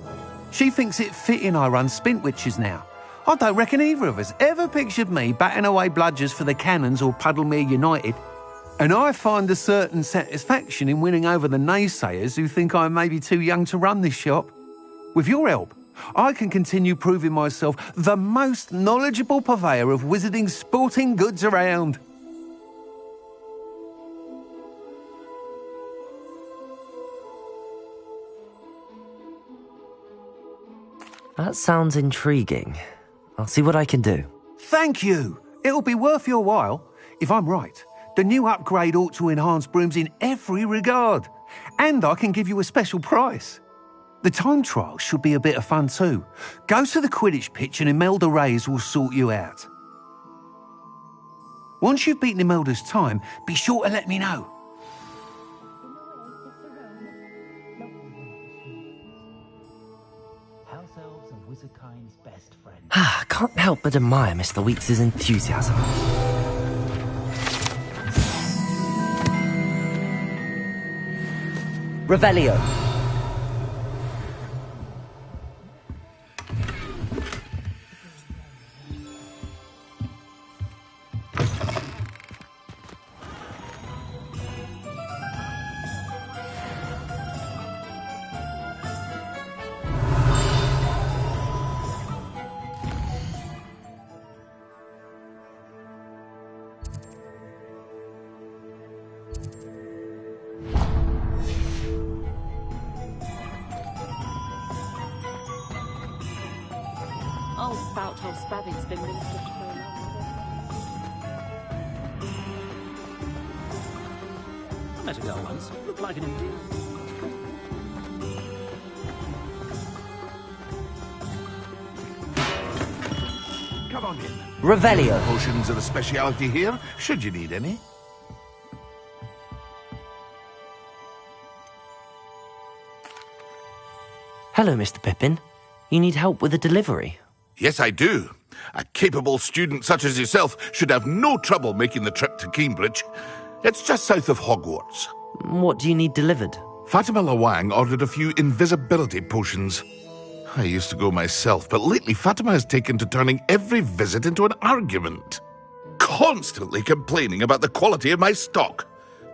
She thinks it fitting I run Spintwitches now. I don't reckon either of us ever pictured me batting away bludgers for the Cannons or Puddlemere United. And I find a certain satisfaction in winning over the naysayers who think I may be too young to run this shop. With your help, I can continue proving myself the most knowledgeable purveyor of wizarding sporting goods around. That sounds intriguing. I'll see what I can do. Thank you. It'll be worth your while. If I'm right, the new upgrade ought to enhance brooms in every regard. And I can give you a special price. The time trial should be a bit of fun too. Go to the Quidditch pitch and Imelda Reyes will sort you out. Once you've beaten Imelda's time, be sure to let me know. I can't help but admire Mr. Weeks' enthusiasm. Revelio. Old spout hole spabbing's been really slipped for a long I met a girl once. Looked like an Indian. Come on in. Revelio. Potions are a speciality here, should you need any. Hello, Mr. Pippin. You need help with a delivery? Yes, I do. A capable student such as yourself should have no trouble making the trip to Cambridge. It's just south of Hogwarts. What do you need delivered? Fatima Lawang ordered a few invisibility potions. I used to go myself, but lately Fatima has taken to turning every visit into an argument. Constantly complaining about the quality of my stock.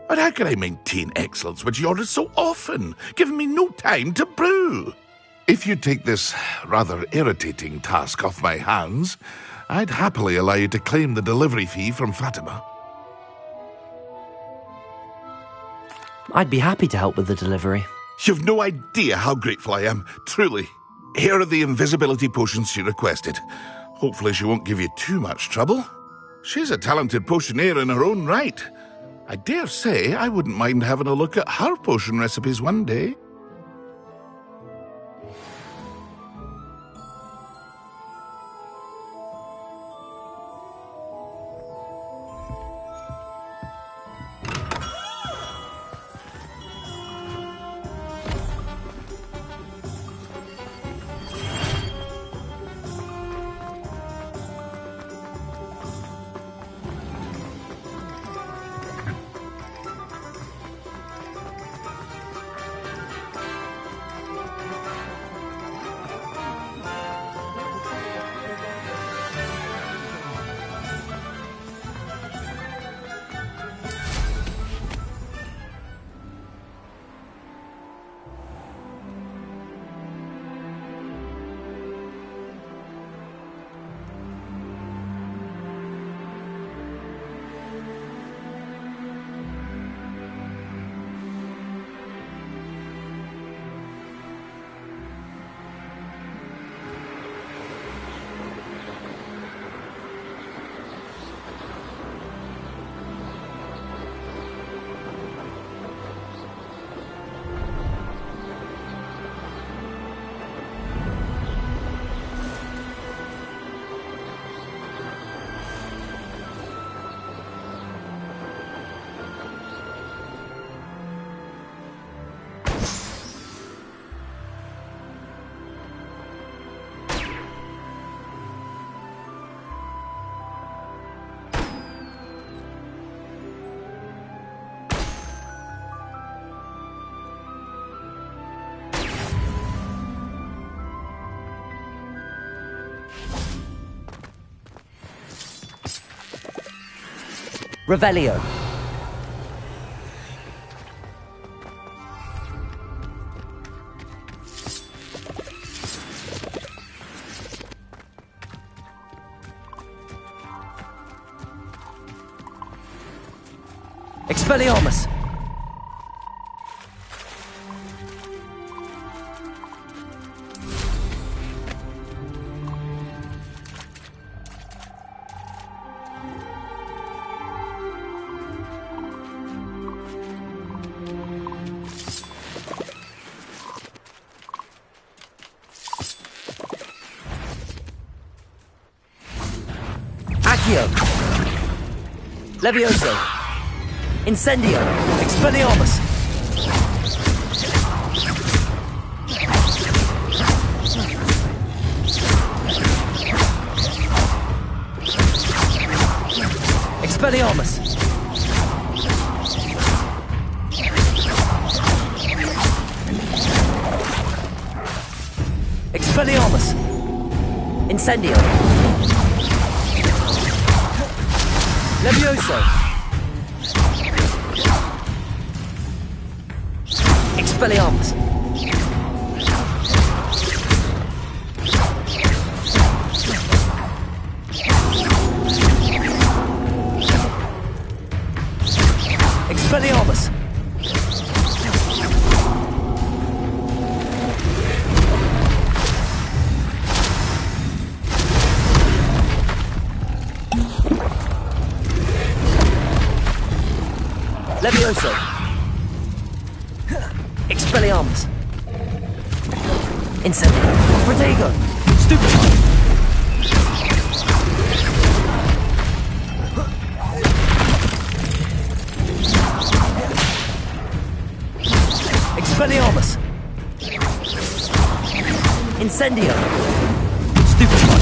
But how can I maintain excellence when she orders so often, giving me no time to brew? If you take this rather irritating task off my hands, I'd happily allow you to claim the delivery fee from Fatima. I'd be happy to help with the delivery. You've no idea how grateful I am, truly. Here are the invisibility potions she requested. Hopefully she won't give you too much trouble. She's a talented potioneer in her own right. I dare say I wouldn't mind having a look at her potion recipes one day. Revelio. Expelliarmus! Accio! Levioso! Incendio! Expelliarmus! Expelliarmus! Expelliarmus! Incendio! Levioso! Expelliarmus! Expelliarmus! Levioso! Expelliarmus! Incendio! Protego! Stupefy! Expelliarmus! Incendio! Stupefy!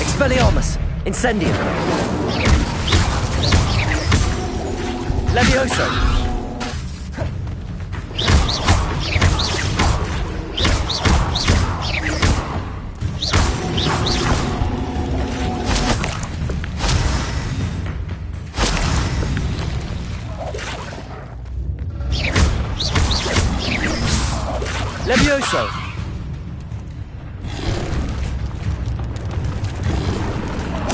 Expelliarmus! Incendio! Levioso! Levioso!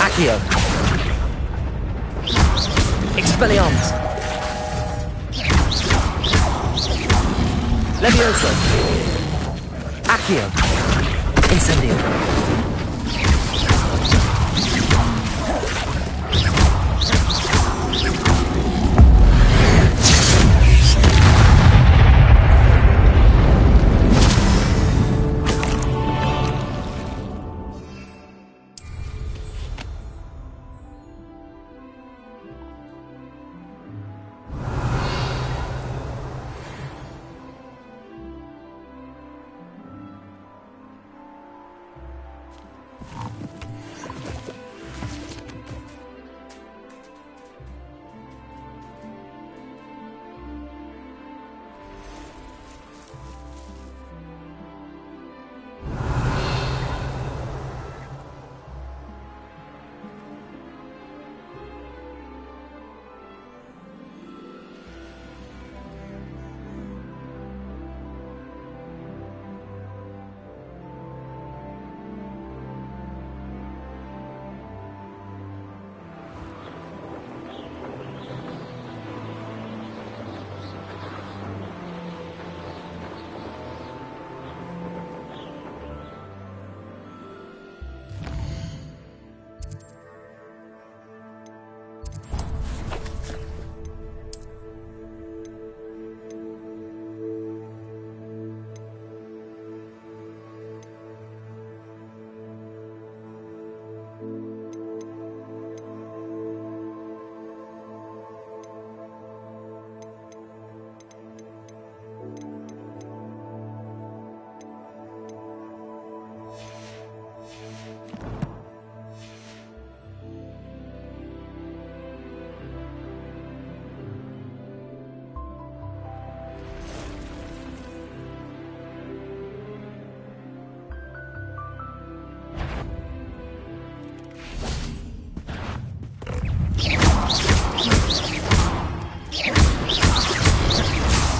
Accio! Expelliarmus! Levioso! Accio! Incendio!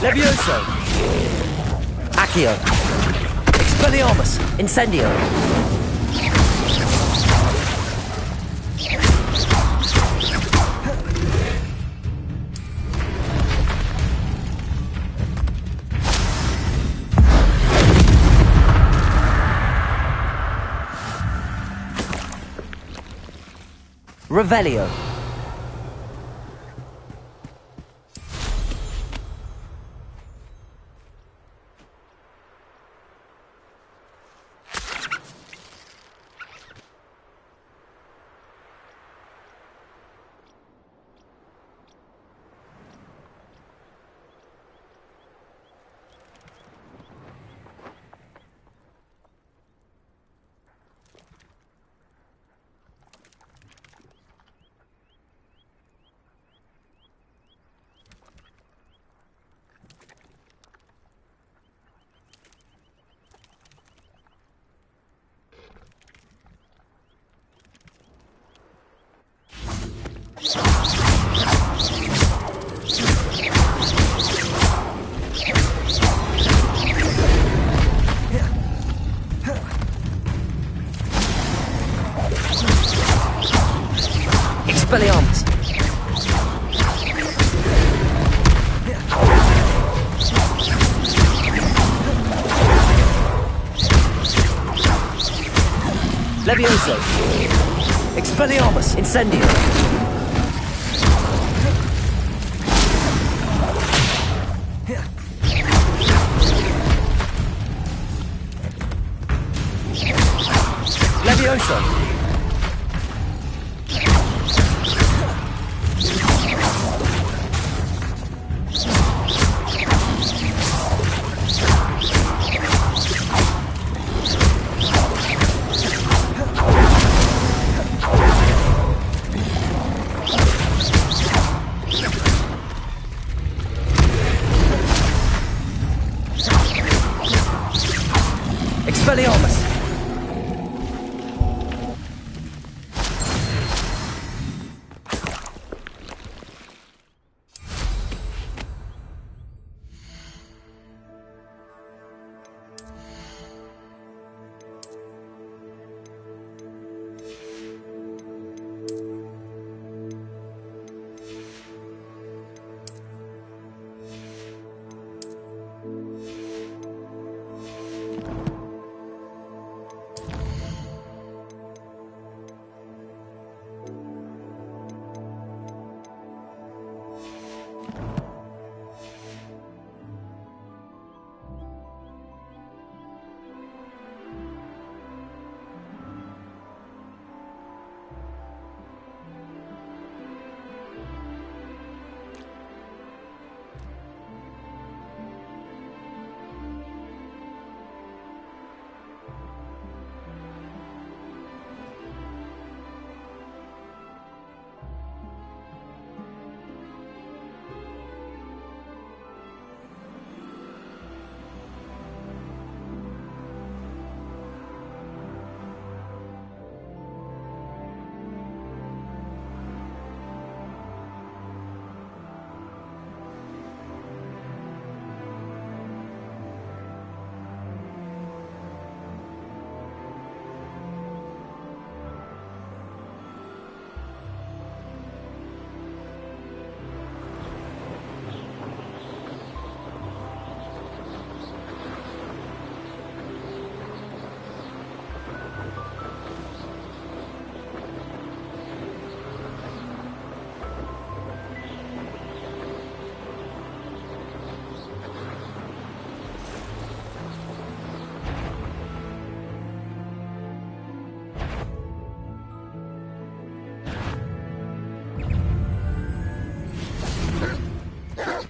Levioso! Accio! Expelliarmus! Incendio! Revelio. Expelliarmus! Levioso! Expelliarmus! Incendio! Levioso! Expelliarmus!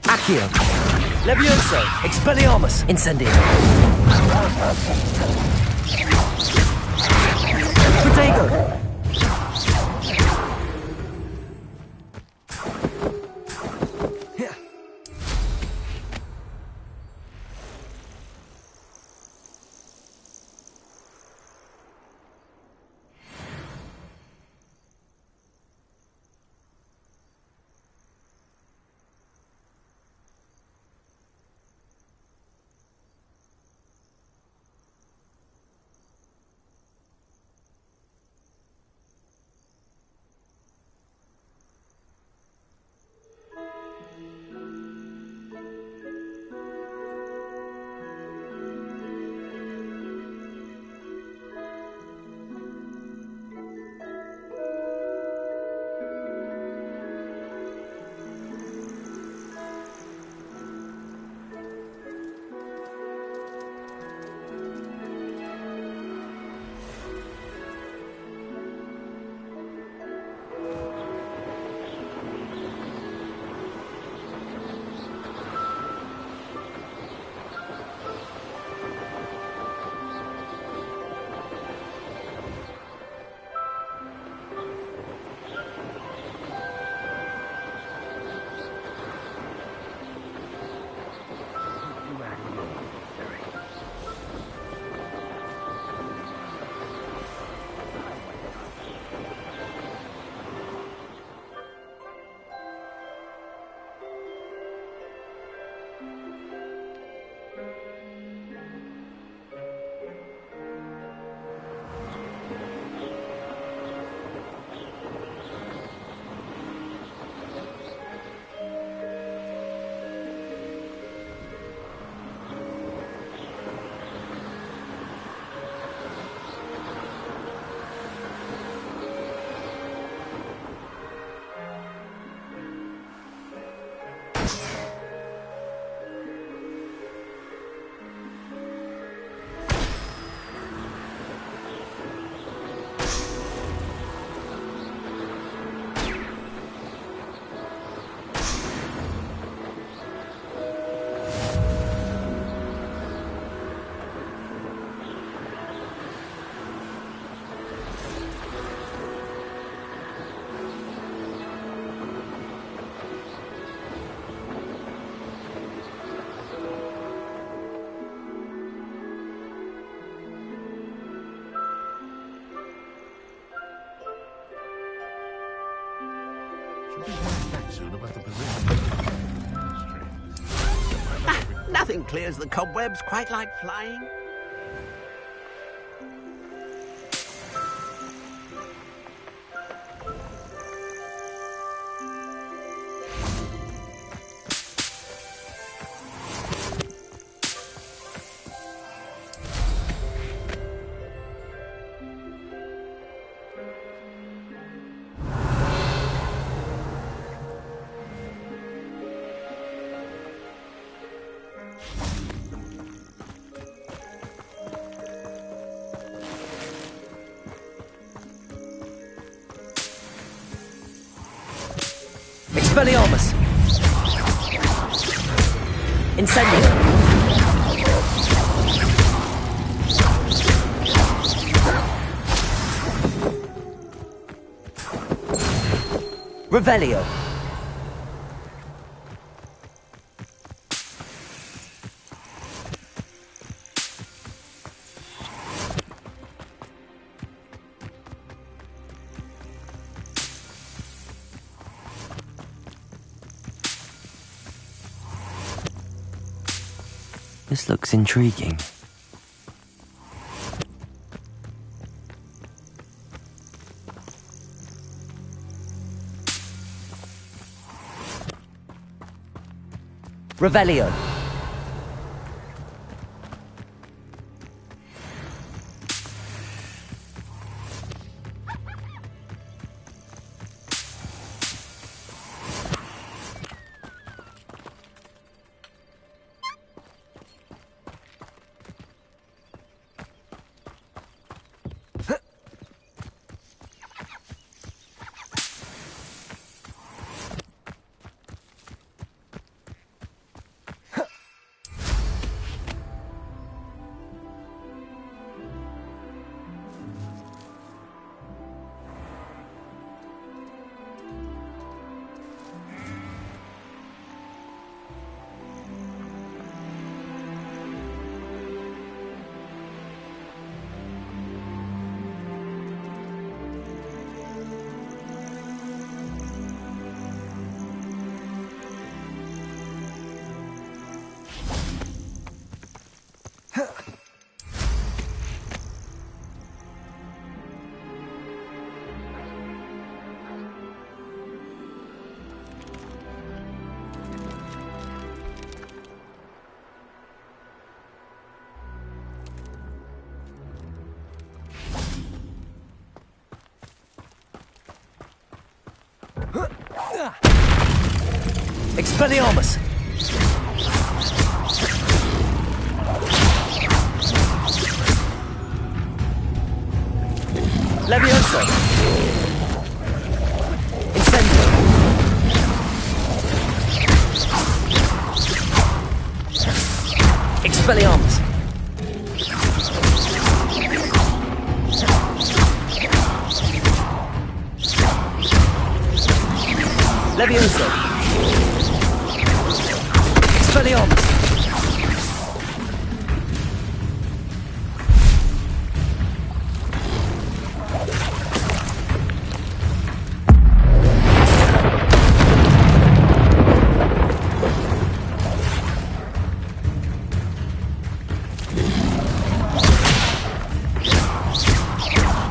Accio! Levioso! Expelliarmus! Incendio! Protego! Soon about the position. Nothing clears the cobwebs quite like flying. Expelliarmus! Incendio! Revelio! This looks intriguing. Revelio. Expelliarmus! Levioso! Incendio! Expelliarmus! Levioso! Expelliarmus!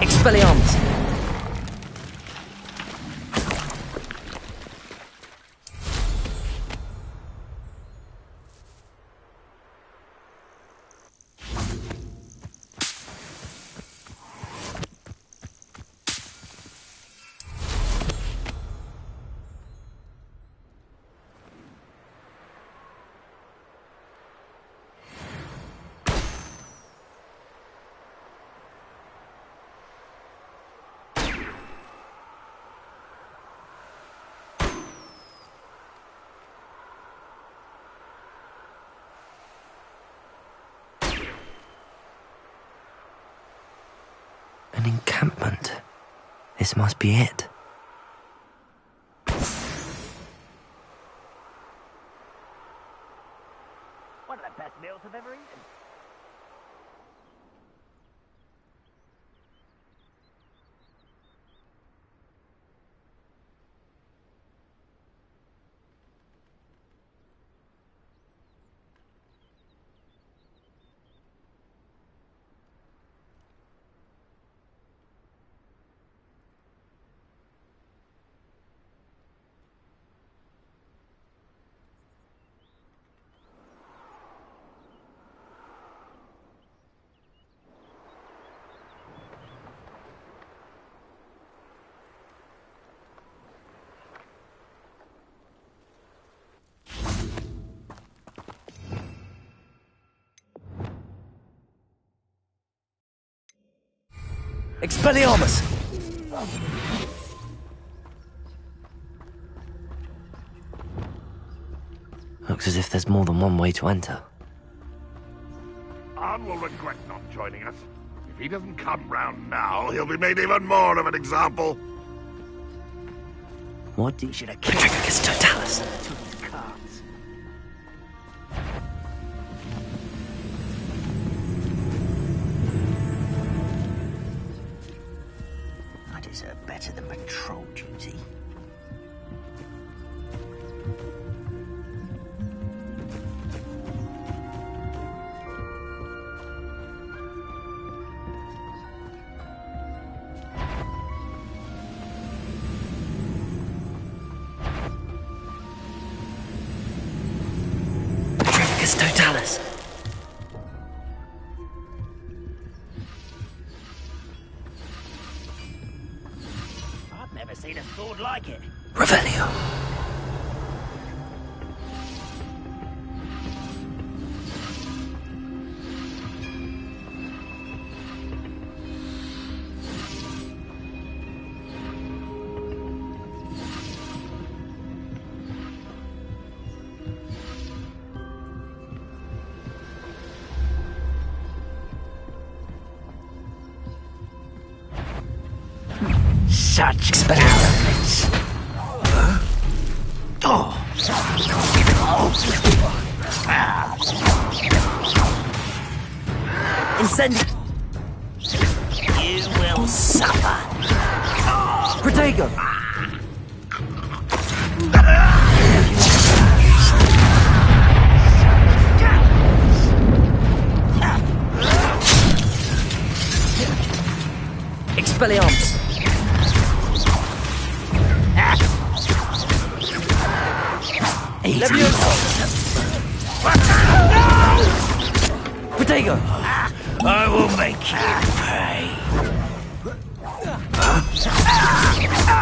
Expelliarmus! An encampment. This must be it. One of the best meals I've ever eaten. Expelliarmus! Looks as if there's more than one way to enter. Arn will regret not joining us. If he doesn't come round now, he'll be made even more of an example. What do you should have killed? Totalis. I deserve better than patrol duty. Totalis. I've never seen a sword like it. Revelio. Such experiments. Incendi. You will suffer. Protego. Expelliarmus. Protego. I will make you pay.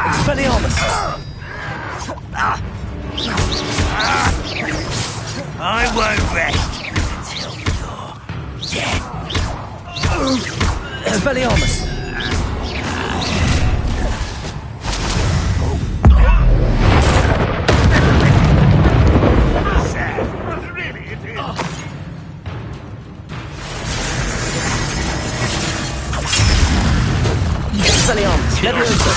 Expelliarmus. I won't rest until you're dead. Expelliarmus. Expelliarmus. Leviosa.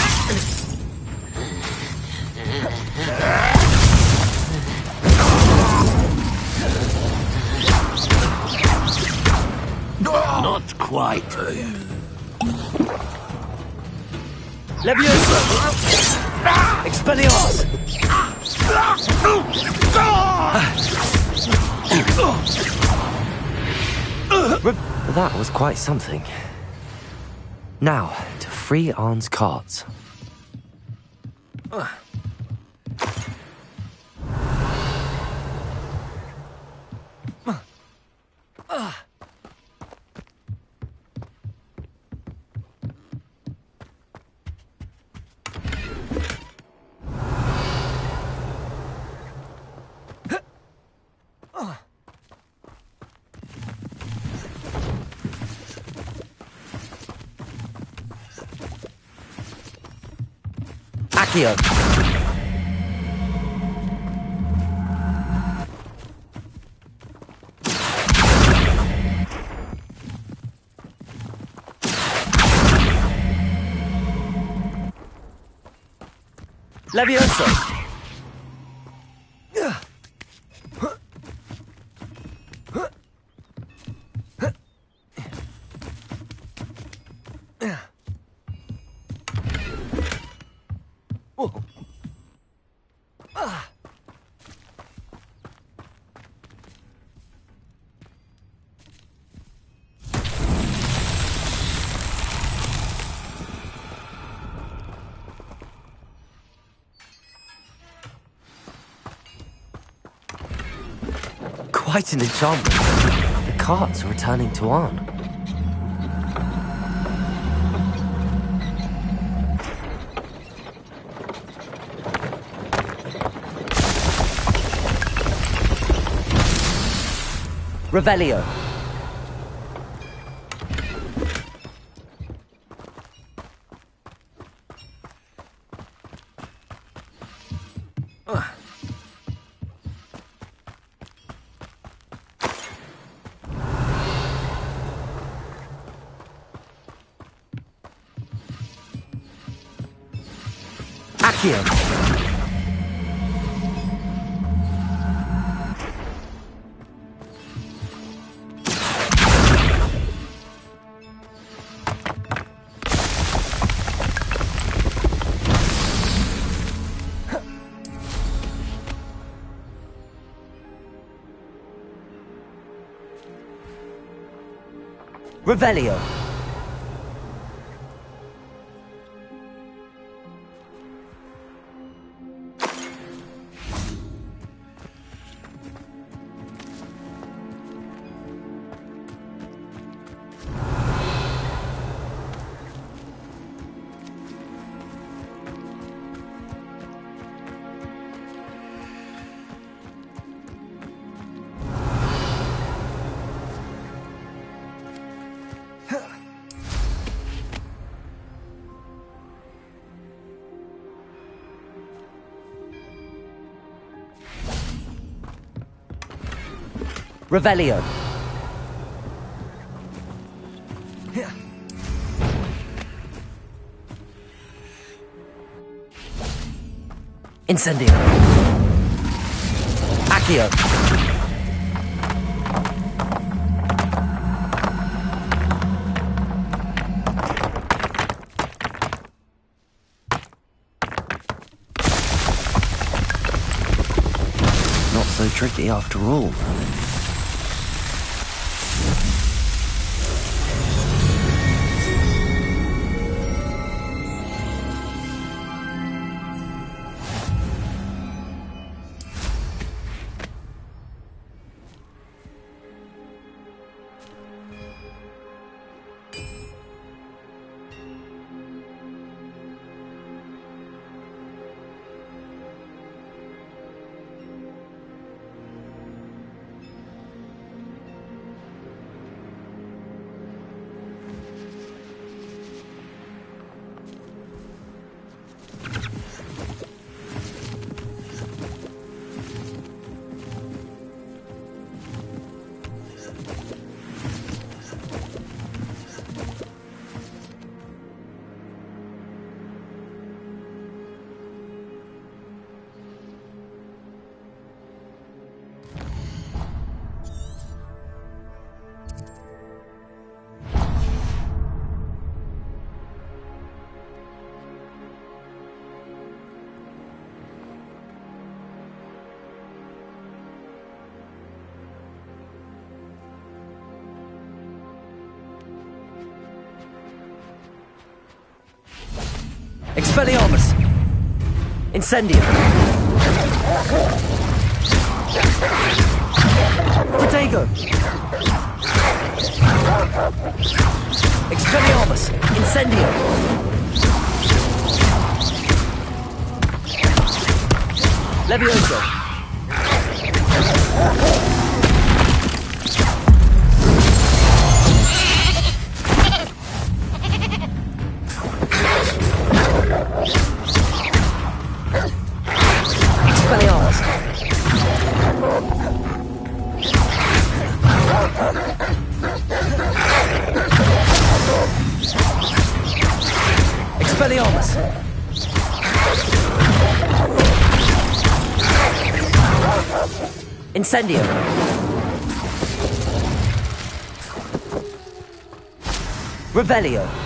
Not quite. Leviosa. Expelliarmus. That was quite something. Now, to free Arn's carts. Accio. Leviosa. Quite an enchantment. The carts are returning to Arn. Revelio. Accio. Revelio. Revelio. Incendio. Accio. Not so tricky after all. Expelliarmus! Incendio! Protego! Expelliarmus! Incendio! Levioso! Expelliarmus! Incendio! Revelio!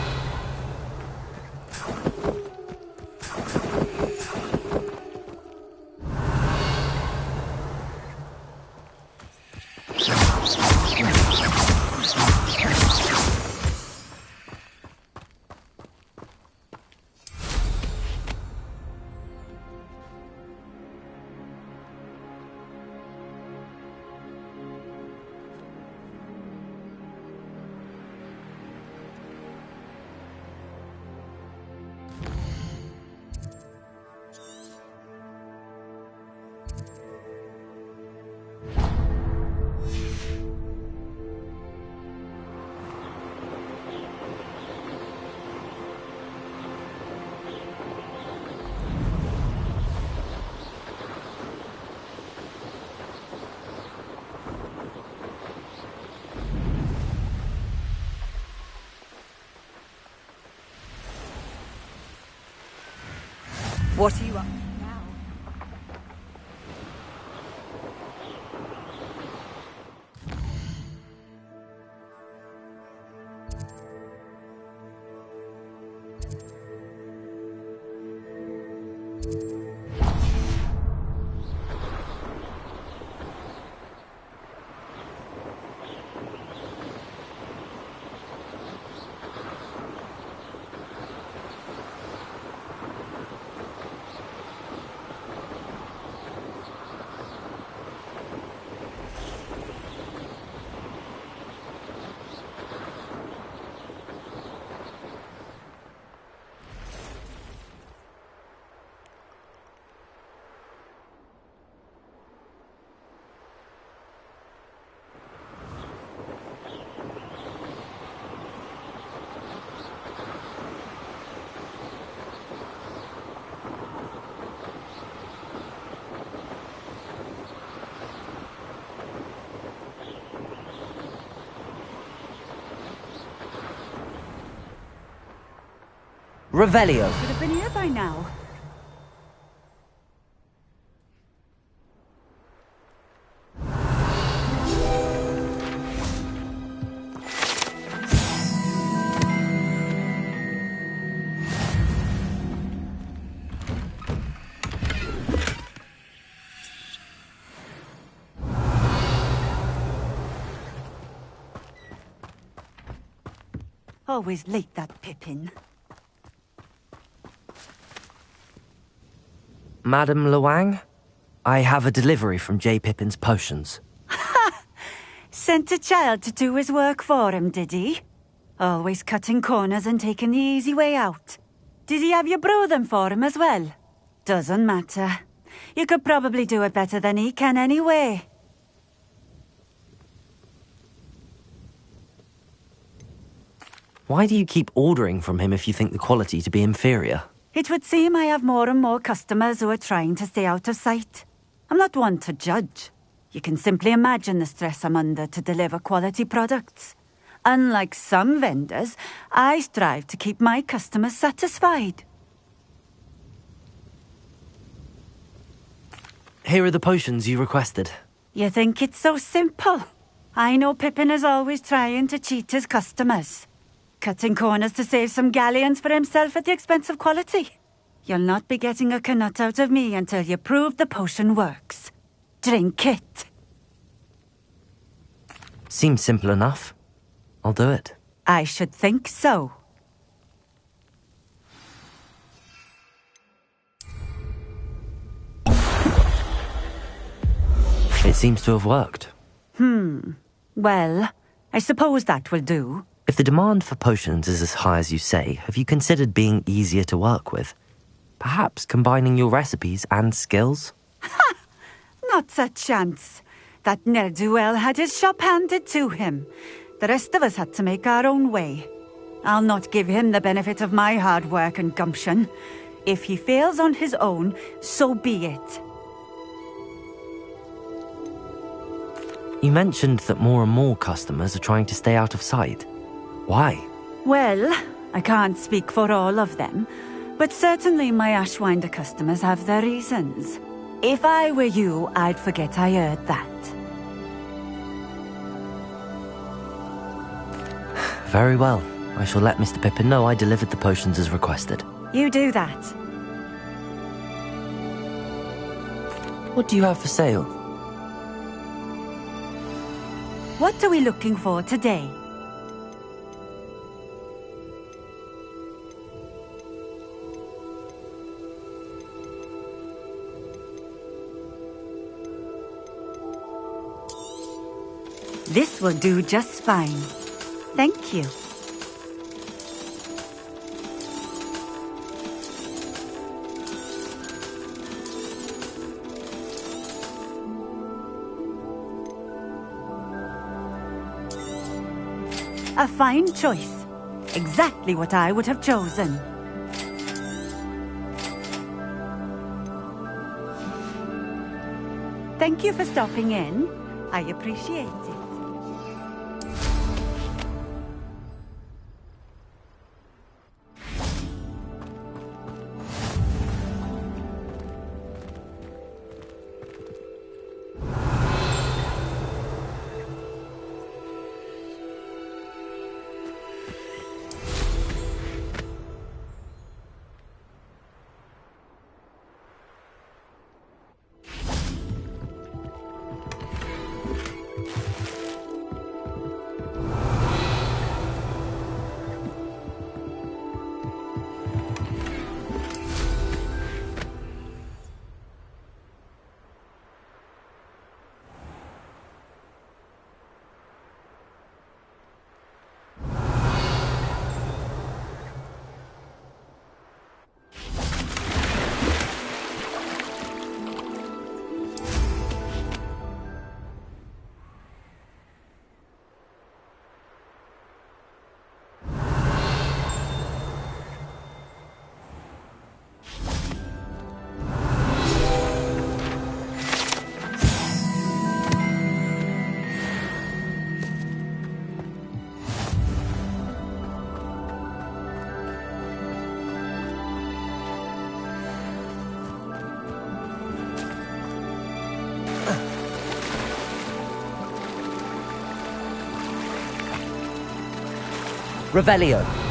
What are you up? Revelio. Should have been here by now. Always late, that Pippin. Madam Luang, I have a delivery from J. Pippin's potions. Sent a child to do his work for him, did he? Always cutting corners and taking the easy way out. Did he have you brew them for him as well? Doesn't matter. You could probably do it better than he can anyway. Why do you keep ordering from him if you think the quality to be inferior? It would seem I have more and more customers who are trying to stay out of sight. I'm not one to judge. You can simply imagine the stress I'm under to deliver quality products. Unlike some vendors, I strive to keep my customers satisfied. Here are the potions you requested. You think it's so simple? I know Pippin is always trying to cheat his customers. Cutting corners to save some galleons for himself at the expense of quality. You'll not be getting a canut out of me until you prove the potion works. Drink it. Seems simple enough. I'll do it. I should think so. It seems to have worked. Well, I suppose that will do. If the demand for potions is as high as you say, have you considered being easier to work with? Perhaps combining your recipes and skills? Not a chance. That ne'er-do-well had his shop handed to him. The rest of us had to make our own way. I'll not give him the benefit of my hard work and gumption. If he fails on his own, so be it. You mentioned that more and more customers are trying to stay out of sight. Why? Well, I can't speak for all of them, but certainly my Ashwinder customers have their reasons. If I were you, I'd forget I heard that. Very well. I shall let Mr. Pippin know I delivered the potions as requested. You do that. What do you have for sale? What are we looking for today? This will do just fine. Thank you. A fine choice. Exactly what I would have chosen. Thank you for stopping in. I appreciate it. Revelio.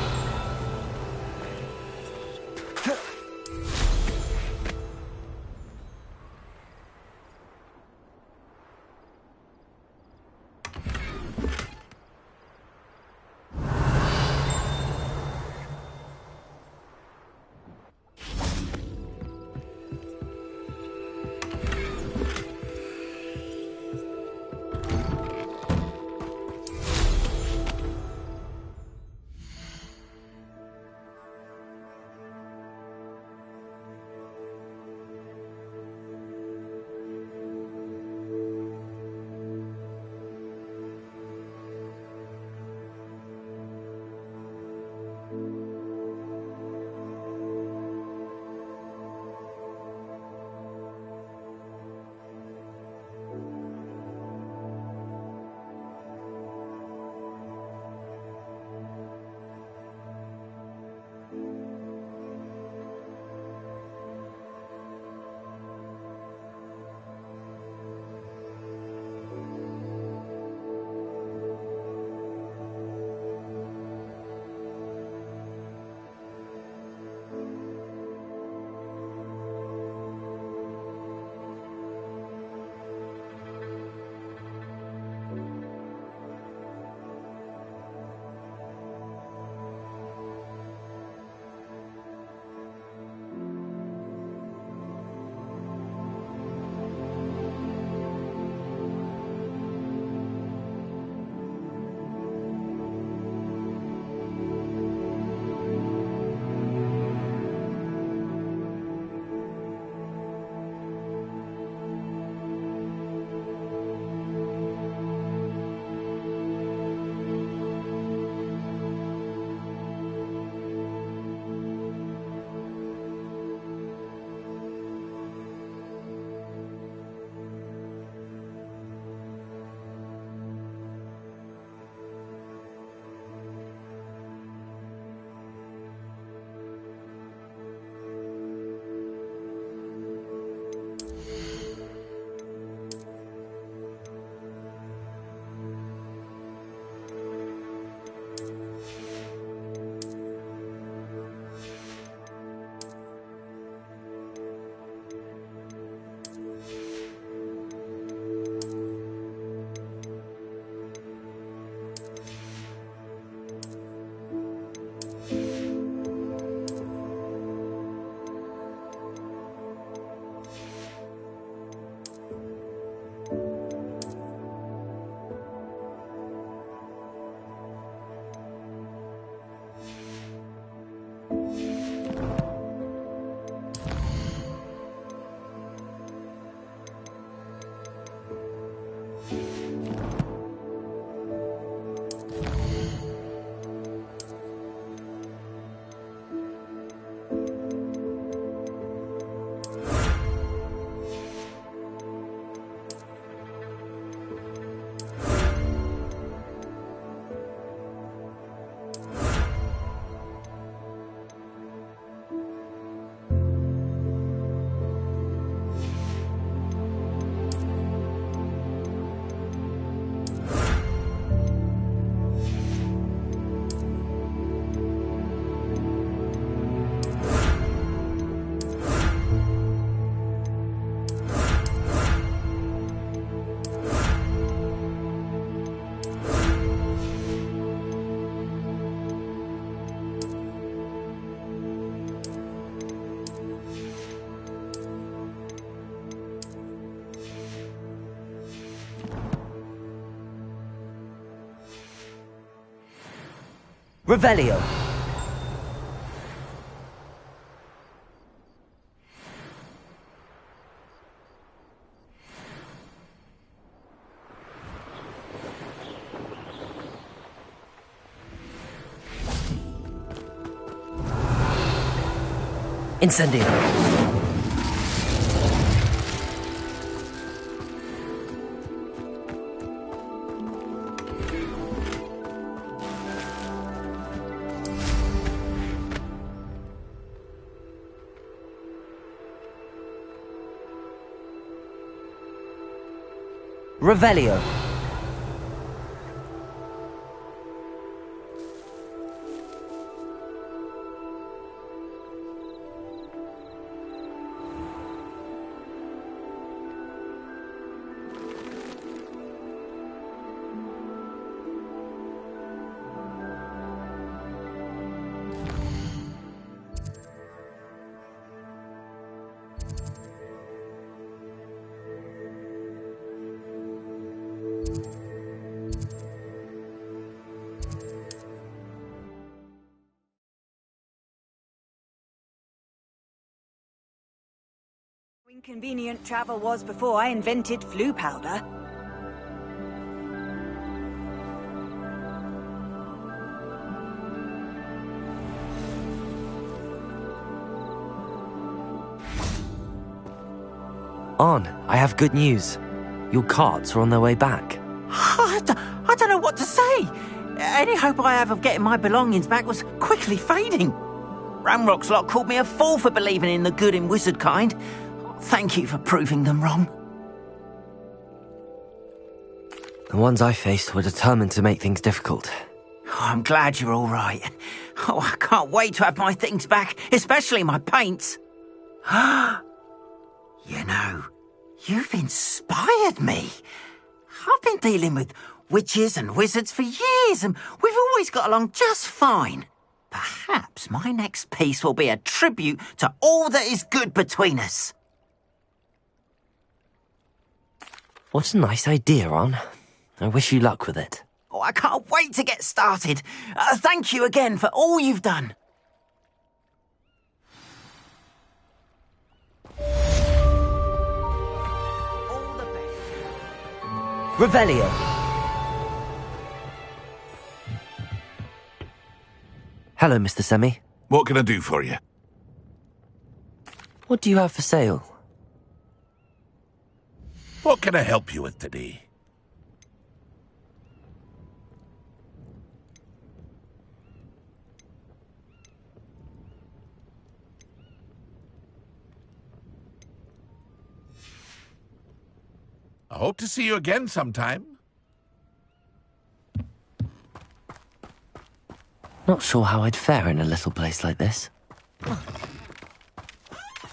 Revelio. Incendio. Revelio. Inconvenient travel was before I invented flu powder. On, I have good news. Your carts are on their way back. I don't know what to say. Any hope I have of getting my belongings back was quickly fading. Ramrock's lot called me a fool for believing in the good in wizard kind. Thank you for proving them wrong. The ones I faced were determined to make things difficult. Oh, I'm glad you're all right. Oh, I can't wait to have my things back, especially my paints. You know, you've inspired me. I've been dealing with witches and wizards for years, and we've always got along just fine. Perhaps my next piece will be a tribute to all that is good between us. What a nice idea, On. I wish you luck with it. Oh, I can't wait to get started. Thank you again for all you've done. Revelio. Hello, Mr. Semi. What can I do for you? What do you have for sale? What can I help you with today? I hope to see you again sometime. Not sure how I'd fare in a little place like this.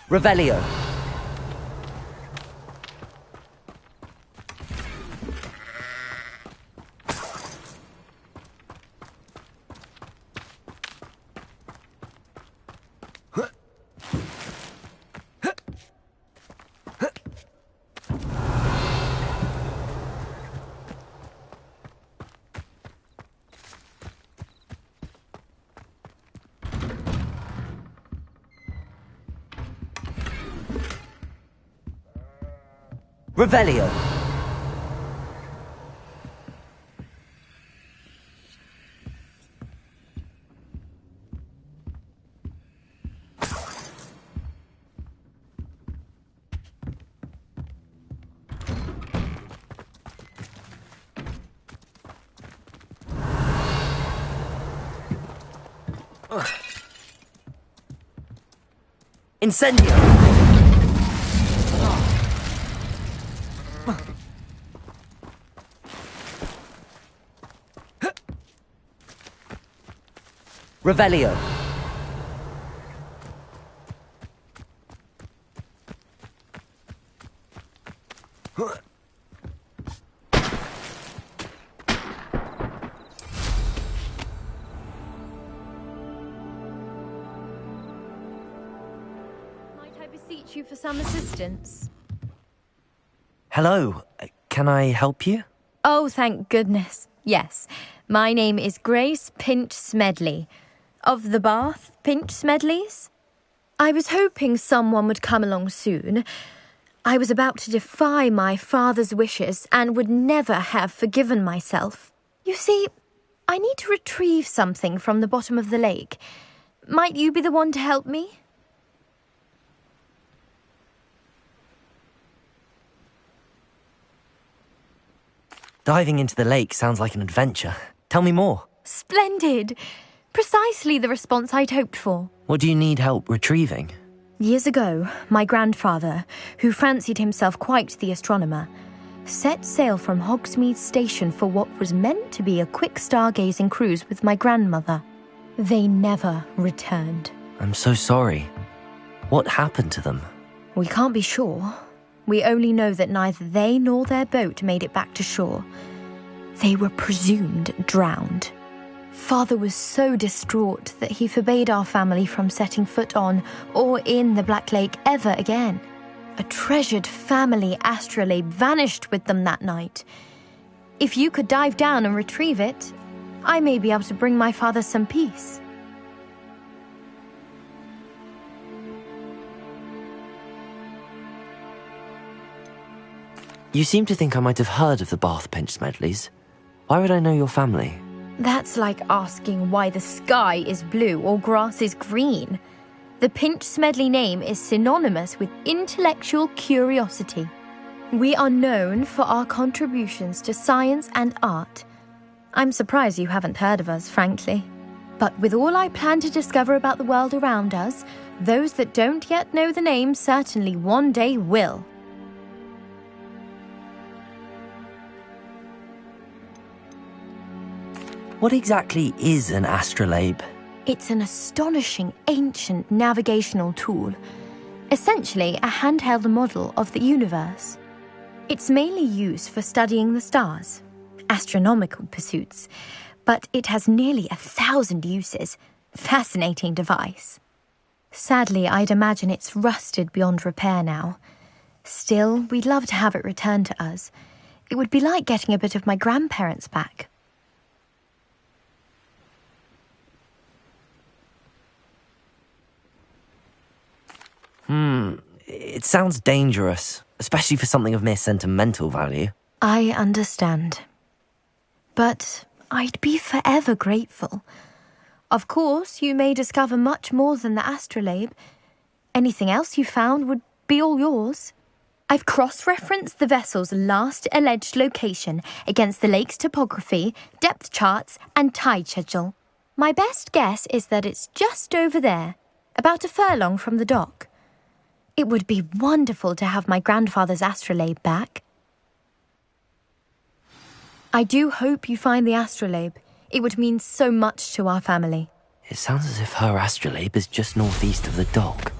Revelio. Revelio. Incendio. Revelio. Might I beseech you for some assistance? Hello. Can I help you? Oh, thank goodness. Yes. My name is Grace Pinch Smedley. Of the Bath Pinch Smedleys? I was hoping someone would come along soon. I was about to defy my father's wishes and would never have forgiven myself. You see, I need to retrieve something from the bottom of the lake. Might you be the one to help me? Diving into the lake sounds like an adventure. Tell me more. Splendid! Precisely the response I'd hoped for. What do you need help retrieving? Years ago, my grandfather, who fancied himself quite the astronomer, set sail from Hogsmeade Station for what was meant to be a quick stargazing cruise with my grandmother. They never returned. I'm so sorry. What happened to them? We can't be sure. We only know that neither they nor their boat made it back to shore. They were presumed drowned. Father was so distraught that he forbade our family from setting foot on or in the Black Lake ever again. A treasured family astrolabe vanished with them that night. If you could dive down and retrieve it, I may be able to bring my father some peace. You seem to think I might have heard of the Bath Pinch Smedleys. Why would I know your family? That's like asking why the sky is blue or grass is green. The Pinch Smedley name is synonymous with intellectual curiosity. We are known for our contributions to science and art. I'm surprised you haven't heard of us, frankly. But with all I plan to discover about the world around us, those that don't yet know the name certainly one day will. What exactly is an astrolabe? It's an astonishing ancient navigational tool, essentially a handheld model of the universe. It's mainly used for studying the stars, astronomical pursuits, but it has nearly 1,000 uses. Fascinating device. Sadly, I'd imagine it's rusted beyond repair now. Still, we'd love to have it returned to us. It would be like getting a bit of my grandparents back. It sounds dangerous, especially for something of mere sentimental value. I understand. But I'd be forever grateful. Of course, you may discover much more than the astrolabe. Anything else you found would be all yours. I've cross-referenced the vessel's last alleged location against the lake's topography, depth charts, and tide schedule. My best guess is that it's just over there, about a furlong from the dock. It would be wonderful to have my grandfather's astrolabe back. I do hope you find the astrolabe. It would mean so much to our family. It sounds as if her astrolabe is just northeast of the dock.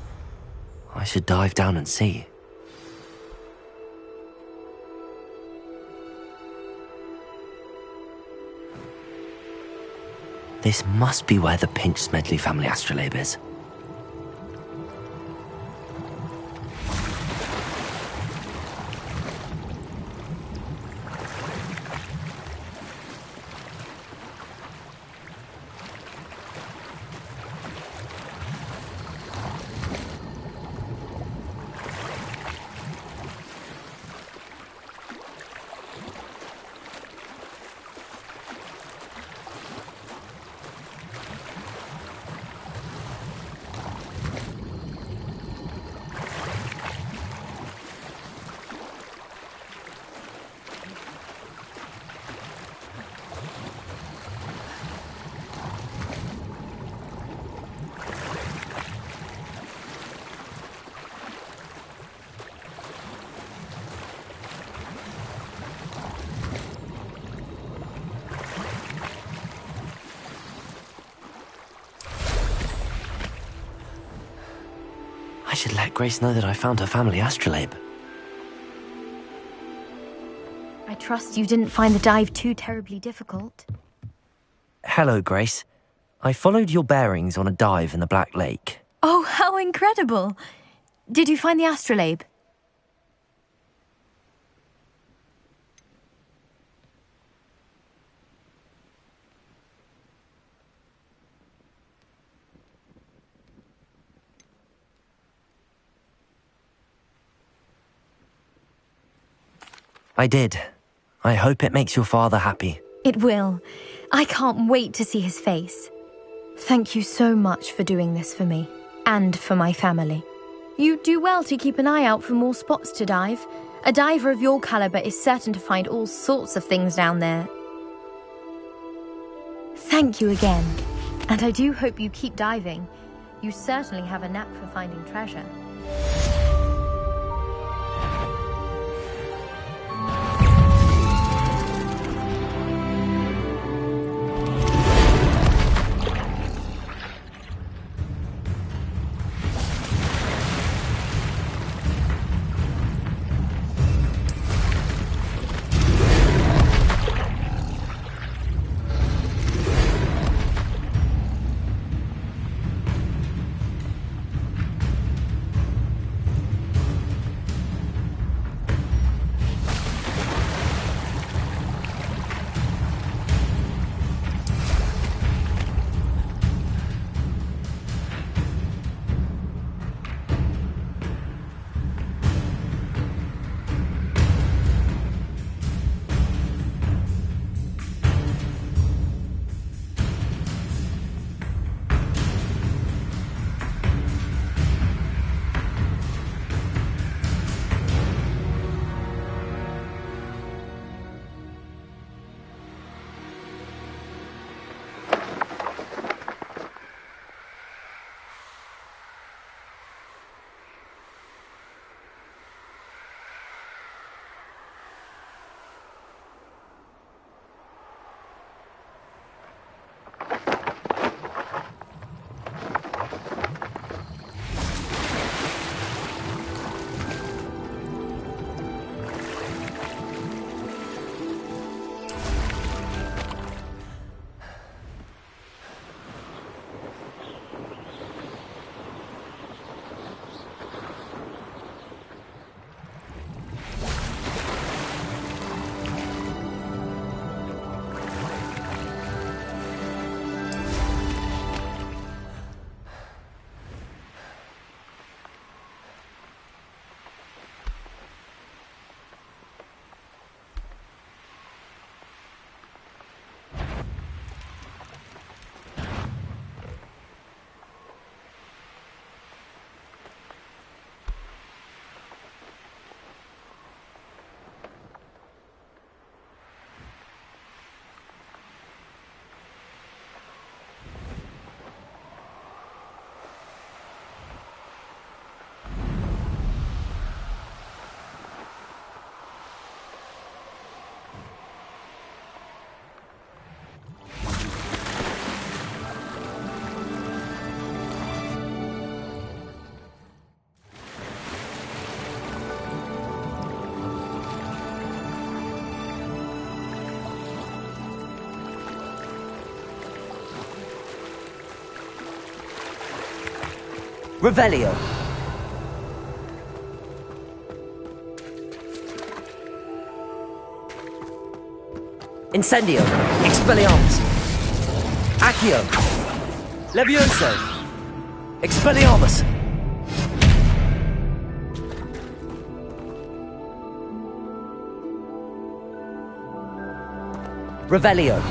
I should dive down and see. This must be where the Pinch Smedley family astrolabe is. I should let Grace know that I found her family astrolabe. I trust you didn't find the dive too terribly difficult. Hello, Grace. I followed your bearings on a dive in the Black Lake. Oh, how incredible! Did you find the astrolabe? I did. I hope it makes your father happy. It will. I can't wait to see his face. Thank you so much for doing this for me, and for my family. You do well to keep an eye out for more spots to dive. A diver of your caliber is certain to find all sorts of things down there. Thank you again, and I do hope you keep diving. You certainly have a knack for finding treasure. Revelio. Incendio. Expelliarmus. Accio. Levioso. Expelliarmus. Revelio.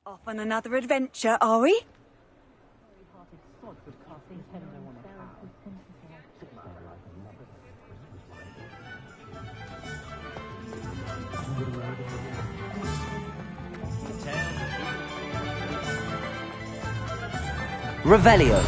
Off on another adventure, are we? Revelio.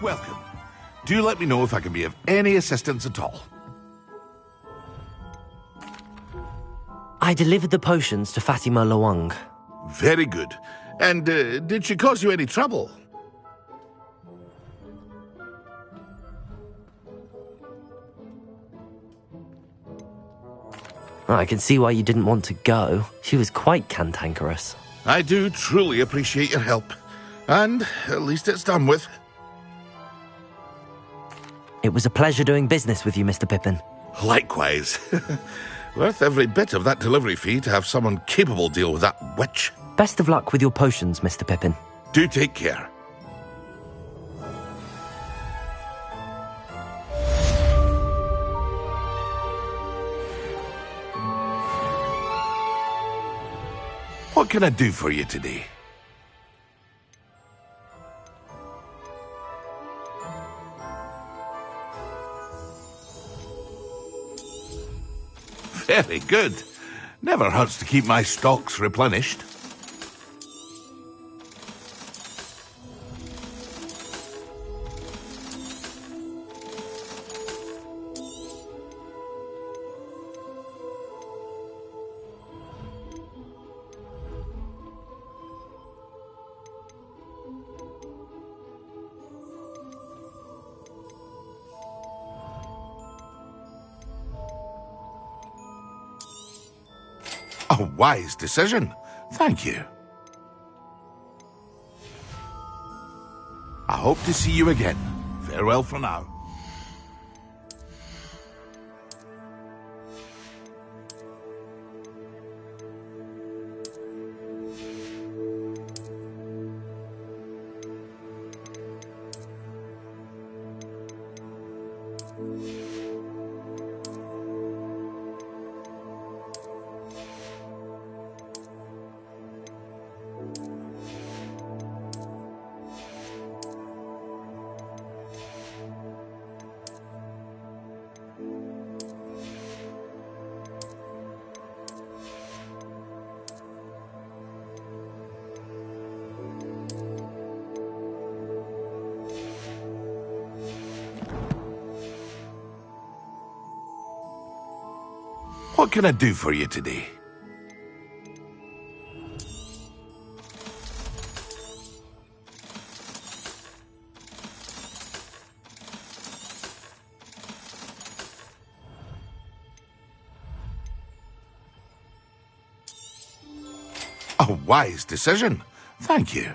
Welcome. Do let me know if I can be of any assistance at all. I delivered the potions to Fatima Lawang. Very good. And did she cause you any trouble? I can see why you didn't want to go. She was quite cantankerous. I do truly appreciate your help. And at least it's done with. It was a pleasure doing business with you, Mr. Pippin. Likewise. Worth every bit of that delivery fee to have someone capable deal with that witch. Best of luck with your potions, Mr. Pippin. Do take care. What can I do for you today? Very good. Never hurts to keep my stocks replenished. A wise decision. Thank you. I hope to see you again. Farewell for now. What can I do for you today? A wise decision. Thank you.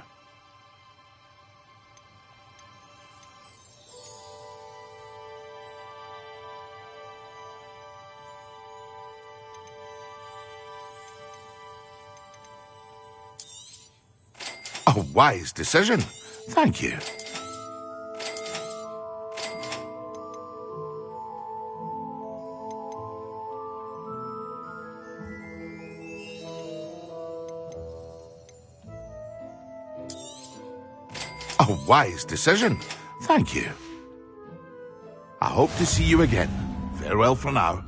A wise decision. Thank you. A wise decision. Thank you. I hope to see you again. Farewell for now.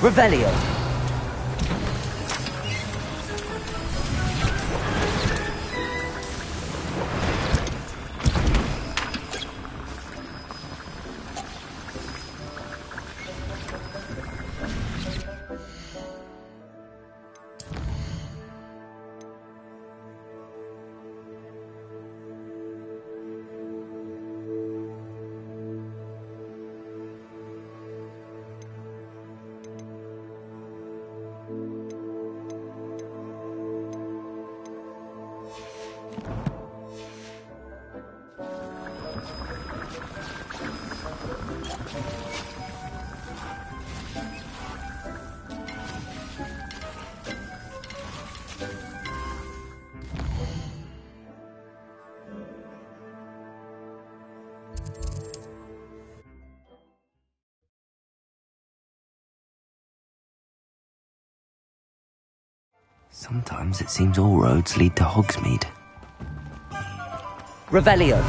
Revelio. Sometimes it seems all roads lead to Hogsmeade. Revelio.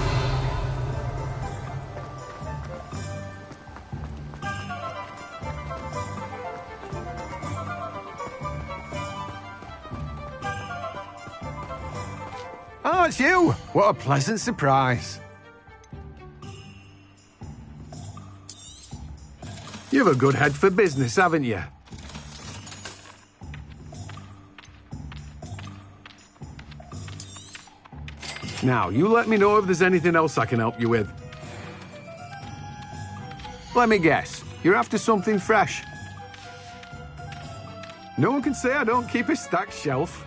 Oh, it's you! What a pleasant surprise. You've a good head for business, haven't you? Now, you let me know if there's anything else I can help you with. Let me guess, you're after something fresh. No one can say I don't keep a stacked shelf.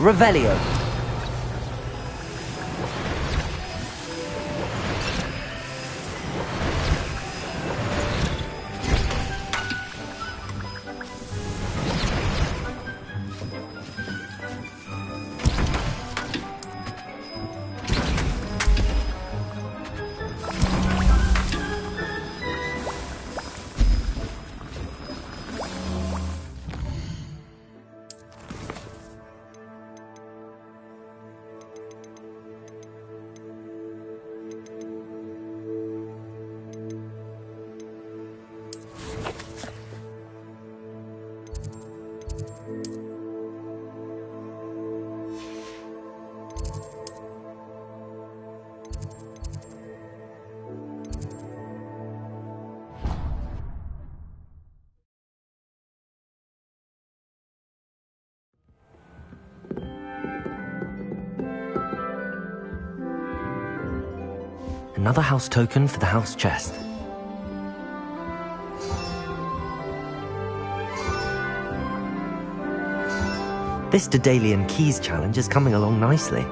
Revelio. Another house token for the house chest. This Daedalian Keys challenge is coming along nicely.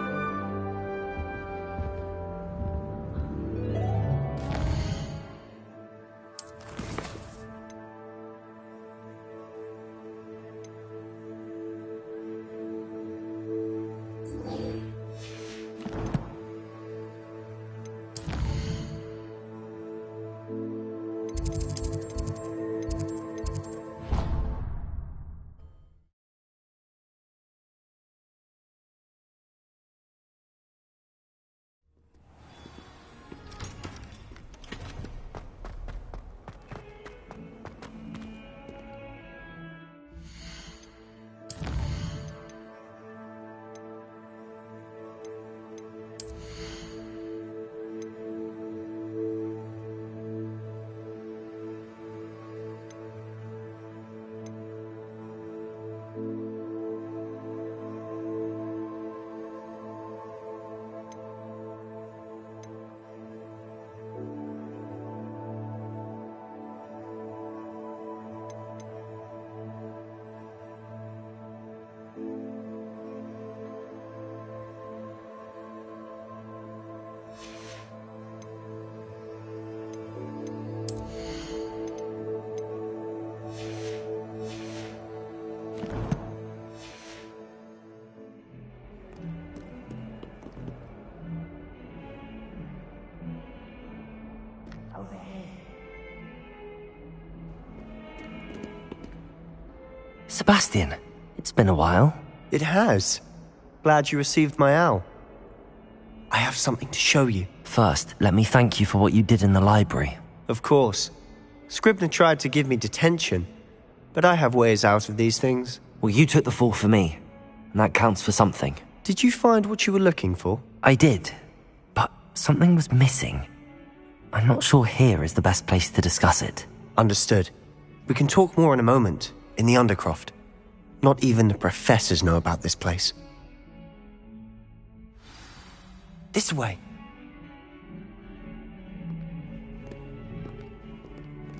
over here. Sebastian, it's been a while. It has. Glad you received my owl. I have something to show you. First, let me thank you for what you did in the library. Of course. Scribner tried to give me detention, but I have ways out of these things. Well, you took the fall for me, and that counts for something. Did you find what you were looking for? I did, but something was missing. I'm not sure here is the best place to discuss it. Understood. We can talk more in a moment, in the Undercroft. Not even the professors know about this place. This way.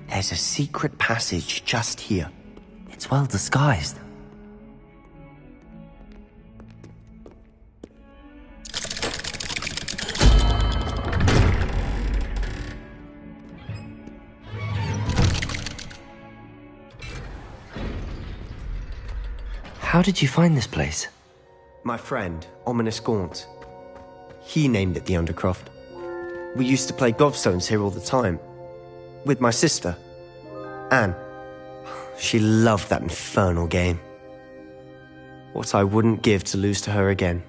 There's a secret passage just here. It's well disguised. How did you find this place? My friend, Ominous Gaunt. He named it the Undercroft. We used to play gobstones here all the time. With my sister, Anne. She loved that infernal game. What I wouldn't give to lose to her again.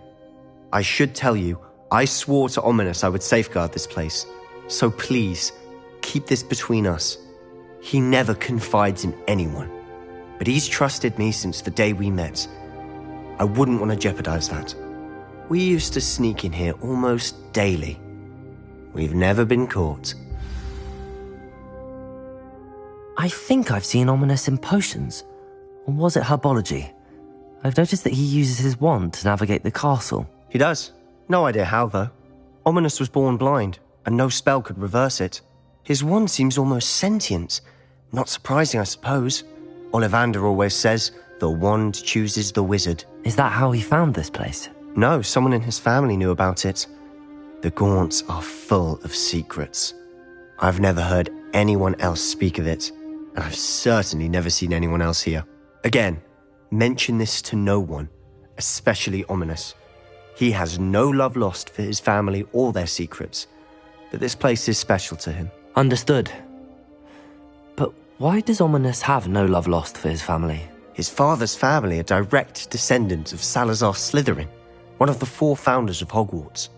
I should tell you, I swore to Ominous I would safeguard this place. So please, keep this between us. He never confides in anyone. But he's trusted me since the day we met. I wouldn't want to jeopardize that. We used to sneak in here almost daily. We've never been caught. I think I've seen Ominous in potions. Or was it herbology? I've noticed that he uses his wand to navigate the castle. He does. No idea how, though. Ominous was born blind, and no spell could reverse it. His wand seems almost sentient. Not surprising, I suppose. Ollivander always says, the wand chooses the wizard. Is that how he found this place? No, someone in his family knew about it. The Gaunts are full of secrets. I've never heard anyone else speak of it, and I've certainly never seen anyone else here. Again, mention this to no one, especially Ominous. He has no love lost for his family or their secrets, but this place is special to him. Understood. But why does Ominous have no love lost for his family? His father's family are direct descendants of Salazar Slytherin, one of the 4 founders of Hogwarts.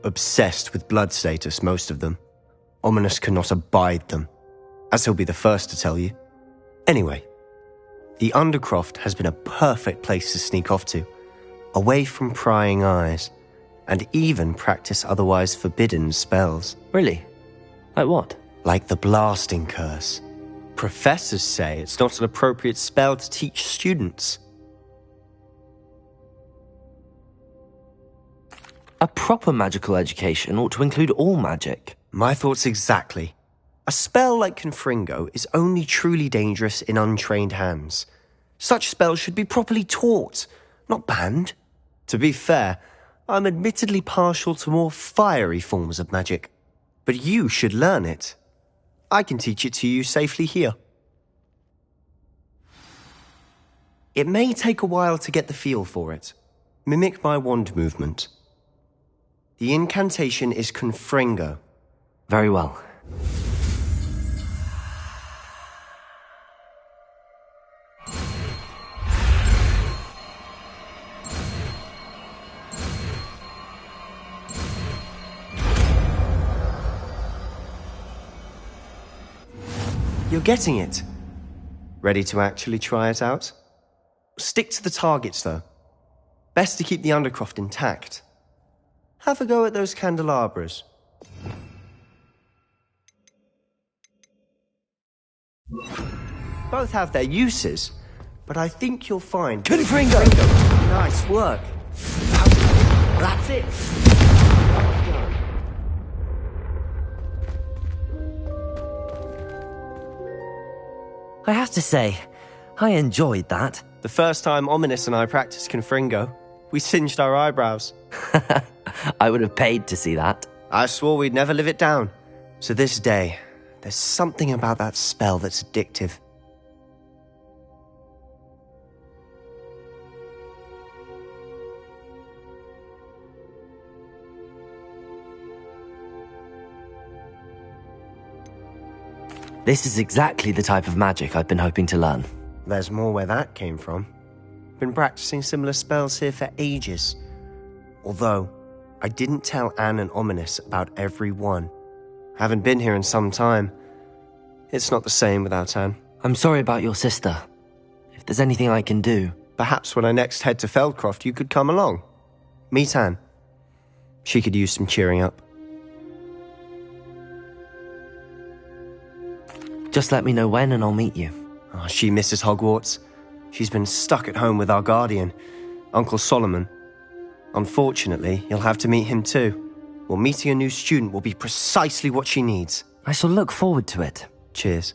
Obsessed with blood status, most of them. Ominous cannot abide them, as he'll be the first to tell you. Anyway, the Undercroft has been a perfect place to sneak off to, away from prying eyes, and even practice otherwise forbidden spells. Really? Like what? Like the blasting curse. Professors say it's not an appropriate spell to teach students. A proper magical education ought to include all magic. My thoughts exactly. A spell like Confringo is only truly dangerous in untrained hands. Such spells should be properly taught, not banned. To be fair, I'm admittedly partial to more fiery forms of magic. But you should learn it. I can teach it to you safely here. It may take a while to get the feel for it. Mimic my wand movement. The incantation is Confringo. Very well. You're getting it. Ready to actually try it out? Stick to the targets, though. Best to keep the Undercroft intact. Have a go at those candelabras. Both have their uses, but I think you'll find... Confringo! Nice work. That's it. I have to say, I enjoyed that. The first time Ominous and I practiced Confringo, we singed our eyebrows. I would have paid to see that. I swore we'd never live it down. To this day, there's something about that spell that's addictive. This is exactly the type of magic I've been hoping to learn. There's more where that came from. Been practicing similar spells here for ages. Although, I didn't tell Anne and Ominous about every one. Haven't been here in some time. It's not the same without Anne. I'm sorry about your sister. If there's anything I can do... Perhaps when I next head to Feldcroft, you could come along. Meet Anne. She could use some cheering up. Just let me know when and I'll meet you. Oh, she misses Hogwarts. She's been stuck at home with our guardian, Uncle Solomon. Unfortunately, you'll have to meet him too. Well, meeting a new student will be precisely what she needs. I shall look forward to it. Cheers.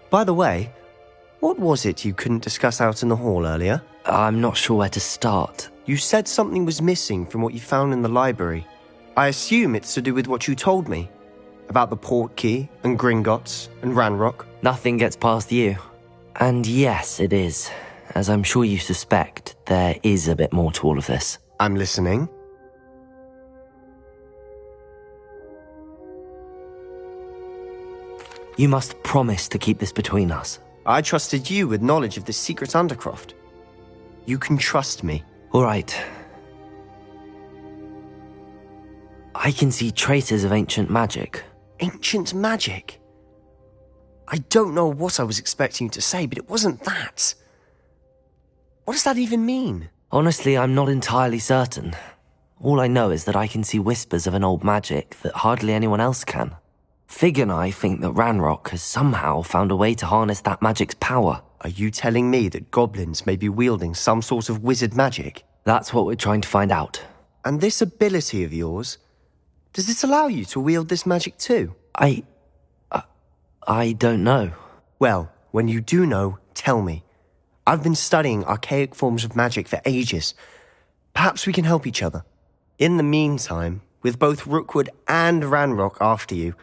By the way, what was it you couldn't discuss out in the hall earlier? I'm not sure where to start. You said something was missing from what you found in the library. I assume it's to do with what you told me. About the Portkey, and Gringotts, and Ranrock. Nothing gets past you. And yes, it is. As I'm sure you suspect, there is a bit more to all of this. I'm listening. You must promise to keep this between us. I trusted you with knowledge of the secret Undercroft. You can trust me. All right. I can see traces of ancient magic. Ancient magic? I don't know what I was expecting you to say, but it wasn't that. What does that even mean? Honestly, I'm not entirely certain. All I know is that I can see whispers of an old magic that hardly anyone else can. Fig and I think that Ranrock has somehow found a way to harness that magic's power. Are you telling me that goblins may be wielding some sort of wizard magic? That's what we're trying to find out. And this ability of yours, does it allow you to wield this magic too? I don't know. Well, when you do know, tell me. I've been studying archaic forms of magic for ages. Perhaps we can help each other. In the meantime, with both Rookwood and Ranrock after you,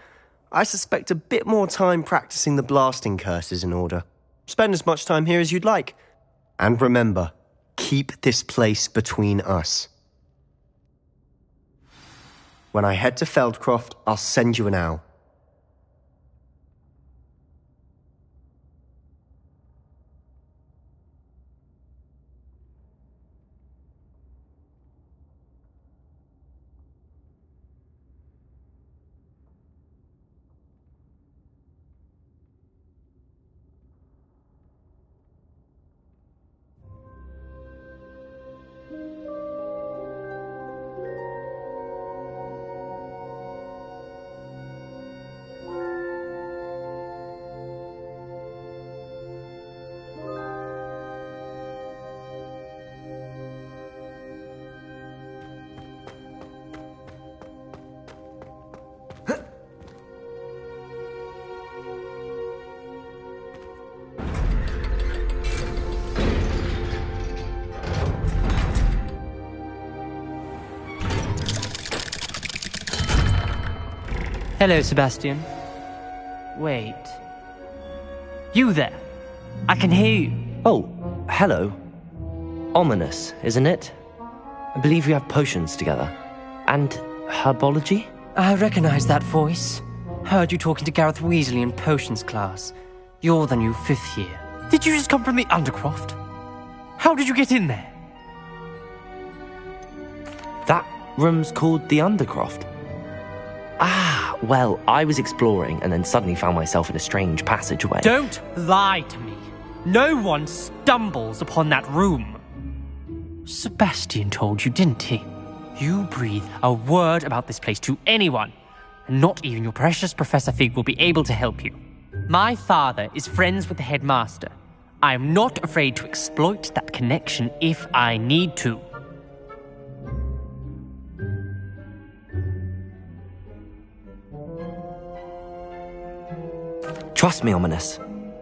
I suspect a bit more time practicing the blasting curse is in order. Spend as much time here as you'd like. And remember, keep this place between us. When I head to Feldcroft, I'll send you an owl. Hello, Sebastian. Wait. You there? I can hear you. Oh, hello. Ominous, isn't it? I believe we have potions together. And herbology? I recognize that voice. Heard you talking to Gareth Weasley in potions class. You're the new 5th year. Did you just come from the Undercroft? How did you get in there? That room's called the Undercroft. Ah, well, I was exploring and then suddenly found myself in a strange passageway. Don't lie to me. No one stumbles upon that room. Sebastian told you, didn't he? You breathe a word about this place to anyone, and not even your precious Professor Fig will be able to help you. My father is friends with the headmaster. I am not afraid to exploit that connection if I need to. Trust me, Ominous.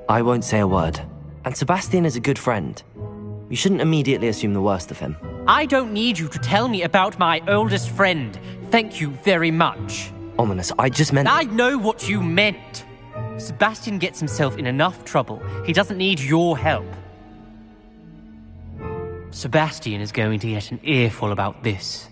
I won't say a word. And Sebastian is a good friend. You shouldn't immediately assume the worst of him. I don't need you to tell me about my oldest friend. Thank you very much. Ominous, I just meant... I know what you meant. Sebastian gets himself in enough trouble. He doesn't need your help. Sebastian is going to get an earful about this.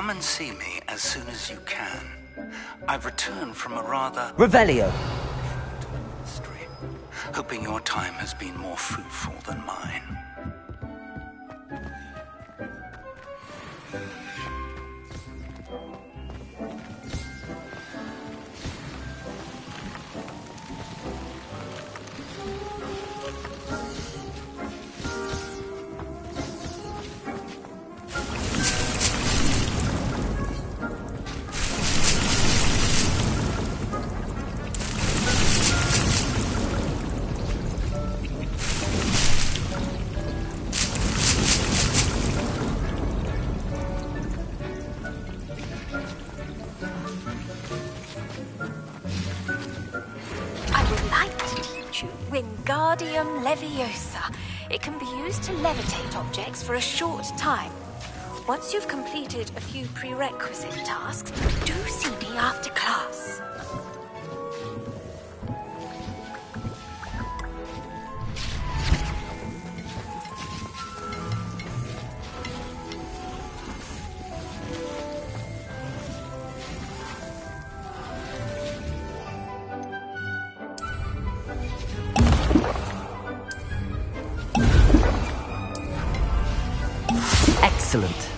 Come and see me as soon as you can. I've returned from a rather... Revelio. ...mystery, hoping your time has been more fruitful than mine. Wingardium Leviosa. It can be used to levitate objects for a short time. Once you've completed a few prerequisite tasks, do see me after class. Excellent.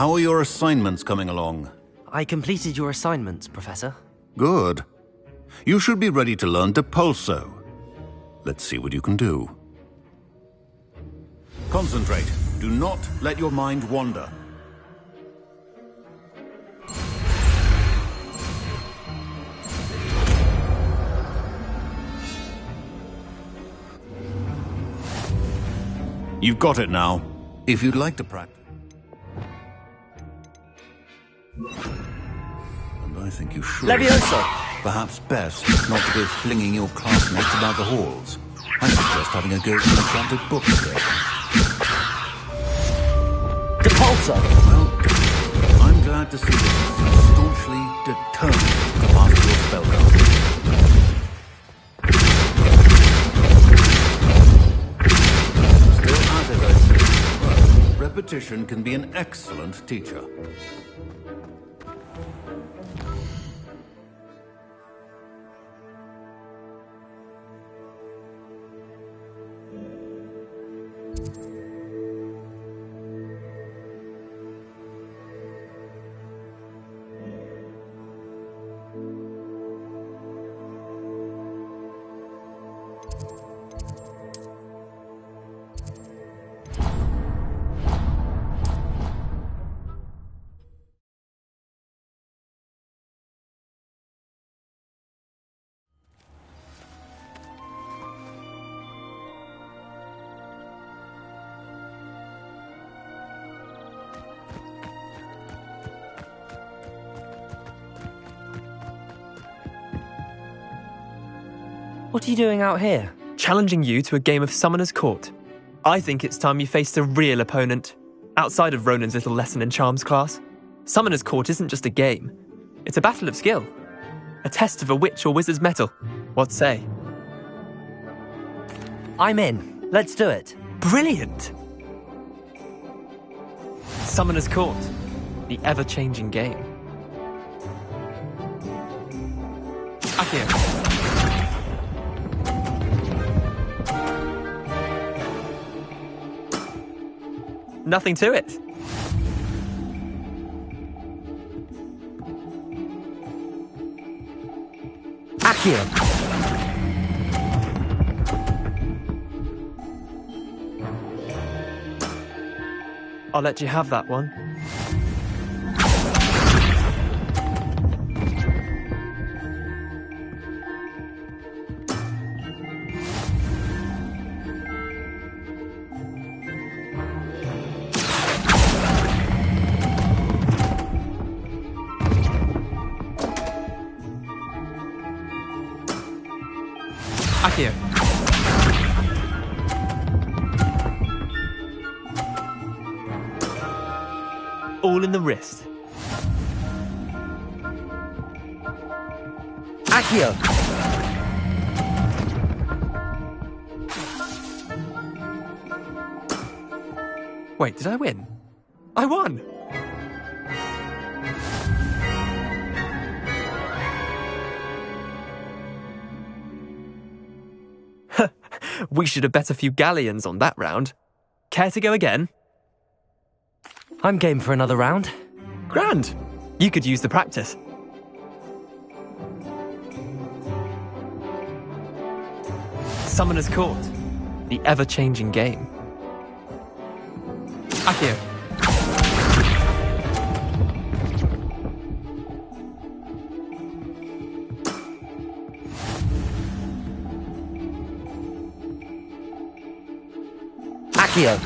How are your assignments coming along? I completed your assignments, Professor. Good. You should be ready to learn Depulso. Let's see what you can do. Concentrate. Do not let your mind wander. You've got it now. If you'd like to practice. And I think you should. Leviosa! Perhaps best not to go flinging your classmates about the halls. I suggest having a go at the enchanted book today. Depulso! Well, I'm glad to see that you're staunchly determined to master your spellcasting. Still at it, I see. Well, repetition can be an excellent teacher. What are you doing out here? Challenging you to a game of Summoner's Court. I think it's time you faced a real opponent, outside of Ronan's little lesson in charms class. Summoner's Court isn't just a game. It's a battle of skill. A test of a witch or wizard's mettle. What say? I'm in. Let's do it. Brilliant! Summoner's Court. The ever-changing game. Akio. Nothing to it. Akio. I'll let you have that one. Akio. All in the wrist. Akio. Wait, did I win? I won! We should have bet a few galleons on that round. Care to go again? I'm game for another round. Grand! You could use the practice. Summoner's Court. The ever-changing game. Akio. Akio.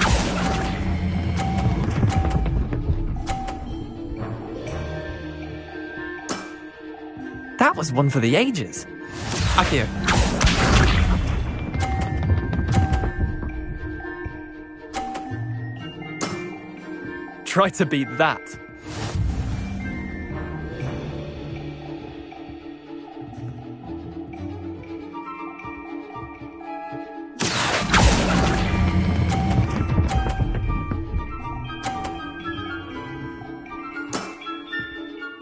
That was one for the ages. Akio. Try to beat that.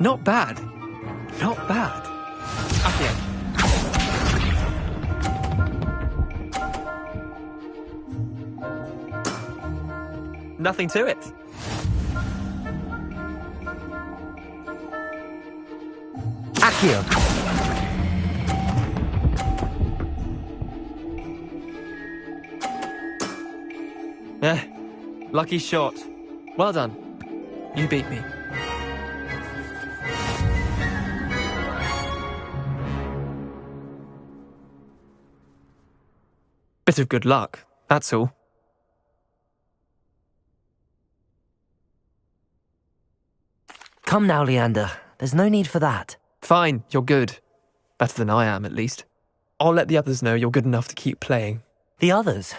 Not bad. Not bad. Akio. Nothing to it. Akio. Lucky shot. Well done. You beat me. Bit of good luck, that's all. Come now, Leander. There's no need for that. Fine, you're good. Better than I am, at least. I'll let the others know you're good enough to keep playing. The others?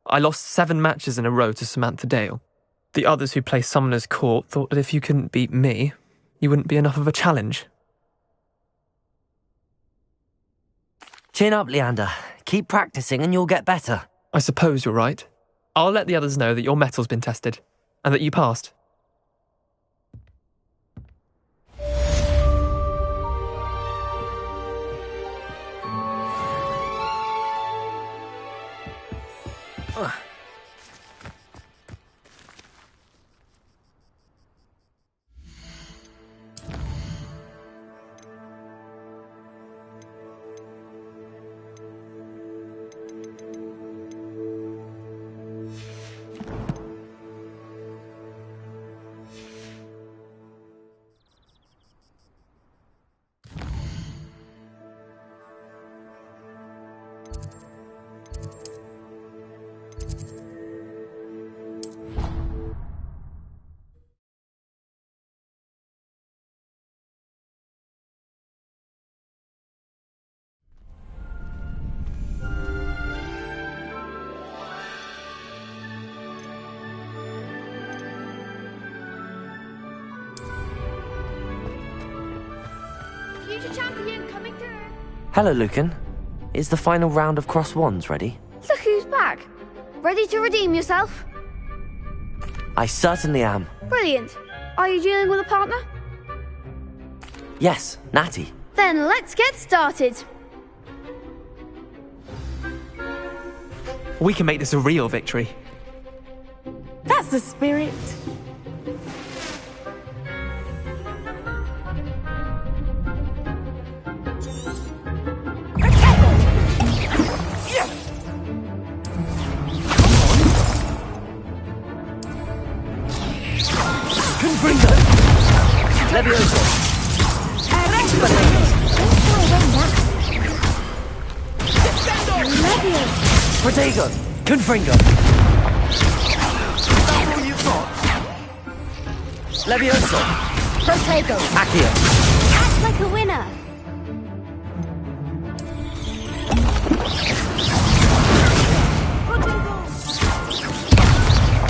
I lost 7 matches in a row to Samantha Dale. The others who play Summoner's Court thought that if you couldn't beat me, you wouldn't be enough of a challenge. Chin up, Leander. Keep practicing and you'll get better. I suppose you're right. I'll let the others know that your metal's been tested, and that you passed. Future champion coming through. Hello, Lucan. Is the final round of Cross Wands ready? Look who's back. Ready to redeem yourself? I certainly am. Brilliant. Are you dealing with a partner? Yes, Natty. Then let's get started. We can make this a real victory. That's the spirit. Confringo! Levioso! Protego! Confringo! That's all you've got? Levioso! Protego! Accio! Act like a winner!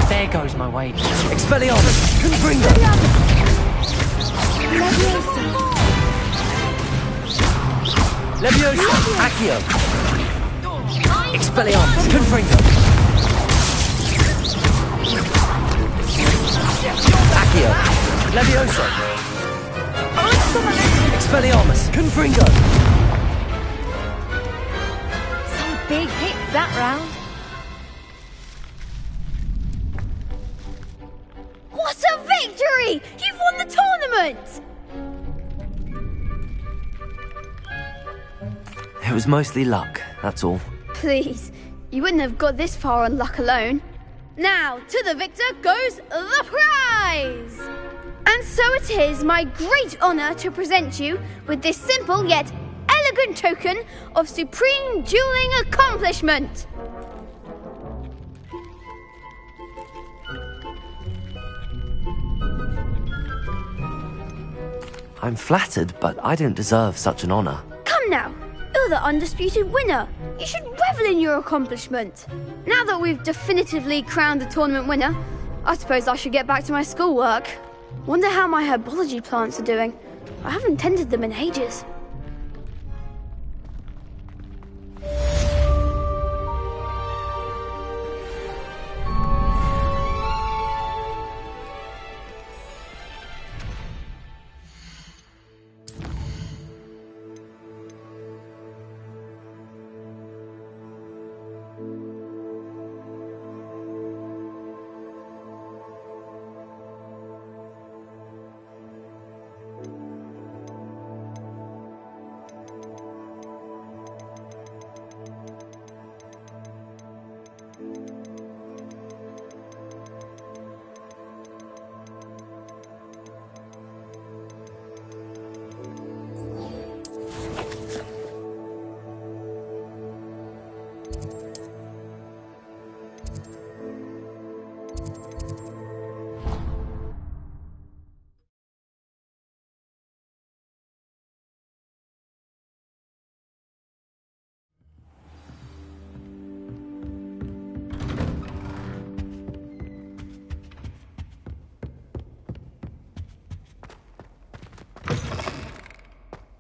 There goes my wage. Expelliarmus! Confringo! Levioso! Accio! Expelliarmus! Confringo! Accio! Levioso! Expelliarmus! Confringo! Some big hits that round. What a victory! You've won the tournament! It was mostly luck, that's all. Please, you wouldn't have got this far on luck alone. Now, to the victor goes the prize! And so it is my great honour to present you with this simple yet elegant token of supreme dueling accomplishment. I'm flattered, but I don't deserve such an honour. Come now, you're the undisputed winner. You should revel in your accomplishment. Now that we've definitively crowned the tournament winner, I suppose I should get back to my schoolwork. Wonder how my herbology plants are doing. I haven't tended them in ages.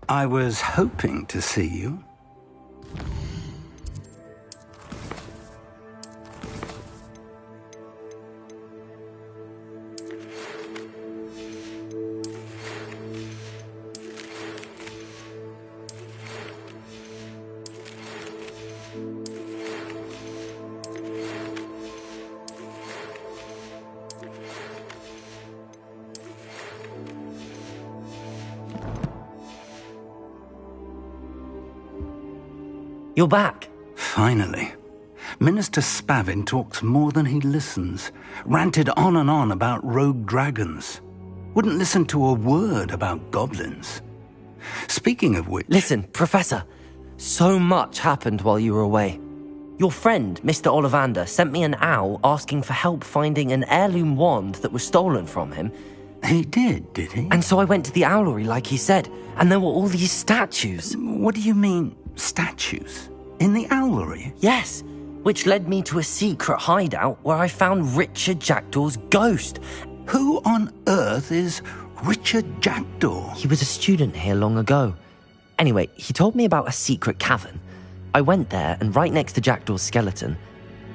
I was hoping to see you. You're back. Finally. Minister Spavin talks more than he listens. Ranted on and on about rogue dragons. Wouldn't listen to a word about goblins. Speaking of which... Listen, Professor. So much happened while you were away. Your friend, Mr. Ollivander, sent me an owl asking for help finding an heirloom wand that was stolen from him. He did he? And so I went to the owlery like he said, and there were all these statues. What do you mean, statues? In the owlery? Yes, which led me to a secret hideout where I found Richard Jackdaw's ghost. Who on earth is Richard Jackdaw? He was a student here long ago. Anyway, he told me about a secret cavern. I went there, and right next to Jackdaw's skeleton,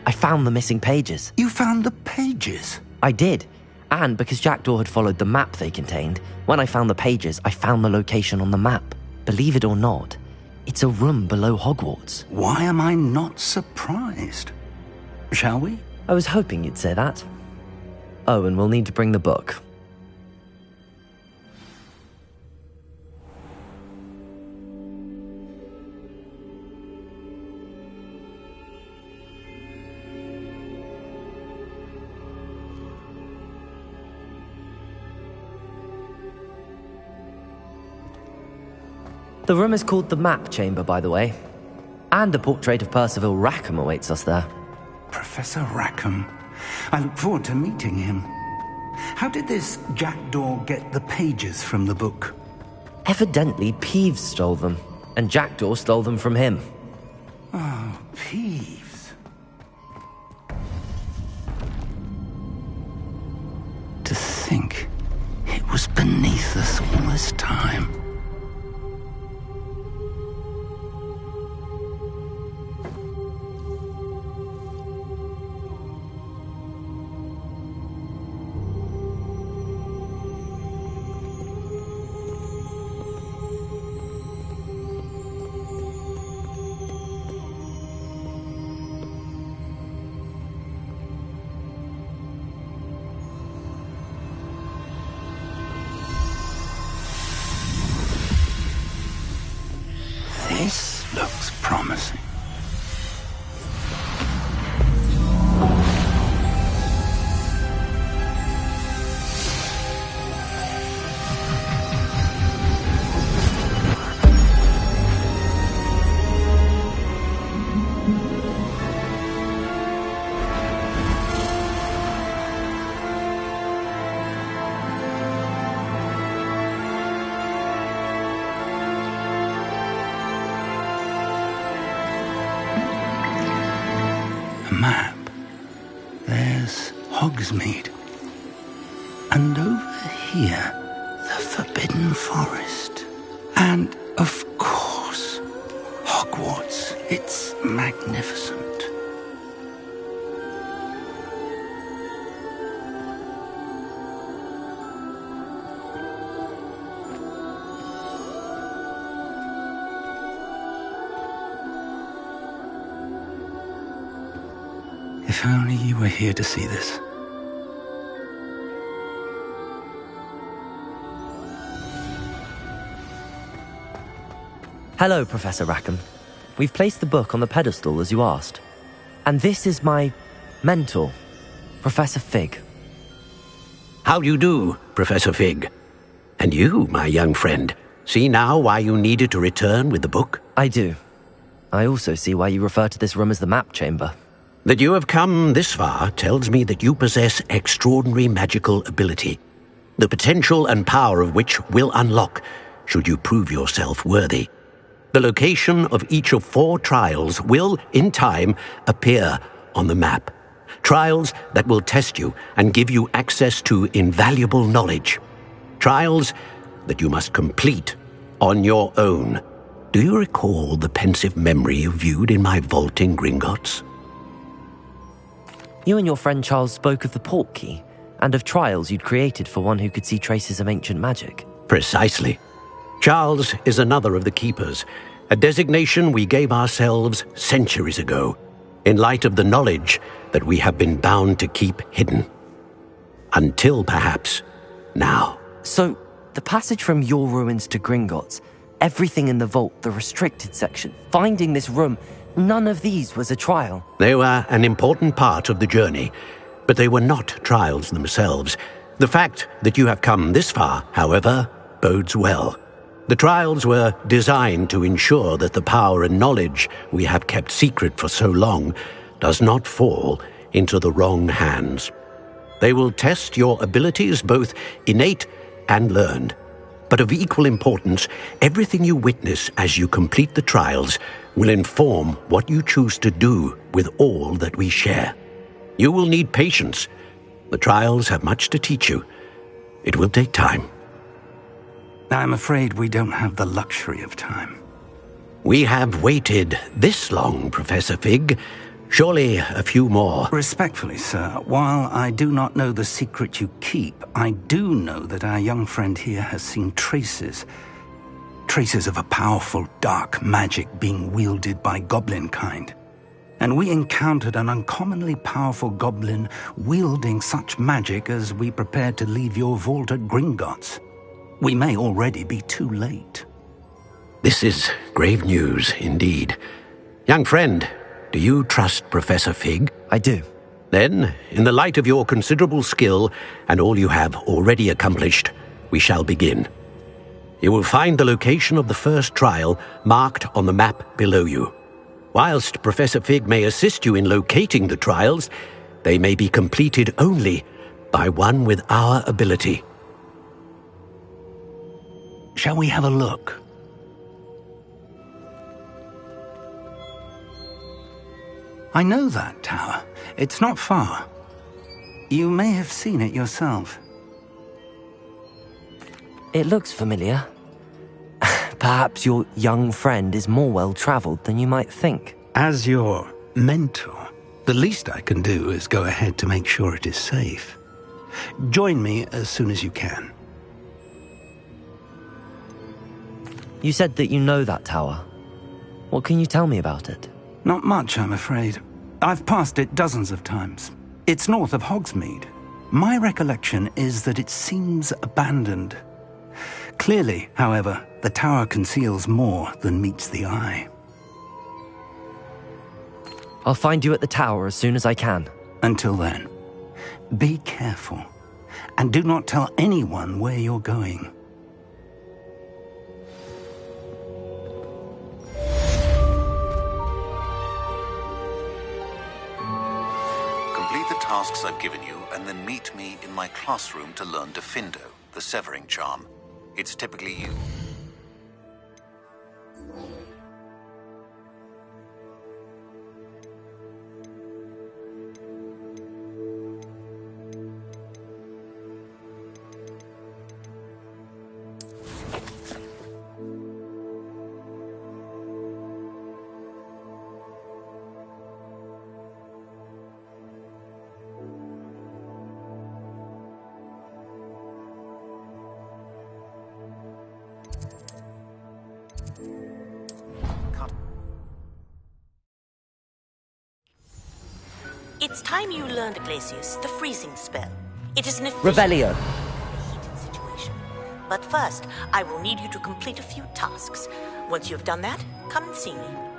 I found the missing pages. You found the pages? I did. And because Jackdaw had followed the map they contained, when I found the pages, I found the location on the map. Believe it or not, it's a room below Hogwarts. Why am I not surprised? Shall we? I was hoping you'd say that. Oh, and we'll need to bring the book. The room is called the Map Chamber, by the way. And a portrait of Percival Rackham awaits us there. Professor Rackham. I look forward to meeting him. How did this Jackdaw get the pages from the book? Evidently, Peeves stole them, and Jackdaw stole them from him. Oh, Peeves. To think it was beneath us all this time. This looks promising. Map. There's Hogsmeade. And over here, the Forbidden Forest. And, of course, Hogwarts. It's magnificent. If only you were here to see this. Hello, Professor Rackham. We've placed the book on the pedestal as you asked. And this is my mentor, Professor Fig. How do you do, Professor Fig? And you, my young friend, see now why you needed to return with the book? I do. I also see why you refer to this room as the Map Chamber. That you have come this far tells me that you possess extraordinary magical ability, the potential and power of which will unlock should you prove yourself worthy. The location of each of 4 trials will, in time, appear on the map. Trials that will test you and give you access to invaluable knowledge. Trials that you must complete on your own. Do you recall the pensive memory you viewed in my vault in Gringotts? You and your friend Charles spoke of the portkey, and of trials you'd created for one who could see traces of ancient magic. Precisely. Charles is another of the Keepers, a designation we gave ourselves centuries ago, in light of the knowledge that we have been bound to keep hidden. Until, perhaps, now. So, the passage from your ruins to Gringotts, everything in the vault, the restricted section, finding this room, none of these was a trial. They were an important part of the journey, but they were not trials themselves. The fact that you have come this far, however, bodes well. The trials were designed to ensure that the power and knowledge we have kept secret for so long does not fall into the wrong hands. They will test your abilities, both innate and learned. But of equal importance, everything you witness as you complete the trials will inform what you choose to do with all that we share. You will need patience. The trials have much to teach you. It will take time. I'm afraid we don't have the luxury of time. We have waited this long, Professor Fig. Surely a few more. Respectfully, sir, while I do not know the secret you keep, I do know that our young friend here has seen traces of a powerful dark magic being wielded by goblin kind. And we encountered an uncommonly powerful goblin wielding such magic as we prepared to leave your vault at Gringotts. We may already be too late. This is grave news indeed. Young friend, do you trust Professor Fig? I do. Then, in the light of your considerable skill and all you have already accomplished, we shall begin. You will find the location of the first trial marked on the map below you. Whilst Professor Fig may assist you in locating the trials, they may be completed only by one with our ability. Shall we have a look? I know that tower. It's not far. You may have seen it yourself. It looks familiar. Perhaps your young friend is more well-traveled than you might think. As your mentor, the least I can do is go ahead to make sure it is safe. Join me as soon as you can. You said that you know that tower. What can you tell me about it? Not much, I'm afraid. I've passed it dozens of times. It's north of Hogsmeade. My recollection is that it seems abandoned. Clearly, however, the tower conceals more than meets the eye. I'll find you at the tower as soon as I can. Until then, be careful, and do not tell anyone where you're going. Complete the tasks I've given you, and then meet me in my classroom to learn Defindo, the severing charm. It's typically you. It's time you learned, Glacius, the freezing spell. It is an efficient Revelio. heated situation. But first, I will need you to complete a few tasks. Once you have done that, come and see me.